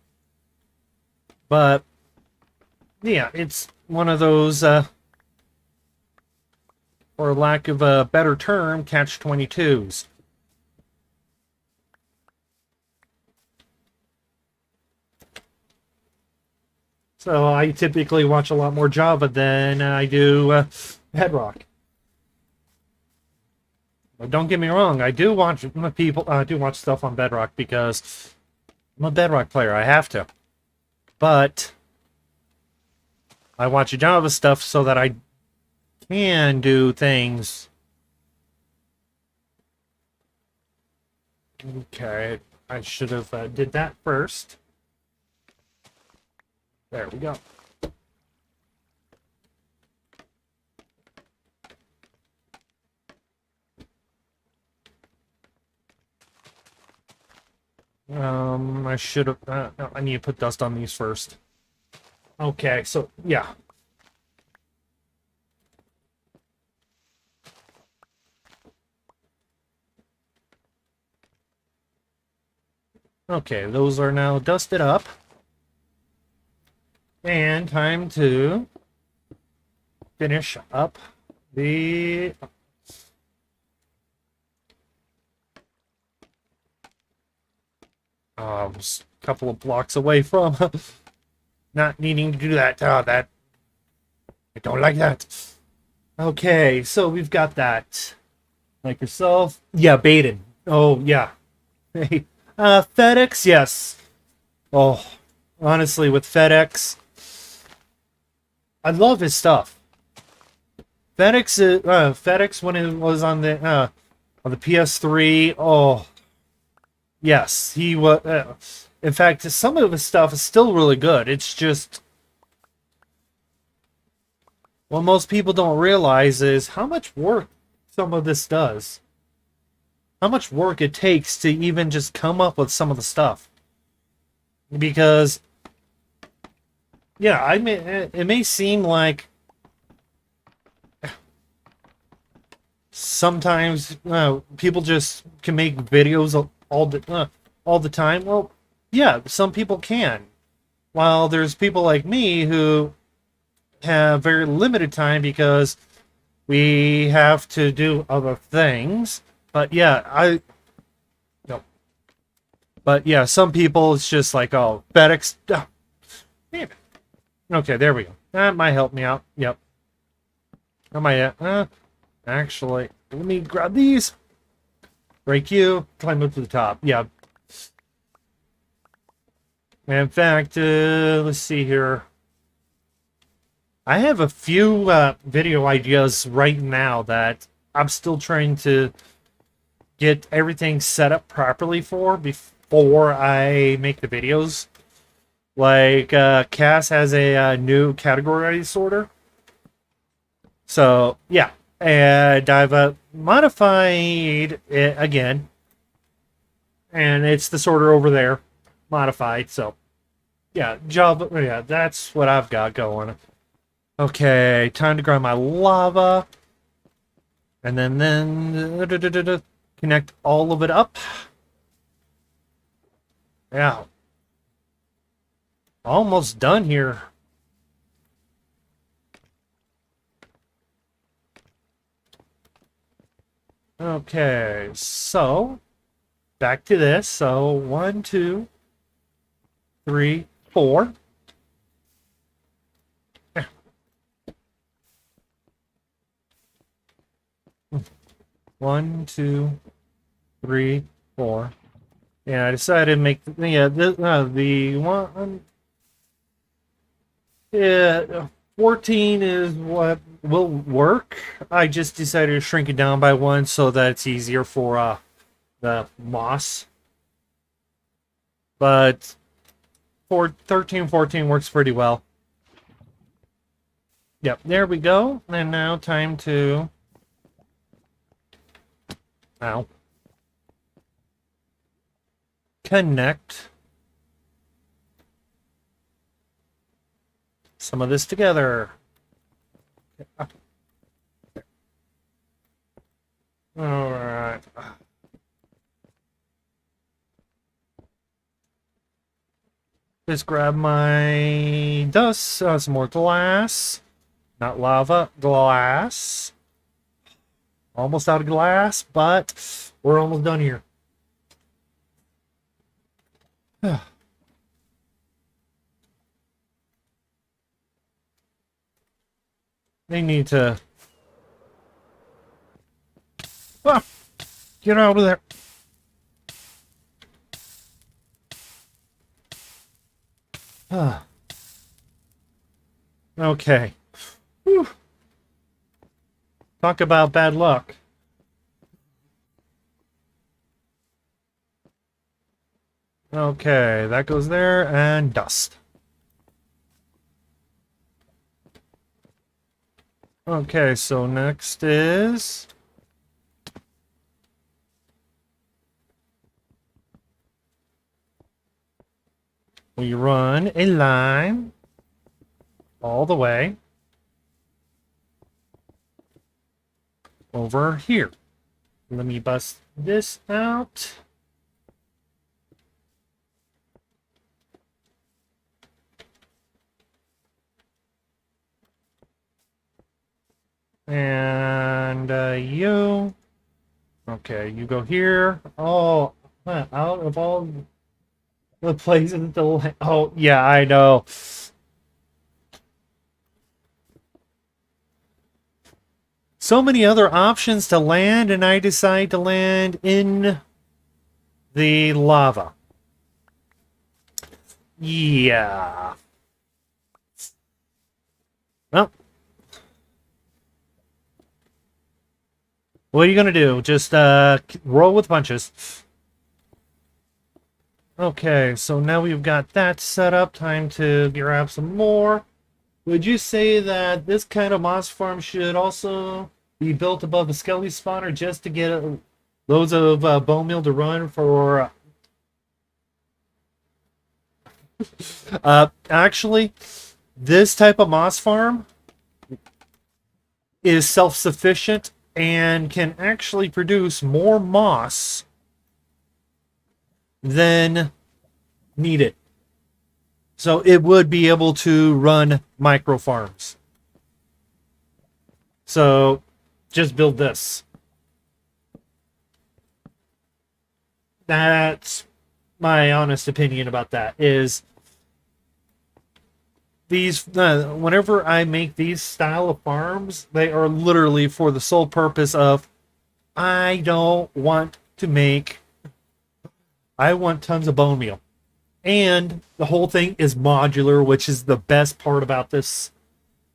But yeah, it's one of those for lack of a better term, catch-22s. So I typically watch a lot more Java than I do Bedrock. But don't get me wrong, I do watch stuff on Bedrock because I'm a Bedrock player. I have to. But I watch Java stuff so that I can do things. Okay, I should have did that first. There we go. I should have. No, I need to put dust on these first. Okay, so yeah. Okay, those are now dusted up. And time to finish up the just a couple of blocks away from not needing to do that. That I don't like that. Okay, so we've got that. Like yourself, yeah, Baden. Oh yeah, hey, FedEx, yes. Oh, honestly, with FedEx, I love his stuff. FedEx when it was on the PS3. Oh, yes, he was. In fact, some of his stuff is still really good. It's just what most people don't realize is how much work some of this does. How much work it takes to even just come up with some of the stuff. Because, yeah, it may seem like sometimes people just can make videos all the time. Well, yeah, some people can. While there's people like me who have very limited time because we have to do other things. But yeah, no. But yeah, some people it's just like, oh, FedEx. Oh, damn it. Okay, there we go. That might help me out. Yep. Am I at? Actually, let me grab these. Break you. Climb up to the top. Yeah. In fact, let's see here. I have a few video ideas right now that I'm still trying to get everything set up properly for before I make the videos. Like, Cass has a new category sorter. So, yeah. And I've modified it again. And it's the sorter over there. Modified, so. Yeah, Java. Yeah, that's what I've got going. Okay, time to grind my lava. And then connect all of it up. Yeah. Almost done here. Okay, so back to this. So 1, 2, 3, 4. 1, 2, 3, 4. Yeah, I decided to make the one. Yeah, 14 is what will work. I just decided to shrink it down by 1 so that it's easier for the moss. But for 13, 14 works pretty well. Yep, there we go. And now time to... Ow. Connect some of this together. All right. Just grab my dust, some more glass. Not lava, glass. Almost out of glass, but we're almost done here. They need to... Ah, get out of there. Okay. Whew. Talk about bad luck. Okay, that goes there, and dust. Okay, so next is... we run a line all the way over here. Let me bust this out. And you. Okay, you go here. Oh, out of all the places to... oh, yeah, I know. So many other options to land, and I decide to land in the lava. Yeah. Well, what are you gonna do? Just roll with punches. Okay, so now we've got that set up. Time to grab some more. Would you say that this kind of moss farm should also be built above a skelly spawner just to get loads of bone meal to run for... actually, this type of moss farm is self-sufficient and can actually produce more moss than needed. So it would be able to run micro farms. So just build this. That's my honest opinion about that. Is these whenever I make these style of farms, they are literally for the sole purpose of I don't want to make... I want tons of bone meal. And the whole thing is modular, which is the best part about this,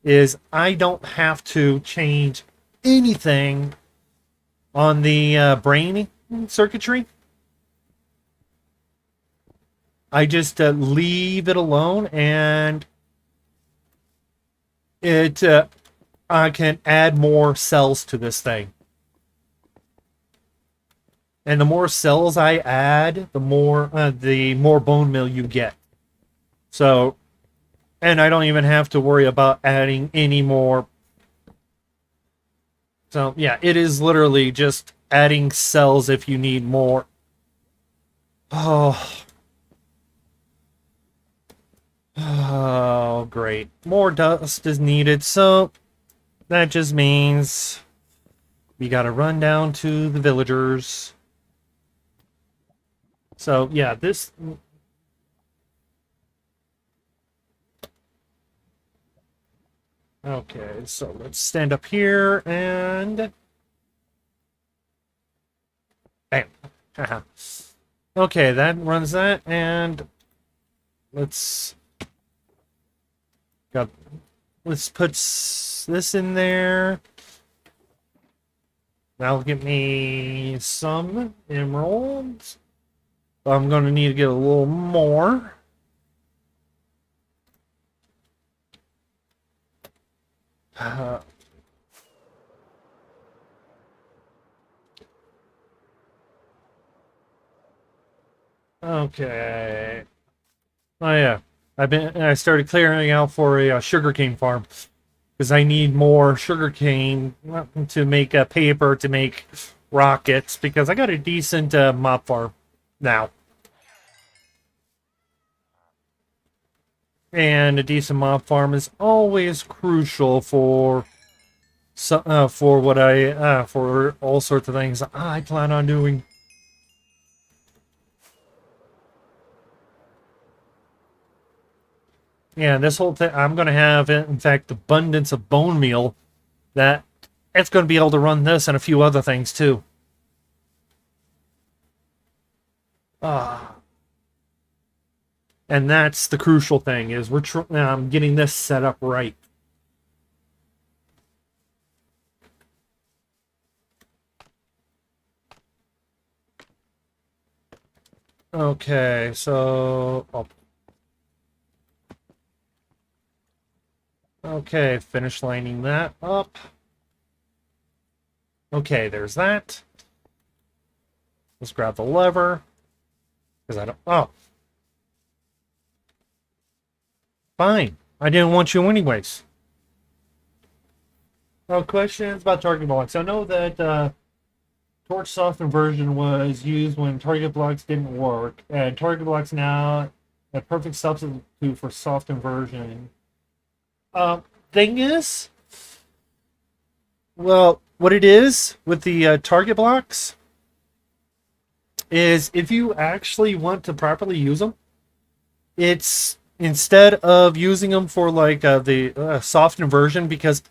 is I don't have to change anything on the brain circuitry. I just leave it alone, and it I can add more cells to this thing. And the more cells I add, the more bone meal you get. So, and I don't even have to worry about adding any more. So, yeah, it is literally just adding cells if you need more. Oh. Oh, great. More dust is needed, so that just means we gotta run down to the villagers. So, yeah, this... Okay, so let's stand up here and... Bam. Okay, that runs that, and... Let's put this in there. That'll get me some emeralds. I'm going to need to get a little more. Okay. Oh yeah, I started clearing out for a sugarcane farm because I need more sugarcane to make paper to make rockets because I got a decent mob farm now, and a decent mob farm is always crucial for for all sorts of things I plan on doing. Yeah, this whole thing, I'm going to have, in fact, abundance of bone meal that it's going to be able to run this and a few other things, too. And that's the crucial thing, is I'm getting this set up right. Okay, so... Okay, finish lining that up. Okay, there's that. Let's grab the lever. Because I don't... Oh. Fine. I didn't want you anyways. Oh, questions about target blocks. I know that Torch Softened version was used when target blocks didn't work. And target blocks now a perfect substitute for softened version. Thing is, well, what it is with the target blocks is if you actually want to properly use them, it's instead of using them for like the softened version, because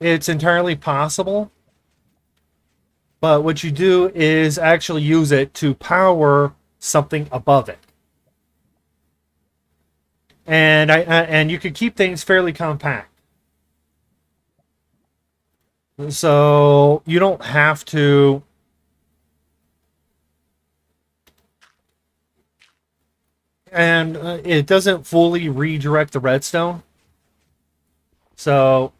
it's entirely possible. But what you do is actually use it to power something above it. And and you could keep things fairly compact. So you don't have to and it doesn't fully redirect the redstone. So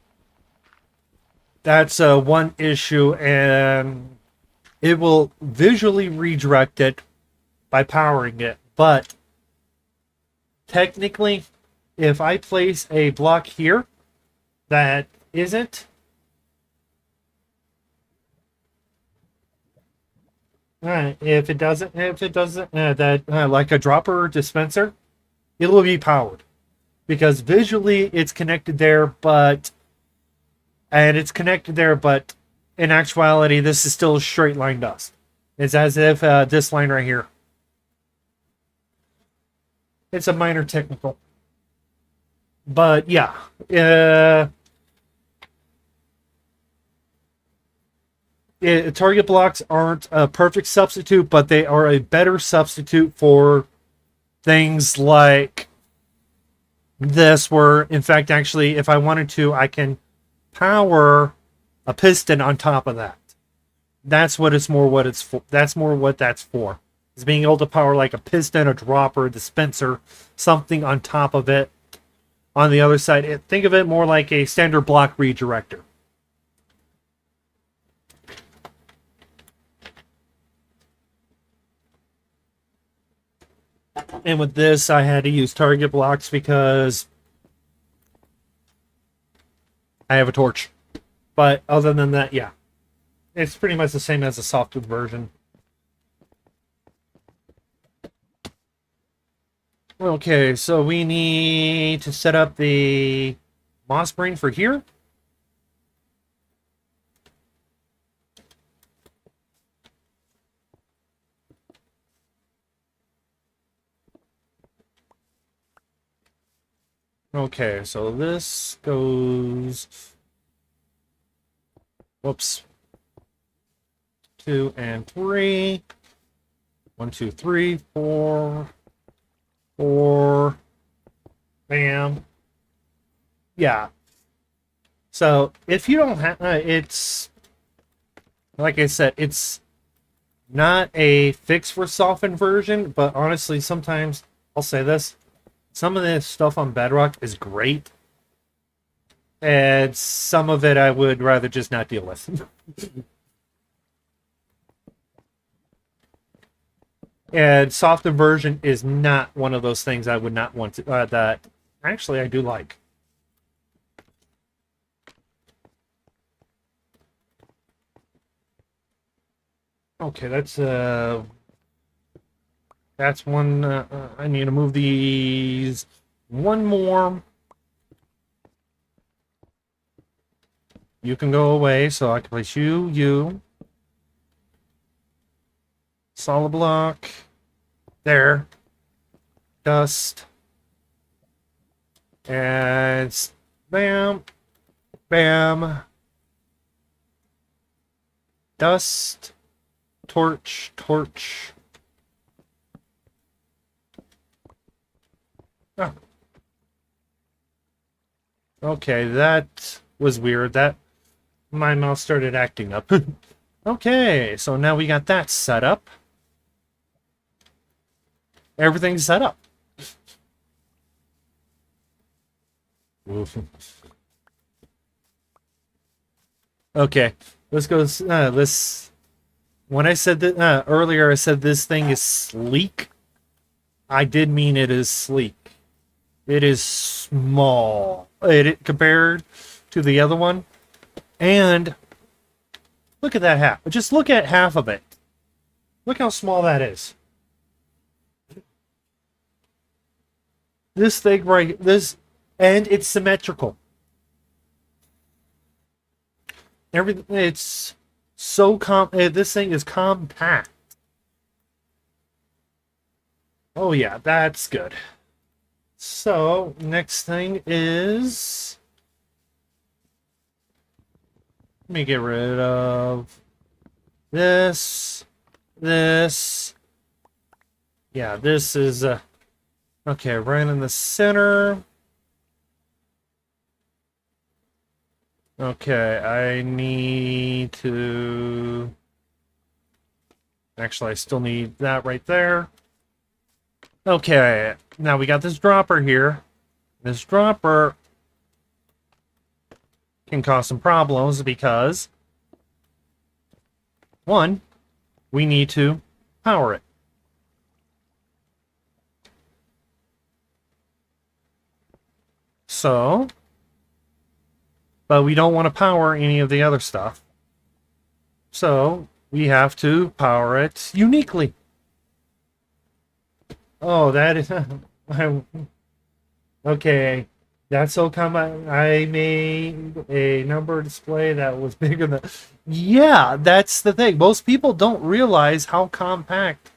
that's one issue, and it will visually redirect it by powering it, but technically, if I place a block here that isn't, if it doesn't, that like a dropper dispenser, it will be powered because visually it's connected there, but in actuality, this is still a straight line dust. It's as if this line right here. It's a minor technical. But yeah. Target blocks aren't a perfect substitute, but they are a better substitute for things like this, where, in fact, actually, if I wanted to, I can power a piston on top of that. That's what it's more what it's for. That's more what that's for. is being able to power like a piston, a dropper, a dispenser, something on top of it. On the other side, think of it more like a standard block redirector. And with this, I had to use target blocks because I have a torch. But other than that, yeah. It's pretty much the same as the softwood version. Okay, so we need to set up the moss brain for here. Okay, so this goes... Whoops. 2 and 3. 1, 2, 3, 4. 4. Bam. Yeah. So, if you don't have... it's... Like I said, it's not a fix for softened version, but honestly, sometimes, I'll say this, some of this stuff on Bedrock is great, and some of it I would rather just not deal with. And softened version is not one of those things I would not want to, that actually I do like. Okay, that's one. I need to move these one more. You can go away, so I can place you. Solid block. There. Dust. And bam. Bam. Dust. Torch. Torch. Oh. Okay, that was weird. That my mouse started acting up. Okay, so now we got that set up. Everything's set up. Okay, let's go. Let's. When I said that earlier, I said this thing is sleek. I did mean it is sleek. It is small. Compared to the other one. And look at that half. Just look at half of it. Look how small that is. This thing right, and it's symmetrical. Everything, it's so this thing is compact. Oh yeah, that's good. So, next thing is... Let me get rid of this. Yeah, this is... okay, right in the center. Okay, I need to... Actually, I still need that right there. Okay, now we got this dropper here. This dropper can cause some problems because, one, we need to power it. So, but we don't want to power any of the other stuff. So, we have to power it uniquely. Oh, that is... okay. That's so common. I made a number display that was bigger than... Yeah, that's the thing. Most people don't realize how compact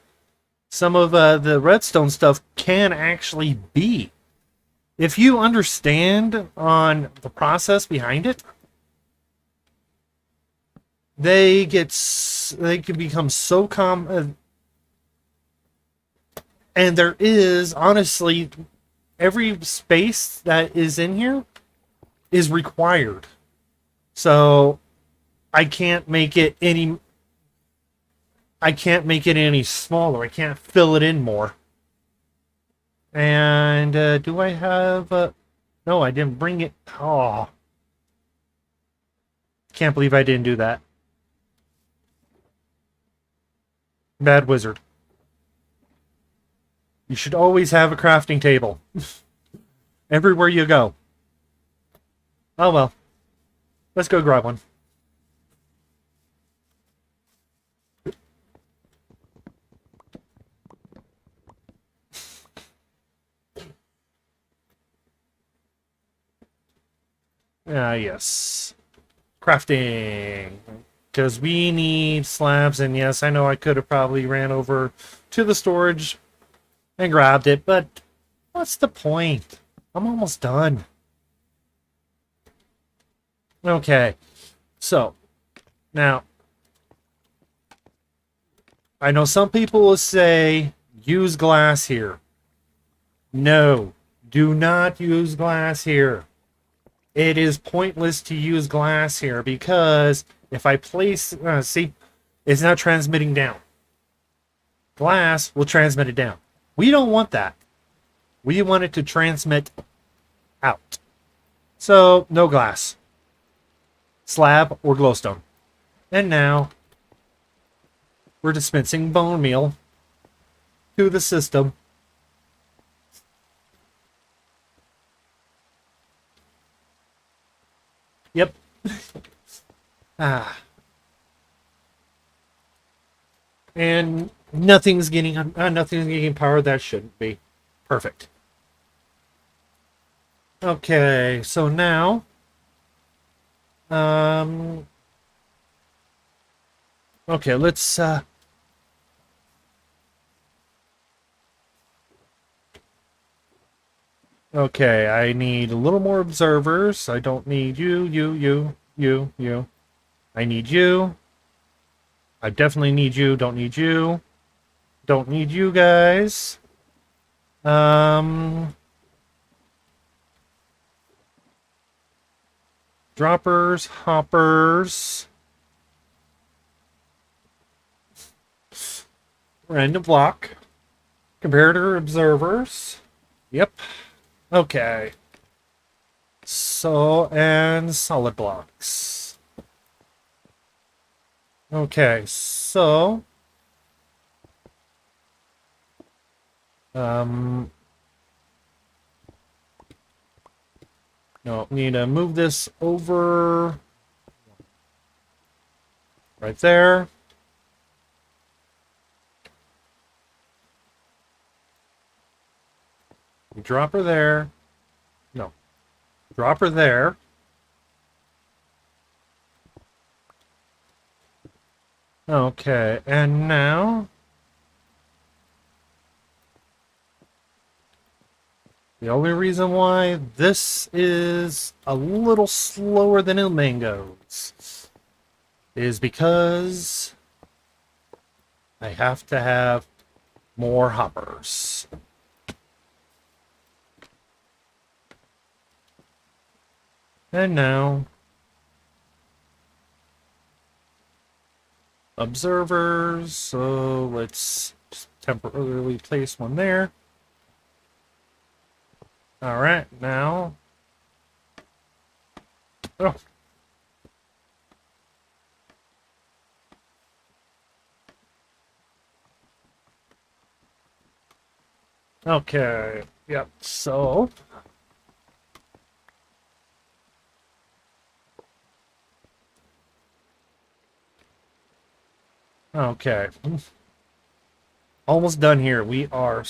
some of the redstone stuff can actually be. If you understand on the process behind it, they can become so and there is, honestly, every space that is in here is required. So I can't make it any... I can't make it any smaller. I can't fill it in more. And do I have... no, I didn't bring it. Oh. Can't believe I didn't do that. Bad wizard. You should always have a crafting table. Everywhere you go. Oh well. Let's go grab one. Yes. Crafting. Because we need slabs, and yes, I know I could have probably ran over to the storage and grabbed it, but what's the point? I'm almost done. Okay. So, now, I know some people will say, use glass here. No, do not use glass here. It is pointless to use glass here because if I place, see, it's not transmitting down. Glass will transmit it down. We don't want that. We want it to transmit out. So, no glass. Slab or glowstone. And now, we're dispensing bone meal to the system. Yep. And nothing's getting power that shouldn't be. Perfect. Okay, so now okay, let's okay, I need a little more observers. I don't need you. I need you. I definitely need you. Don't need you. Don't need you guys. Droppers, hoppers. Random block. Comparator observers. Yep. Okay. So, and solid blocks. Okay, so... no, need to move this over... right there. Drop her there. No. Drop her there. Okay, and now... the only reason why this is a little slower than Il Mango's is because I have to have more hoppers. And now, observers, so let's just temporarily place one there. All right, now. Oh. Okay, yep, so. Okay. Almost done here. We are...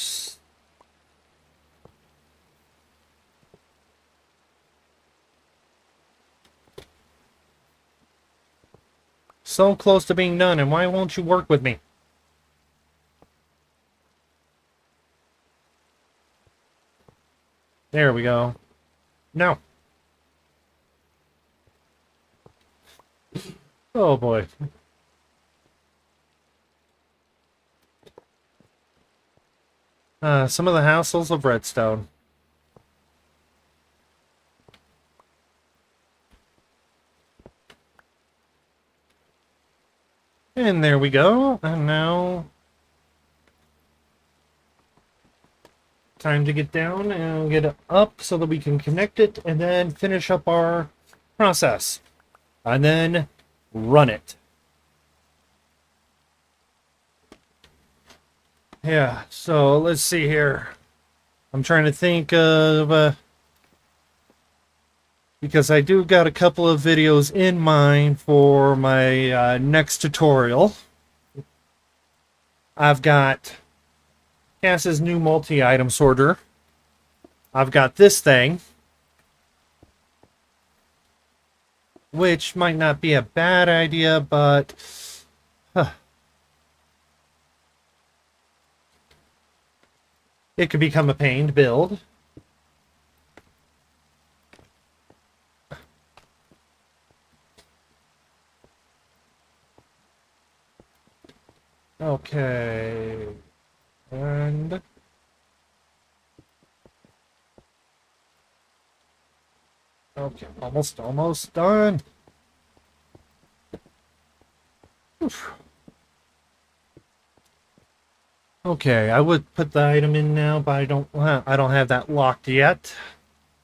so close to being done, and why won't you work with me? There we go. No. Oh boy. Some of the hassles of redstone. And there we go. And now, time to get down and get it up so that we can connect it and then finish up our process. And then run it. Yeah, so let's see here. I'm trying to think of... because I do got a couple of videos in mind for my next tutorial. I've got Cass's new multi-item sorter. I've got this thing, which might not be a bad idea, but it could become a pain to build. Okay. And okay, almost done. Oof. Okay, I would put the item in now, but I don't have that locked yet.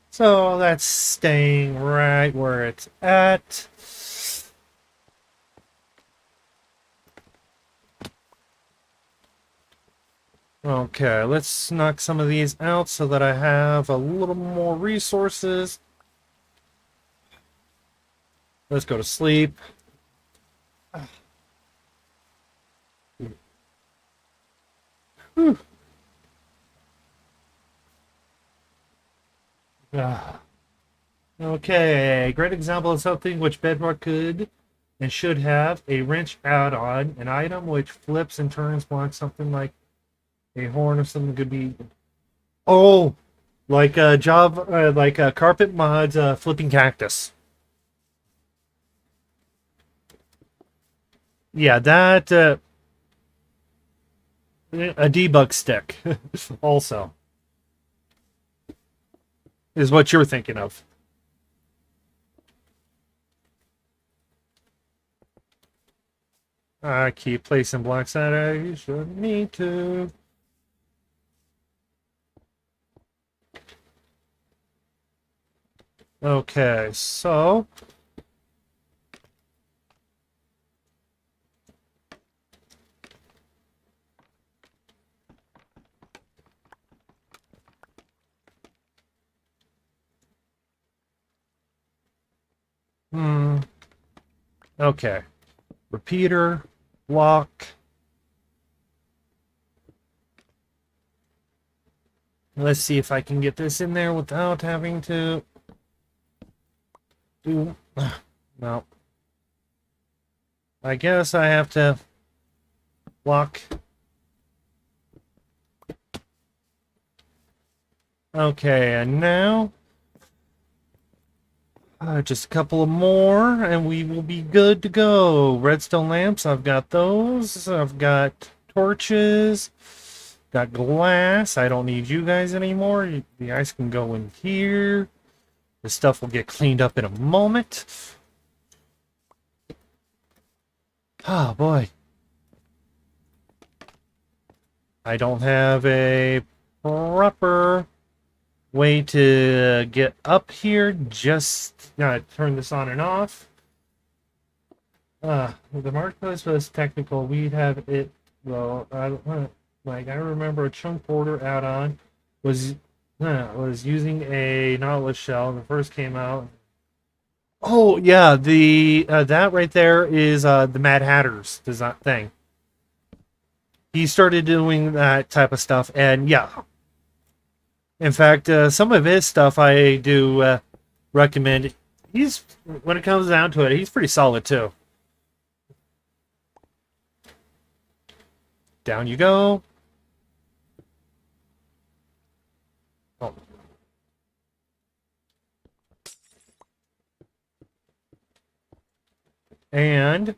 So that's staying right where it's at. Okay, let's knock some of these out so that I have a little more resources. Let's go to sleep. Whew. Okay, great example of something which Bedrock could and should have a wrench add-on, an item which flips and turns blocks something like a horn or something could be. Oh, like a job, like a carpet mods, flipping cactus. Yeah, that a debug stick also is what you're thinking of. I keep placing blocks that I shouldn't need to. Okay, so okay. Repeater, block. Let's see if I can get this in there without having to do... No. I guess I have to block. Okay, and now just a couple of more and we will be good to go. Redstone lamps, I've got those. I've got torches. Got glass. I don't need you guys anymore. The ice can go in here. This stuff will get cleaned up in a moment. Oh, boy. I don't have a proper way to get up here. Just turn this on and off. The marketplace was technical. We'd have it. Well, I remember a chunk border add-on was using a Nautilus shell when it first came out. Oh yeah, the that right there is the Mad Hatter's design thing. He started doing that type of stuff, and yeah. In fact, some of his stuff I do recommend. He's when it comes down to it, he's pretty solid too. Down you go. Oh. And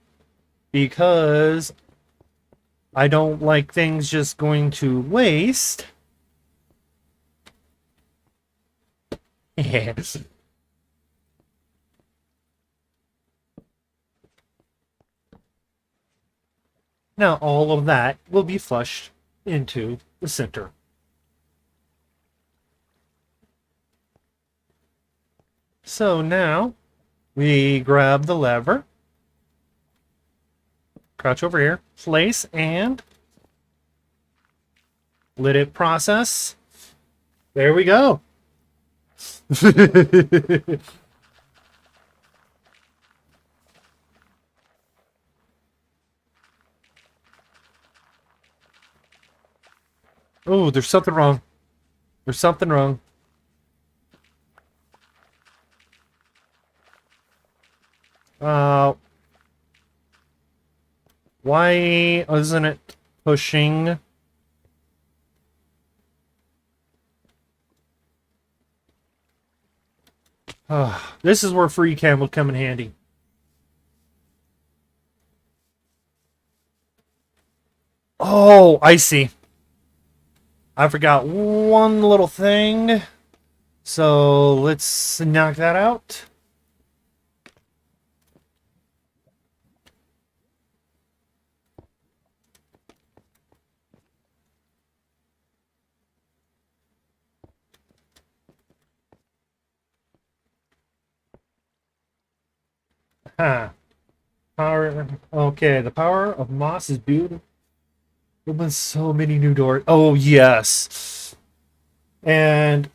because I don't like things just going to waste. Yes. Now all of that will be flushed into the center. So now we grab the lever, crouch over here, place, and let it process. There we go. Oh, there's something wrong. There's something wrong. Why isn't it pushing? This is where free cam will come in handy. Oh, I see. I forgot one little thing. So let's knock that out. Huh. Power. Okay, the power of moss is beautiful. Opens so many new doors. Oh, yes. And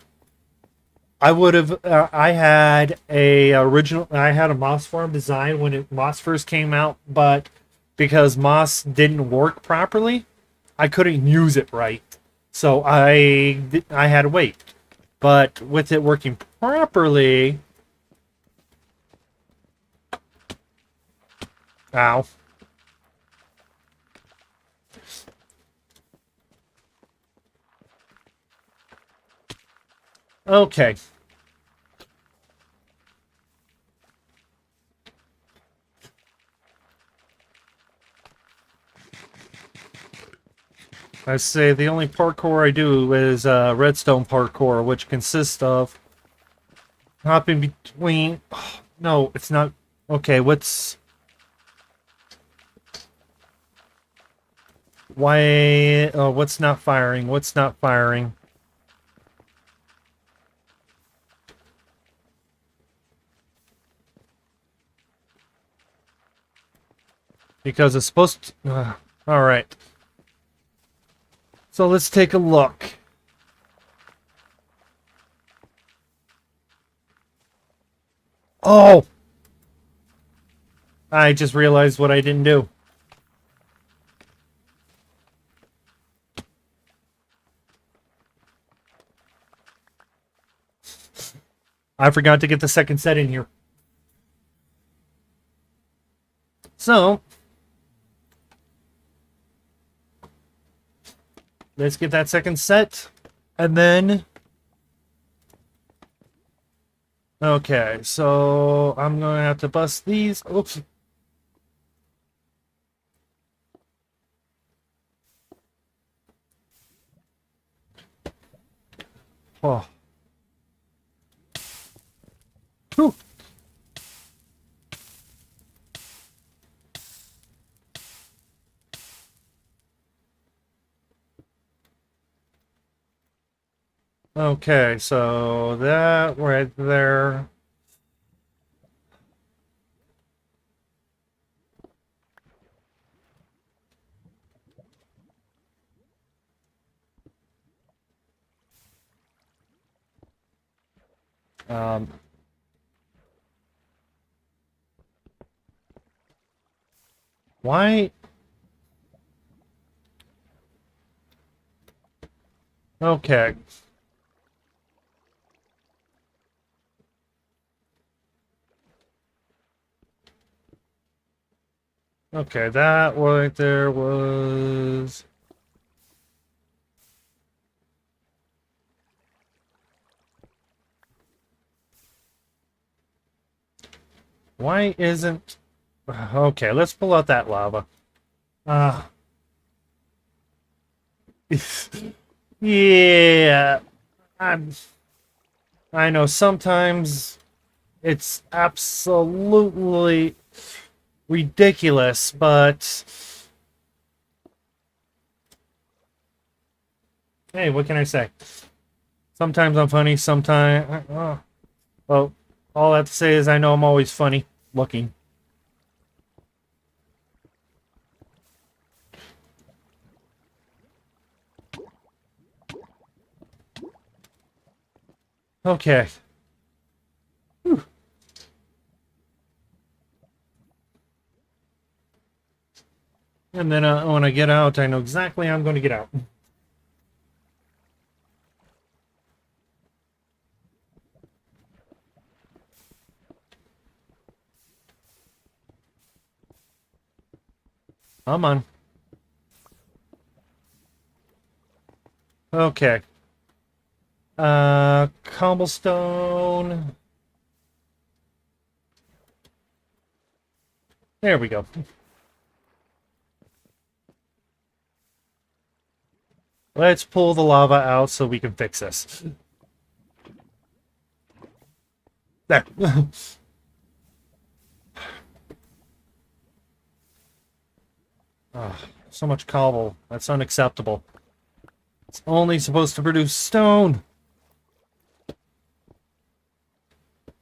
I would have. I had a original. I had a Moss farm design when Moss first came out, but because Moss didn't work properly, I couldn't use it right. So I had to wait. But with it working properly, ow. Okay. I say the only parkour I do is redstone parkour, which consists of hopping between. Oh, no, it's not. Okay, what's. Why? Oh, what's not firing? What's not firing? Because it's supposed to... Alright. So let's take a look. Oh! I just realized what I didn't do. I forgot to get the second set in here. So... let's get that second set. And then... okay, so I'm going to have to bust these. Oops. Oh. Whew. Okay, so that right there. Why? Okay. Okay, that right there was... why isn't... okay, let's pull out that lava. Yeah, I know sometimes it's absolutely ridiculous, but Hey, what can I say? Sometimes I'm funny, sometimes... well, all I have to say is I know I'm always funny looking. Okay. Whew. And then when I get out, I know exactly how I'm going to get out. Come on. Okay. Cobblestone. There we go. Let's pull the lava out so we can fix this. There. Oh, so much cobble. That's unacceptable. It's only supposed to produce stone.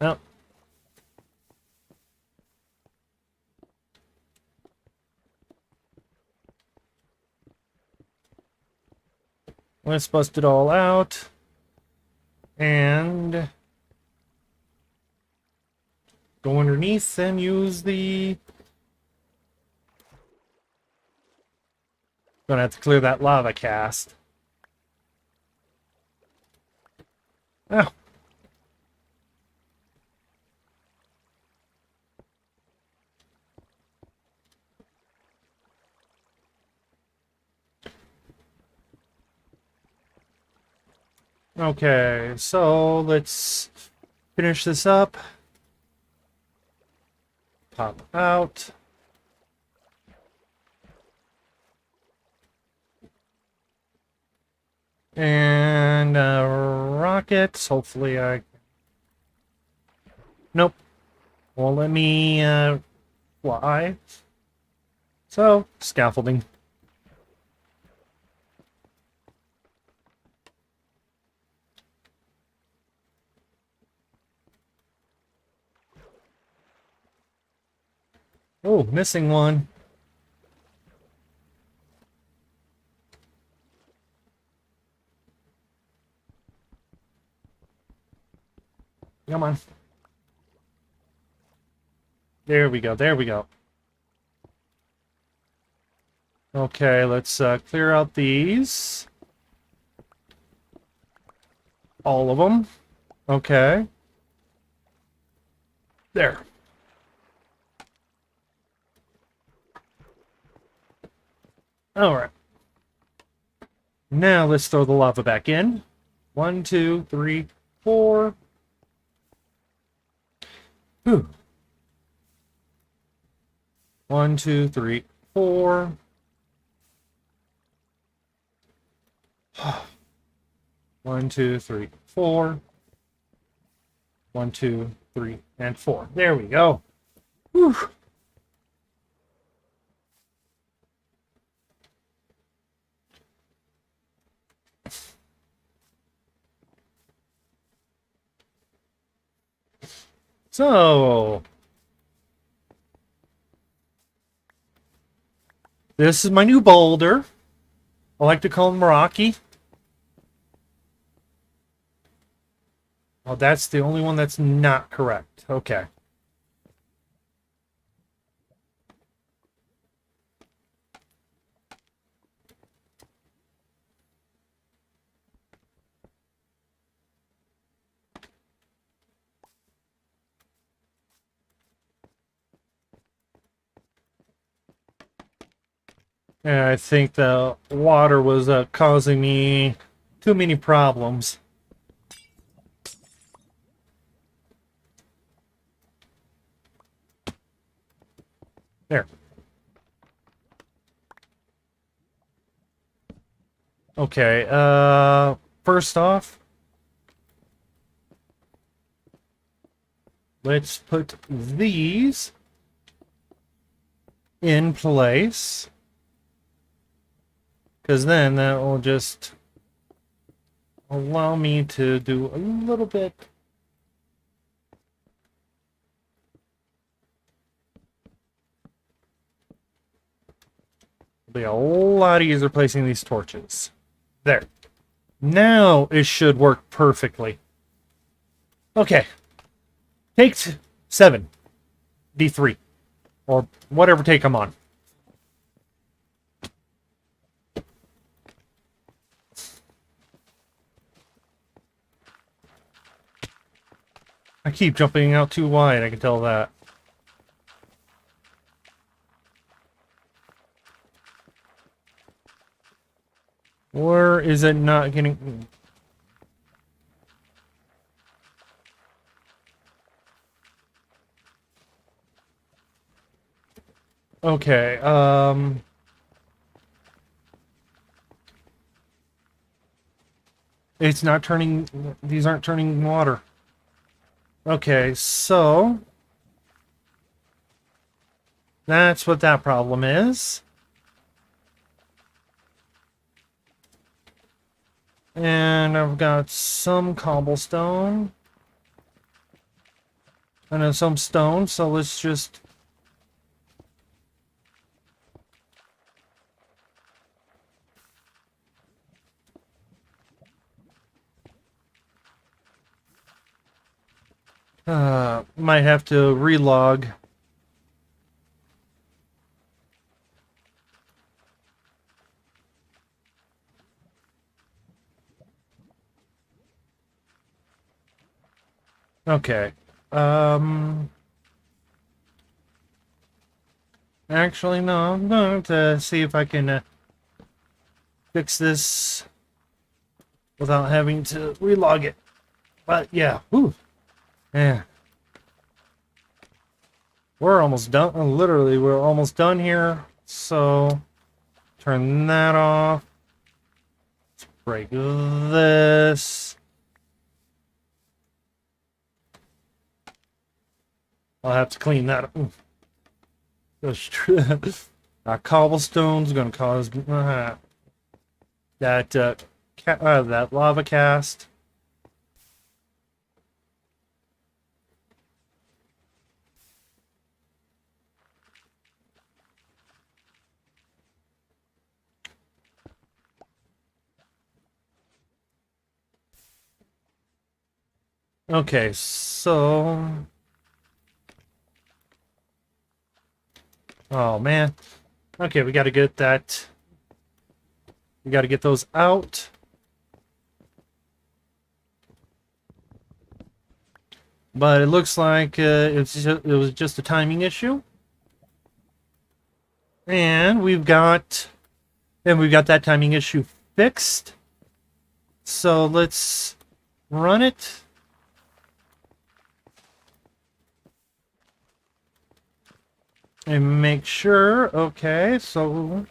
Oh. Let's bust it all out. And go underneath and use the... Gonna have to clear that lava cast. Oh. Okay, so let's finish this up. Pop out. And rockets. Hopefully I... Nope. Well, let me fly. So, scaffolding. Oh, missing one. Come on. There we go, there we go. Okay, let's clear out these. All of them. Okay. There. Alright. Now let's throw the lava back in. 1, 2, 3, 4. Whew. 1, 2, 3, 4. 1, 2, 3, 4. 1, 2, 3, and 4. There we go. Whew. So, this is my new boulder. I like to call him Rocky. Oh, that's the only one that's not correct. Okay. Yeah, I think the water was causing me too many problems. There. Okay, first off, let's put these in place. Because then that will just allow me to do a little bit. It'll be a lot easier placing these torches. There. Now it should work perfectly. Okay. Take 7. D3. Or whatever take I'm on. I keep jumping out too wide, I can tell that. Or is it not getting... Okay, it's not turning... These aren't turning water. Okay, so... That's what that problem is. And I've got some cobblestone. And then some stone, so let's just... might have to relog. Okay. Actually, no, I'm going to see if I can fix this without having to relog it. But yeah, whew. Yeah. We're almost done. Literally, we're almost done here. So, turn that off. Let's break this. I'll have to clean that up. Cobblestone's gonna cause that lava cast. Okay, so... Oh, man. Okay, we gotta get that... We gotta get those out. But it looks like it was just a timing issue. And we've got that timing issue fixed. So let's run it. And make sure, okay, so...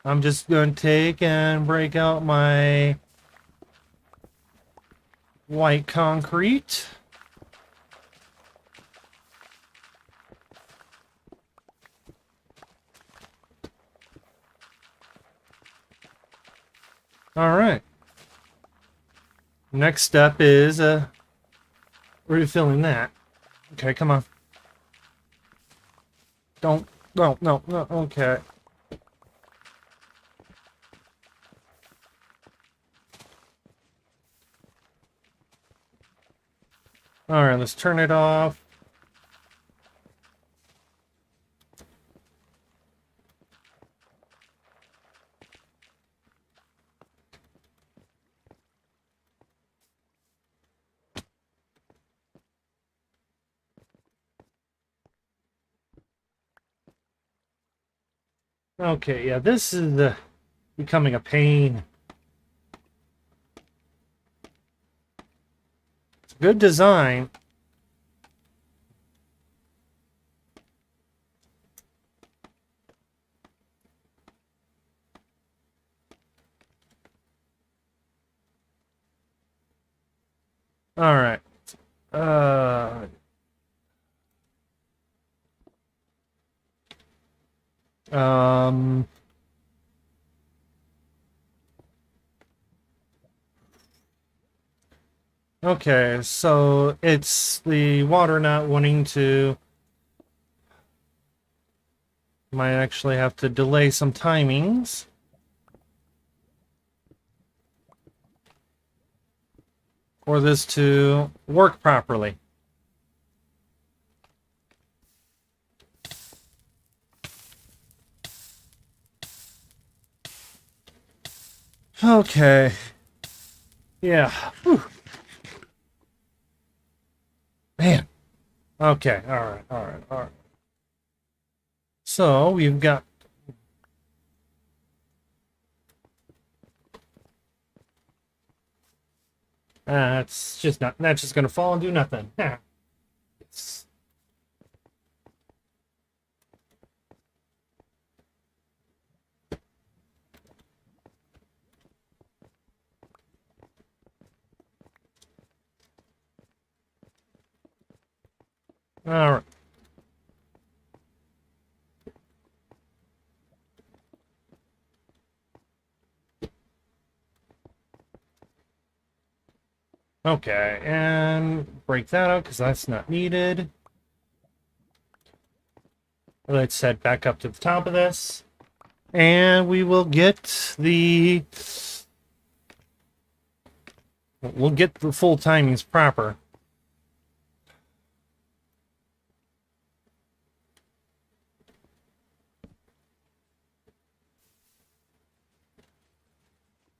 I'm just going to take and break out my white concrete. All right. Next step is refilling that. Okay, come on. Don't. No, no, no. Okay. All right, let's turn it off. Okay, yeah, this is becoming a pain. It's a good design. All right. Uh, um, Okay, so it's the water not wanting to... Might actually have to delay some timings. For this to work properly. Okay. Yeah. Whew. Man. Okay. All right. So we've got... it's just not... That's just gonna fall and do nothing. It's... All right. Okay, and break that out because that's not needed. Let's head back up to the top of this. And we will get the... We'll get the full timings proper.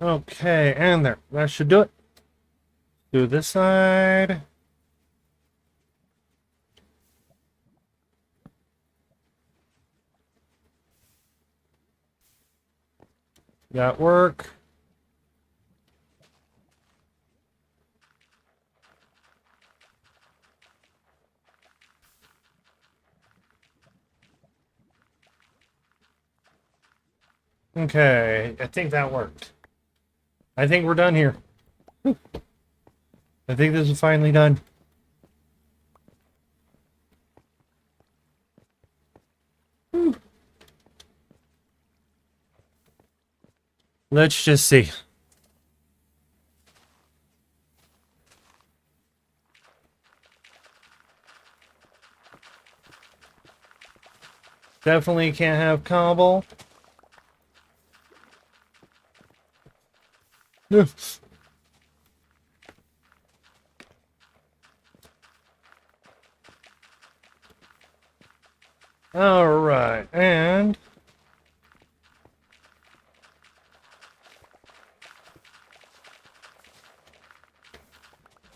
Okay, and there. That should do it. Do this side. That work. Okay, I think that worked. I think we're done here. Whew. I think this is finally done. Whew. Let's just see. Definitely can't have cobble. All right, and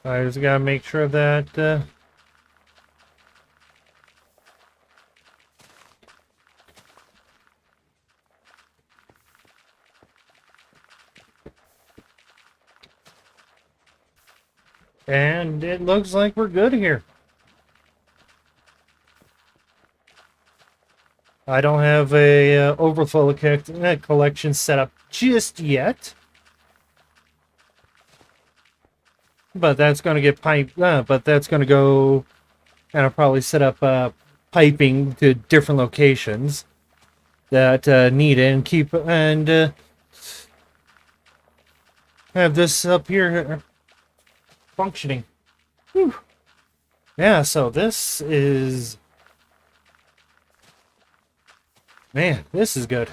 I just gotta make sure that and it looks like we're good here. I don't have a overflow collection set up just yet, but that's going to get piped. But that's going to go, and I'll probably set up piping to different locations that need it, and keep and have this up here functioning. Whew. Yeah, so this is... Man, this is good.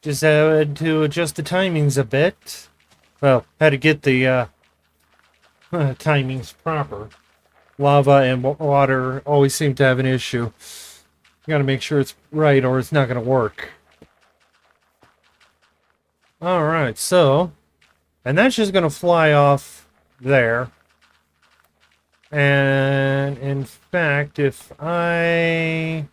Just had to adjust the timings a bit. Well, had to get the timings proper. Lava and water always seem to have an issue. You gotta make sure it's right or it's not gonna work. Alright, so... And that's just gonna fly off there. And in fact, if I...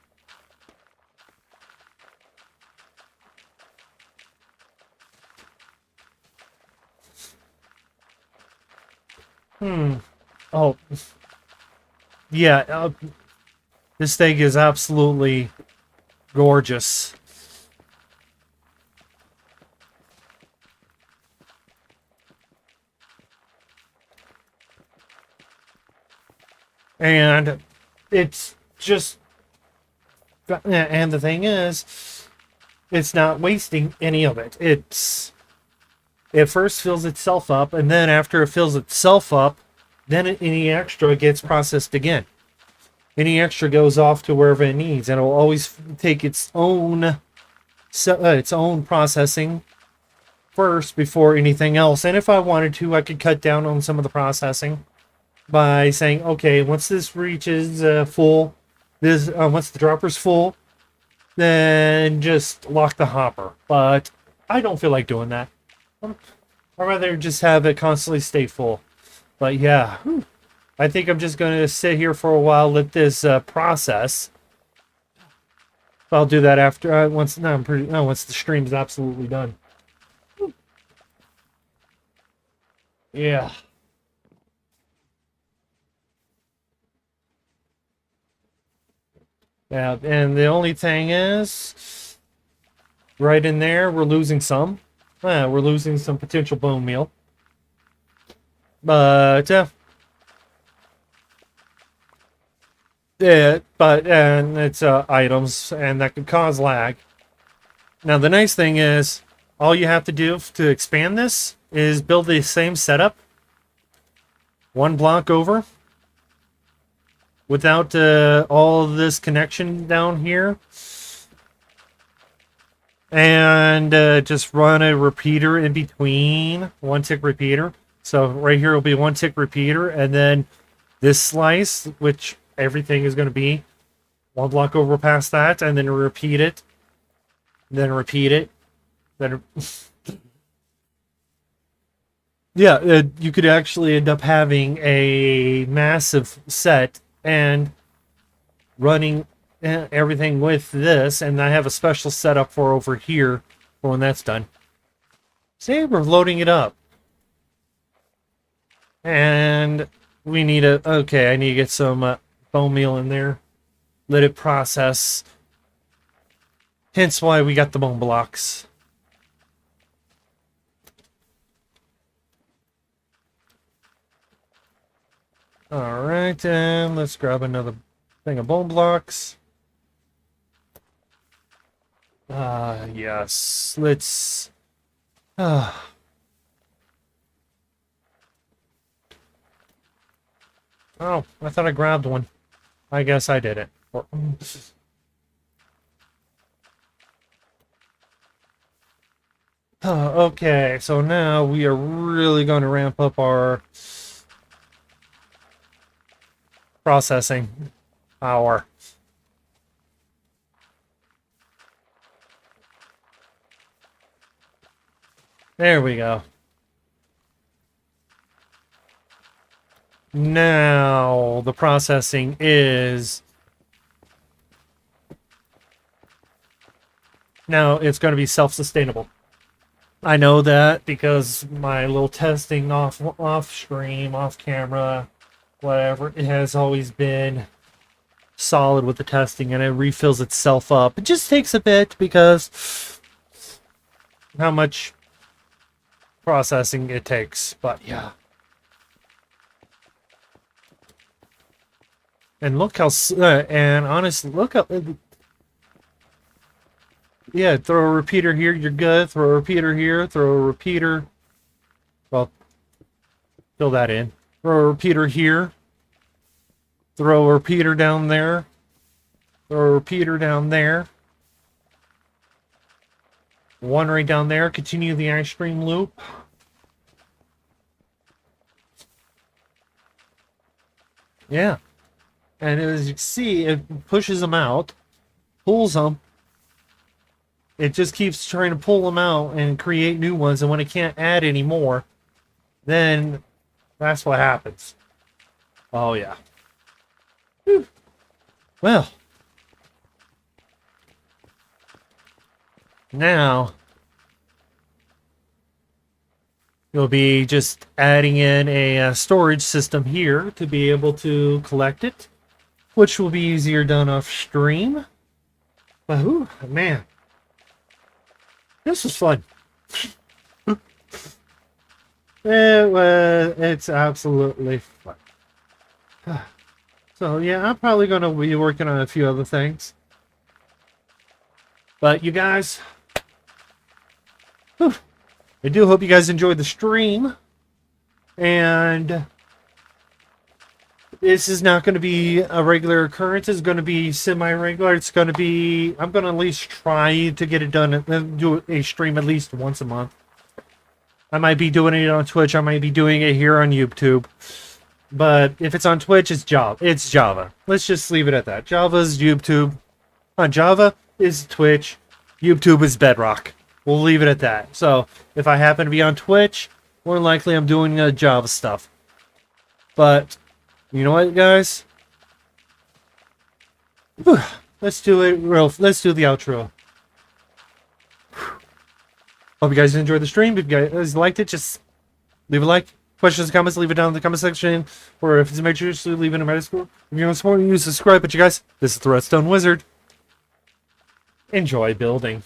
Oh. Yeah, this thing is absolutely gorgeous. And it's just... And the thing is, it's not wasting any of it. It's... it first fills itself up, and then after it fills itself up, then any extra gets processed again. Any extra goes off to wherever it needs, and it will always take its own processing first before anything else. And if I wanted to, I could cut down on some of the processing by saying, okay, once this reaches full, once the dropper's full, then just lock the hopper. But I don't feel like doing that. I'd rather just have it constantly stay full. But yeah, I think I'm just going to sit here for a while, let this process. I'll do that after once the stream is absolutely done. Yeah. Yeah, and the only thing is, right in there, we're losing some. We're losing some potential bone meal. But and it's items, and that could cause lag. Now the nice thing is, all you have to do to expand this is build the same setup, one block over, without all of this connection down here, and just run a repeater in between, one tick repeater. So right here will be one tick repeater, and then this slice, which everything is going to be one block over past that, and then repeat it, then repeat it, then yeah, you could actually end up having a massive set and running everything with this, and I have a special setup for over here for when that's done. See, we're loading it up. And we need I need to get some bone meal in there. Let it process. Hence why we got the bone blocks. Alright, and let's grab another thing of bone blocks. Yes, let's... Oh, I thought I grabbed one. I guess I did it. Okay, so now we are really going to ramp up our processing power. There we go. Now the processing is... Now it's going to be self-sustainable. I know that because my little testing off stream, off camera, whatever, it has always been solid with the testing, and it refills itself up. It just takes a bit because how much processing it takes, but yeah. And look how, and honestly, look how, yeah, throw a repeater here, you're good. Throw a repeater here, throw a repeater, well, fill that in. Throw a repeater here, throw a repeater down there, throw a repeater down there, one right down there, continue the ice cream loop. Yeah. And as you can see, it pushes them out, pulls them. It just keeps trying to pull them out and create new ones. And when it can't add any more, then that's what happens. Oh, yeah. Whew. Well. Now, you'll be just adding in a storage system here to be able to collect it, which will be easier done off stream. But, ooh, man. This was fun. It's absolutely fun. So, yeah, I'm probably going to be working on a few other things. But, you guys, I do hope you guys enjoyed the stream. And this is not going to be a regular occurrence. It's going to be semi-regular. It's going to be... I'm going to at least try to get it done. Do a stream at least once a month. I might be doing it on Twitch. I might be doing it here on YouTube. But if it's on Twitch, it's Java. It's Java. Let's just leave it at that. Java's YouTube. Java is Twitch. YouTube is Bedrock. We'll leave it at that. So, if I happen to be on Twitch, more than likely I'm doing Java stuff. But, you know what, guys? Whew. Let's do it let's do the outro. Hope you guys enjoyed the stream. If you guys liked it, just leave a like. Questions, comments, leave it down in the comment section. Or if it's make sure to leave it in my Discord. If you want to support me, subscribe. But you guys, this is the Redstone Wizard. Enjoy building.